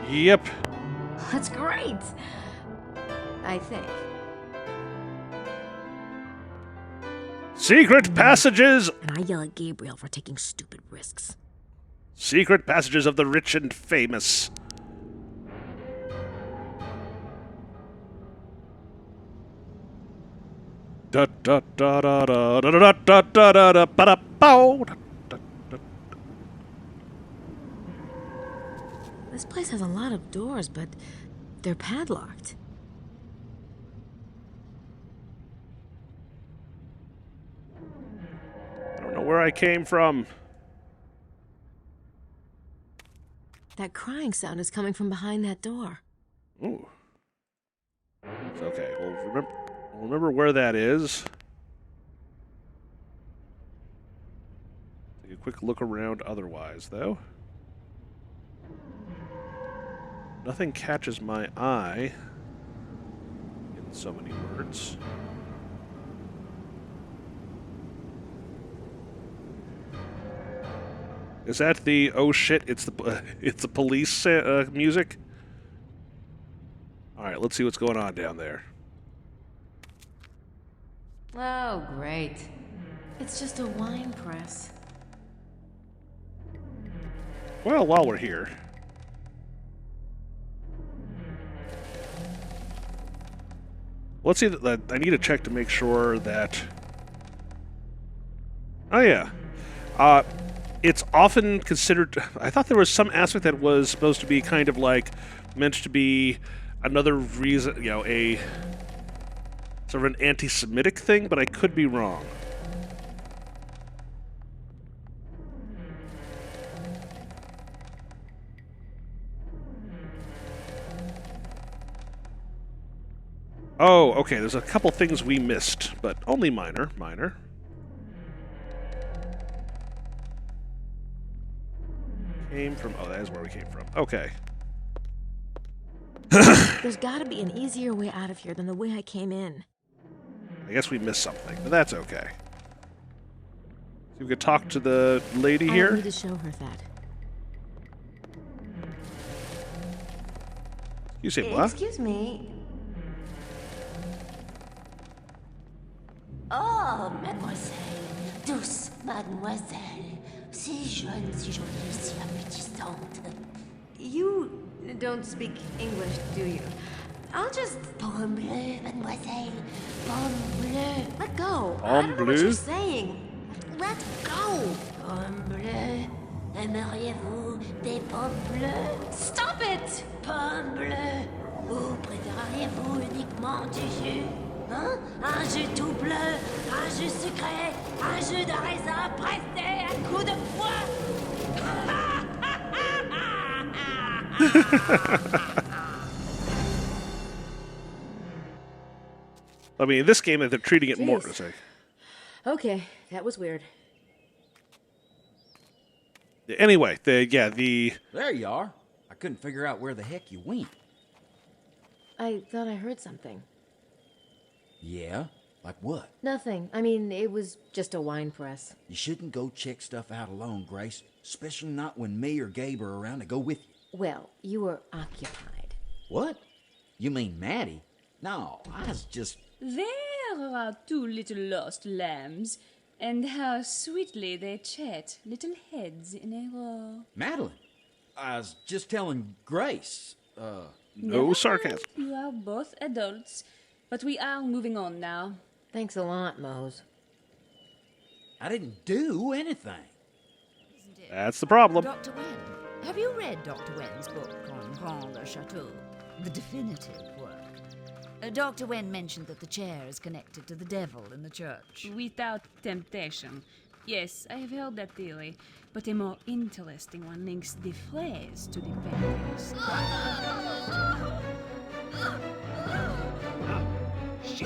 Yep. That's great. I think. Secret passages! And I yell at Gabriel for taking stupid risks. Secret passages of the rich and famous. Da da da da da da da da da da da ba da bow. This place has a lot of doors, but they're padlocked. I don't know where I came from. That crying sound is coming from behind that door. Ooh. It's okay. We'll remember where that is. Take a quick look around otherwise, though. Nothing catches my eye, in so many words. Is that the oh shit? It's the police music. All right, let's see what's going on down there. Oh, great. It's just a wine press. Well, while we're here. Let's see. I need to check to make sure that... Oh, yeah. It's often considered... I thought there was some aspect that was supposed to be kind of like meant to be another reason, you know, a sort of an anti-Semitic thing, but I could be wrong. Oh, okay, there's a couple things we missed, but only minor. Came from... Oh, that is where we came from. Okay. There's gotta be an easier way out of here than the way I came in. I guess we missed something, but that's okay. So we could talk to the lady here? I need to show her that. You say what? Excuse me. Oh, mademoiselle, douce mademoiselle, si jeune, si jolie, si appétissante. You don't speak English, do you? I'll just... Pomme bleu, mademoiselle. Pomme bleu. Let go. I Pomme don't know what you're bleu? saying. Let go. Pomme bleu. Aimeriez-vous des pommes bleues? Stop it! Pomme bleu. Ou préféreriez-vous uniquement du jus? Hein? Un jus tout bleu, un jus sucré, un jus de raisin pressé à coups de poing. I mean, in this game, they're treating it more. Jeez. It's like, Okay, that was weird. anyway, the There you are. I couldn't figure out where the heck you went. I thought I heard something. Yeah? Like what? Nothing. I mean, it was just a wine press. You shouldn't go check stuff out alone, Grace. Especially not when me or Gabe are around to go with you. Well, you were occupied. What? You mean Maddie? No, I was just... There are two little lost lambs, and how sweetly they chat, little heads in a row. Madeline, I was just telling Grace, no Never sarcasm. mind, you are both adults, but we are moving on now. Thanks a lot, Mose. I didn't do anything. That's the problem. Dr. Wen, have you read Dr. Wen's book on Grand Le Chateau? The definitive work. Dr. Wen mentioned that the chair is connected to the devil in the church. Without temptation. Yes, I have heard that theory, but a more interesting one links the phrase to the Pentecost.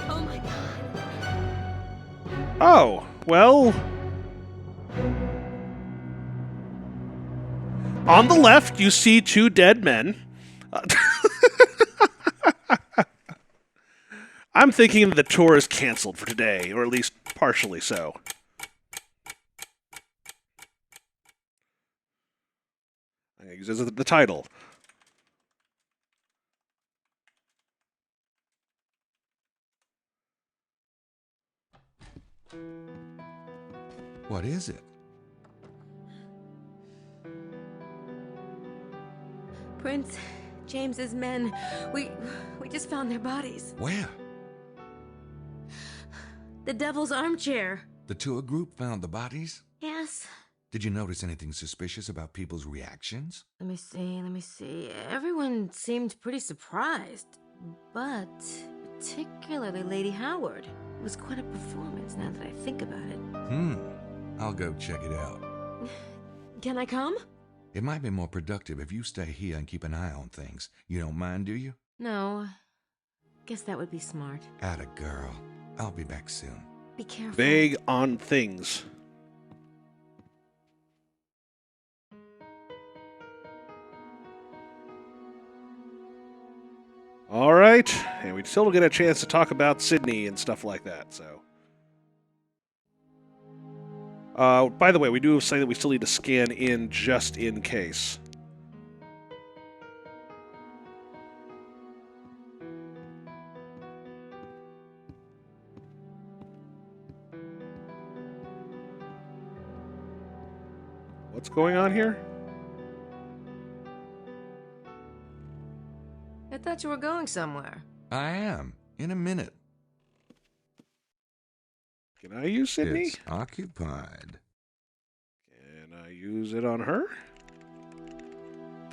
Oh my god. Oh, well. On the left, you see two dead men. I'm thinking the tour is canceled for today, or at least partially so. I'm going to use this as the title. What is it? Prince, James's men, we just found their bodies. Where? The devil's armchair. The tour group found the bodies? Yes. Did you notice anything suspicious about people's reactions? Let me see. Everyone seemed pretty surprised, but particularly Lady Howard. It was quite a performance now that I think about it. I'll go check it out. Can I come? It might be more productive if you stay here and keep an eye on things. You don't mind, do you? No. Guess that would be smart. Atta girl. I'll be back soon. Be careful. Vague on things. All right, and we still get a chance to talk about Sydney and stuff like that, so. By the way, we do say that we still need to scan in just in case. What's going on here? I thought you were going somewhere. I am. In a minute. Can I use Sydney? It's occupied. Can I use it on her?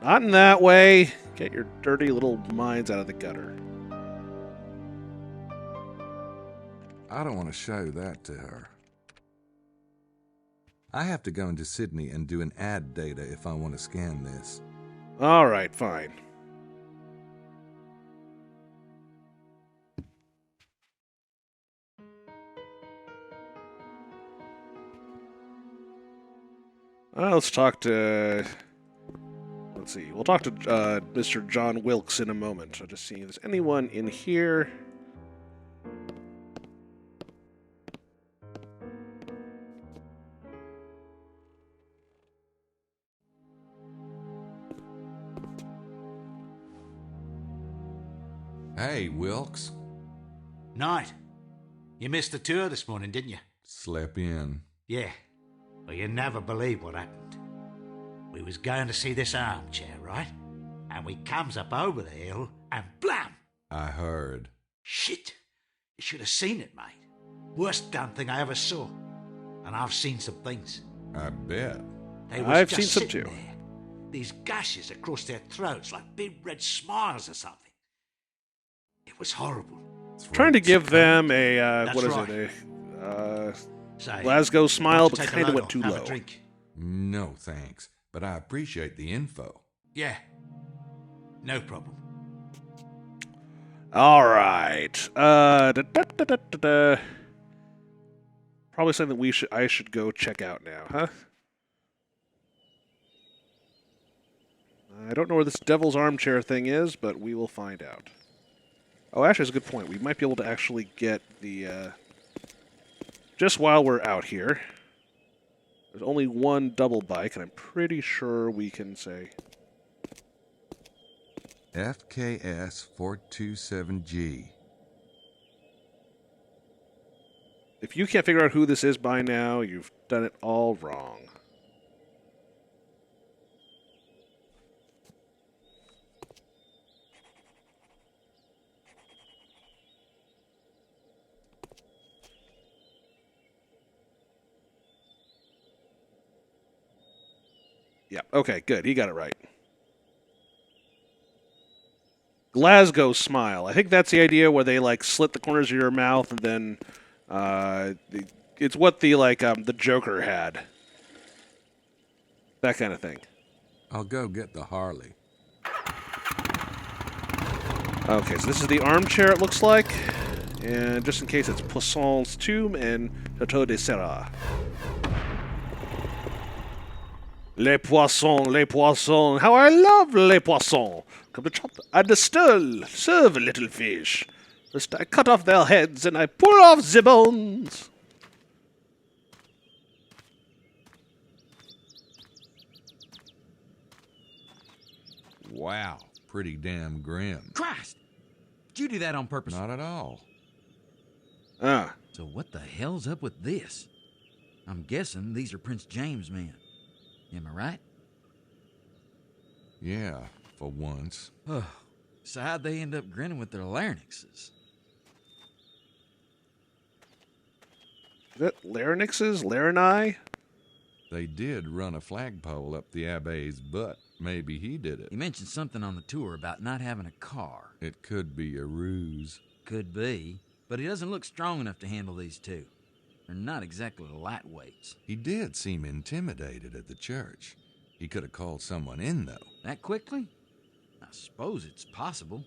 Not in that way. Get your dirty little minds out of the gutter. I don't want to show that to her. I have to go into Sydney and do an ad data if I want to scan this. All right, fine. Let's talk to... Let's see. We'll talk to Mr. John Wilkes in a moment. I'll just see if there's anyone in here. Hey, Wilkes. Night. You missed the tour this morning, didn't you? Slept in. Yeah. Well, you never believe what happened. We was going to see this armchair, right? And we comes up over the hill, and blam! I heard. Shit! You should have seen it, mate. Worst damn thing I ever saw. And I've seen some things. I bet. They was I've just seen some sitting too. there. These gashes across their throats like big red smiles or something. It was horrible. Trying to give them a, That's what is right. it, a Say, Glasgow smile, want but to take a kind of load went off, too have a low. drink? No, thanks. But I appreciate the info. Yeah. No problem. All right. Probably something that I should go check out now, huh? I don't know where this devil's armchair thing is, but we will find out. Oh, actually, that's a good point. We might be able to actually get the... just while we're out here. There's only one double bike, and I'm pretty sure we can say... FKS 427G. If you can't figure out who this is by now, you've done it all wrong. Yeah, okay, good. He got it right. Glasgow smile. I think that's the idea where they like slit the corners of your mouth and then it's what the Joker had. That kind of thing. I'll go get the Harley. Okay, so this is the armchair, it looks like. And just in case, it's Poisson's tomb and Chateau de Serra. Les poissons, how I love les poissons. Come to chop and distill, serve a little fish. First I cut off their heads and I pull off the bones. Wow, pretty damn grim. Christ! Did you do that on purpose? Not at all. Ah. So what the hell's up with this? I'm guessing these are Prince James' men. Am I right? Yeah, for once. Oh, so how'd they end up grinning with their larynxes? Is that larynxes? Larynai? They did run a flagpole up the Abbe's butt. Maybe he did it. You mentioned something on the tour about not having a car. It could be a ruse. Could be, but he doesn't look strong enough to handle these two. They're not exactly lightweights. He did seem intimidated at the church. He could have called someone in, though. That quickly? I suppose it's possible.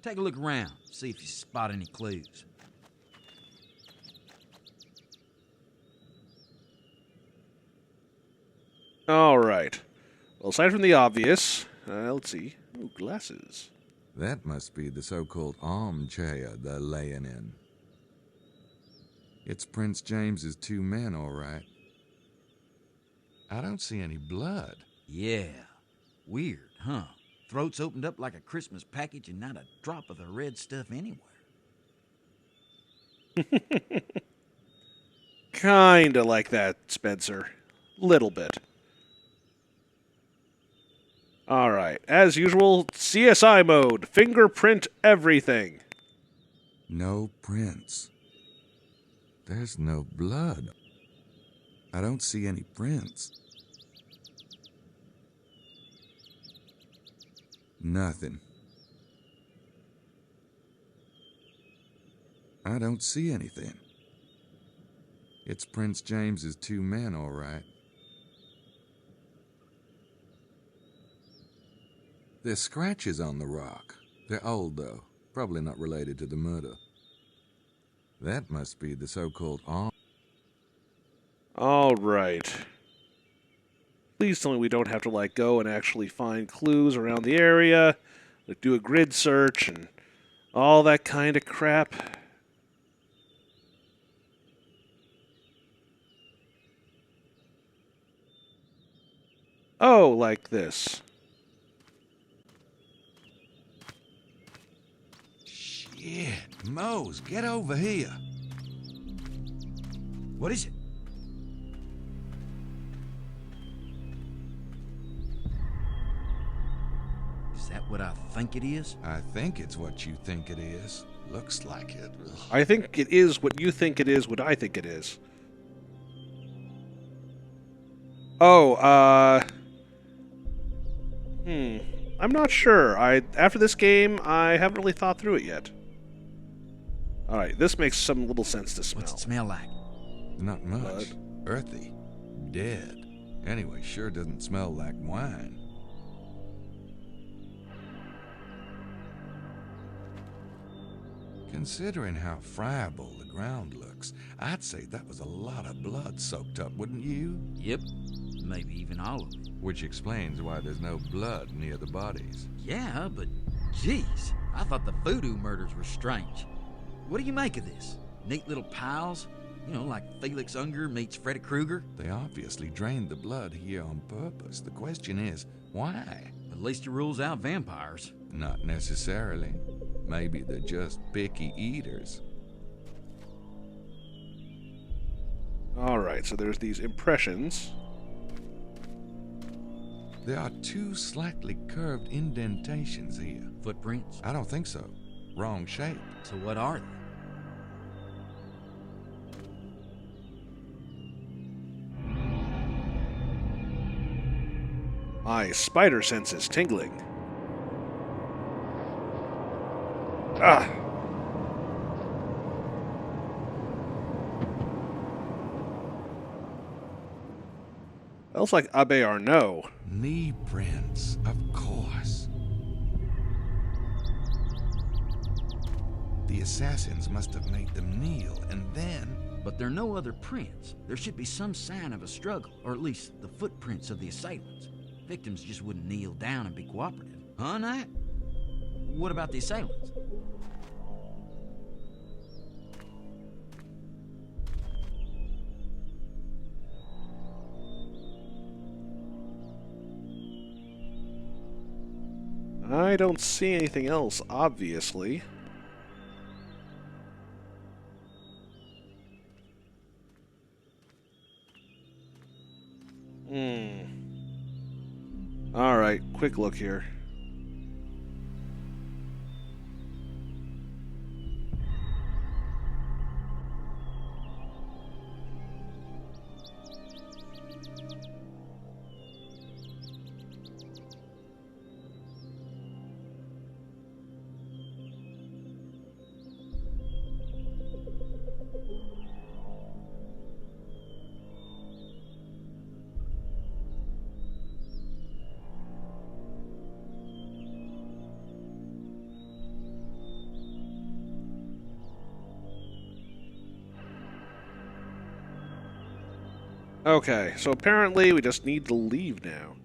Take a look around, see if you spot any clues. All right. Well, aside from the obvious, let's see. Ooh, glasses. That must be the so-called armchair they're laying in. It's Prince James's two men, all right. I don't see any blood. Yeah. Weird, huh? Throats opened up like a Christmas package and not a drop of the red stuff anywhere. Kinda like that, Spencer. Little bit. All right. As usual, CSI mode. Fingerprint everything. No prints. There's no blood. I don't see any prints. Nothing. I don't see anything. It's Prince James's two men, all right. There's scratches on the rock. They're old, though. Probably not related to the murder. That must be the so-called arm. All right. Please tell me we don't have to, go and actually find clues around the area, do a grid search, and all that kind of crap. Oh, like this. Shit, Mose, get over here. What is it? That what I think it is? I think it's what you think it is. Looks like it. Ugh. I think it is what you think it is what I think it is. Oh, I'm not sure. After this game, I haven't really thought through it yet. Alright, this makes some little sense to smell. What's it smell like? Not much. Blood. Earthy. Dead. Anyway, sure doesn't smell like wine. Considering how friable the ground looks, I'd say that was a lot of blood soaked up, wouldn't you? Yep. Maybe even all of it. Which explains why there's no blood near the bodies. Yeah, but geez, I thought the voodoo murders were strange. What do you make of this? Neat little piles? You know, like Felix Unger meets Freddy Krueger? They obviously drained the blood here on purpose. The question is, why? At least it rules out vampires. Not necessarily. Maybe they're just picky eaters. Alright, so there's these impressions. There are 2 slightly curved indentations here. Footprints? I don't think so. Wrong shape. So what are they? My spider sense is tingling. Ah! That looks like Abe Arnaud. Knee prints, of course. The assassins must have made them kneel, and then... But there are no other prints. There should be some sign of a struggle, or at least the footprints of the assailants. Victims just wouldn't kneel down and be cooperative. Huh, Nat? What about the assailants? I don't see anything else, obviously. Alright, quick look here. Okay, so apparently we just need to leave now.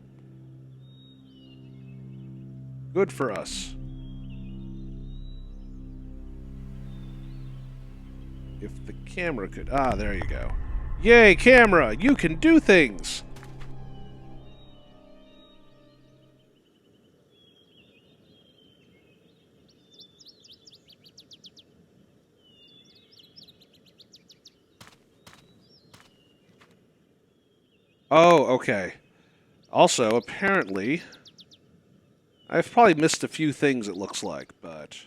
Good for us. If the camera could... Ah, there you go. Yay, camera! You can do things! Oh, okay. Also, apparently, I've probably missed a few things, it looks like, but...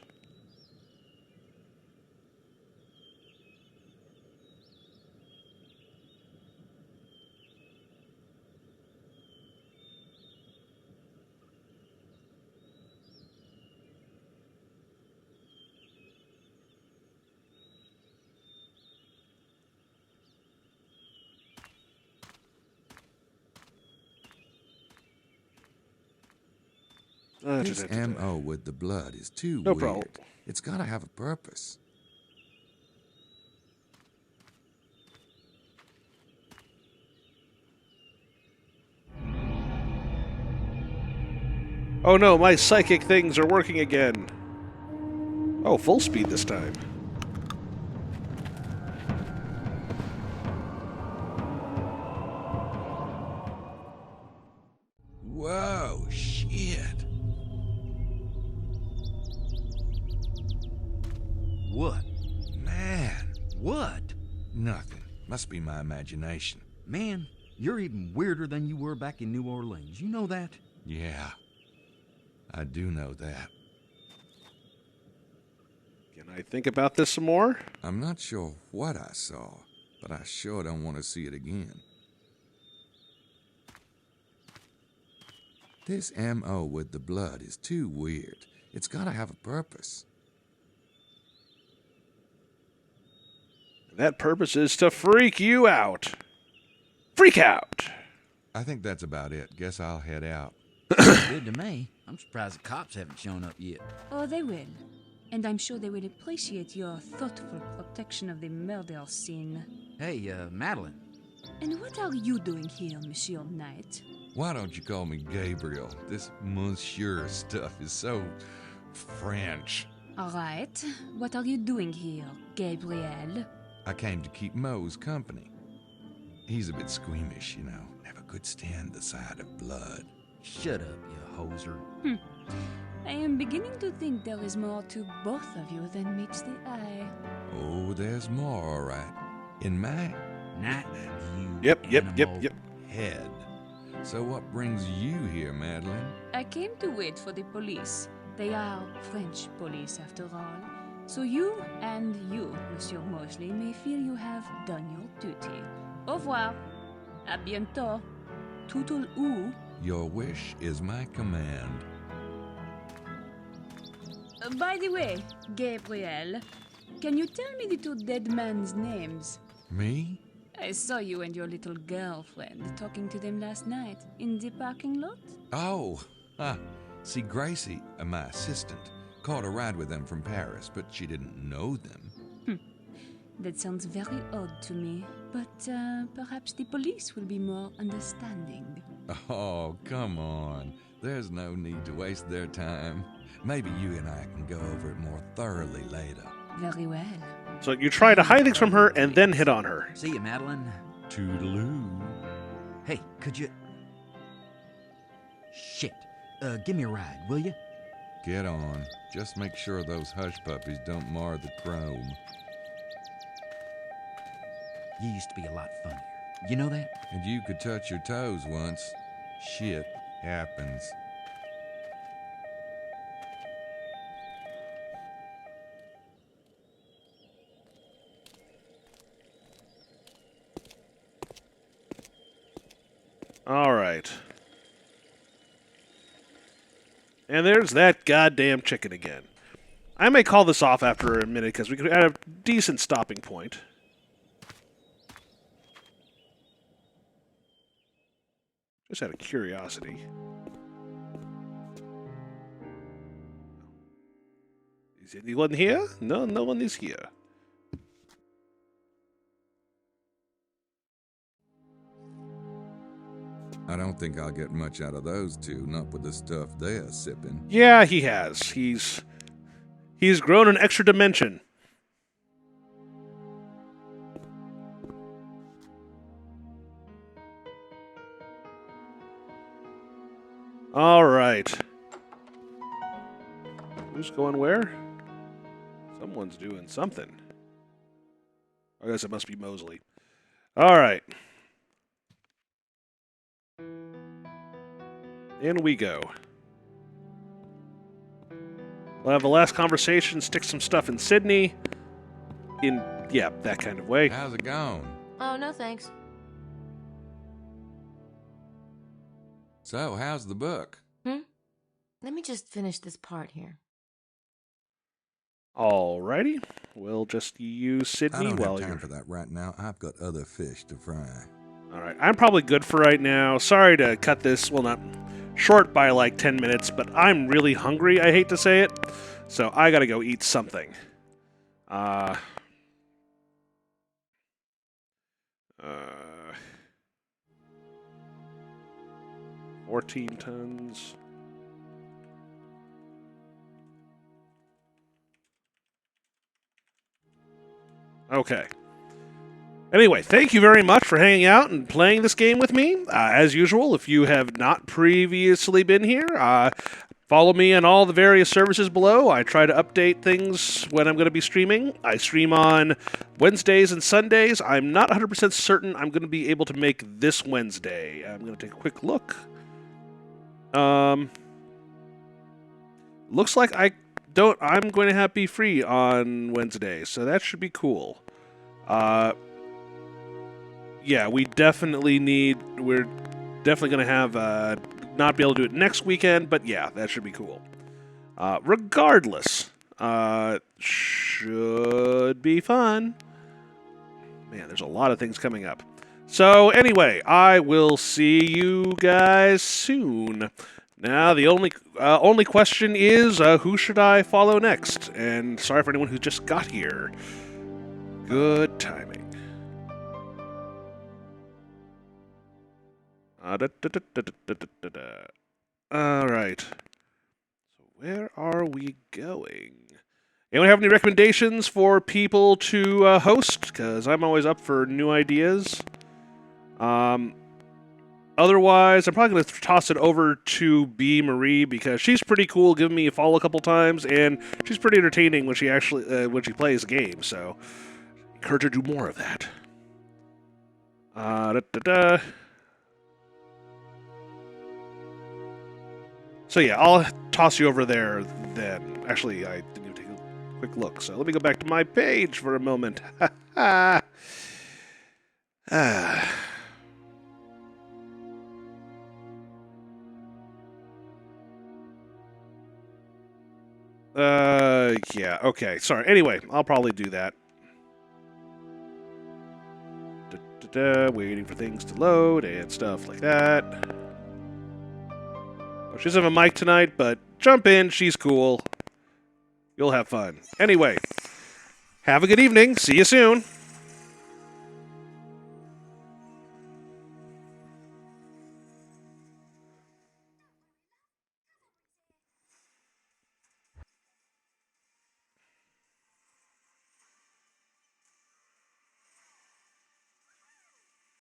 This M.O. with the blood is too No weird. problem. It's gotta have a purpose. Oh no, my psychic things are working again. Oh, full speed this time. Whoa, shit. What? Man. What? Nothing. Must be my imagination. Man, you're even weirder than you were back in New Orleans. You know that? Yeah. I do know that. Can I think about this some more? I'm not sure what I saw, but I sure don't want to see it again. This M.O. with the blood is too weird. It's gotta have a purpose. That purpose is to freak you out. Freak out! I think that's about it. Guess I'll head out. Good to me. I'm surprised the cops haven't shown up yet. Oh, they will. And I'm sure they will appreciate your thoughtful protection of the murder scene. Hey, Madeline. And what are you doing here, Monsieur Knight? Why don't you call me Gabriel? This monsieur stuff is so French. All right. What are you doing here, Gabriel? I came to keep Moe's company. He's a bit squeamish, you know. Never could stand the sight of blood. Shut up, you hoser. I am beginning to think there is more to both of you than meets the eye. Oh, there's more, all right. In my... Not you. Yep. Head. So what brings you here, Madeline? I came to wait for the police. They are French police, after all. So you and you, Monsieur Mosley, may feel you have done your duty. Au revoir. À bientôt. Toutle ou. Your wish is my command. By the way, Gabriel, can you tell me the two dead men's names? Me? I saw you and your little girlfriend talking to them last night in the parking lot. Oh, see, Gracie, my assistant, caught a ride with them from Paris, but she didn't know them. That sounds very odd to me, but perhaps the police will be more understanding. Oh, come on. There's no need to waste their time. Maybe you and I can go over it more thoroughly later. Very well. So you try to hide things from her and then hit on her. See you, Madeline. Toodaloo. Hey, could you... Shit. Give me a ride, will you? Get on. Just make sure those hush puppies don't mar the chrome. You used to be a lot funnier. You know that? And you could touch your toes once. Shit happens. All right. And there's that goddamn chicken again. I may call this off after a minute because we could have a decent stopping point. Just out of curiosity. Is anyone here? No, no one is here. I don't think I'll get much out of those two, not with the stuff they're sipping. Yeah, he has. He's grown an extra dimension. All right. Who's going where? Someone's doing something. I guess it must be Mosley. All right. In we go. We'll have a last conversation, stick some stuff in Sydney. Yeah, that kind of way. How's it going? Oh, no thanks. So, how's the book? Let me just finish this part here. Alrighty. We'll just use Sydney I don't while have time you're... for that right now. I've got other fish to fry. Alright, I'm probably good for right now. Sorry to cut this, well, not short by like 10 minutes, but I'm really hungry, I hate to say it. So I gotta go eat something. 14 tons. Okay. Anyway, thank you very much for hanging out and playing this game with me. As usual, if you have not previously been here, follow me on all the various services below. I try to update things when I'm going to be streaming. I stream on Wednesdays and Sundays. I'm not 100% certain I'm going to be able to make this Wednesday. I'm going to take a quick look. looks like I'm going to be free on Wednesday, so that should be cool. Yeah, we're definitely going to have, not be able to do it next weekend, but yeah, that should be cool. Regardless, should be fun. Man, there's a lot of things coming up. So anyway, I will see you guys soon. Now, the only question is, who should I follow next? And sorry for anyone who just got here. Good timing. Alright. So where are we going? Anyone have any recommendations for people to host? Because I'm always up for new ideas. Otherwise, I'm probably going to toss it over to B. Marie because she's pretty cool, giving me a follow a couple times, and she's pretty entertaining when she actually when she plays the game. So, encourage her to do more of that. So yeah, I'll toss you over there then. Actually, I didn't even take a quick look. So let me go back to my page for a moment. Yeah, okay. Sorry. Anyway, I'll probably do that. Waiting for things to load and stuff like that. Oh, she doesn't have a mic tonight, but jump in. She's cool. You'll have fun. Anyway, have a good evening. See you soon.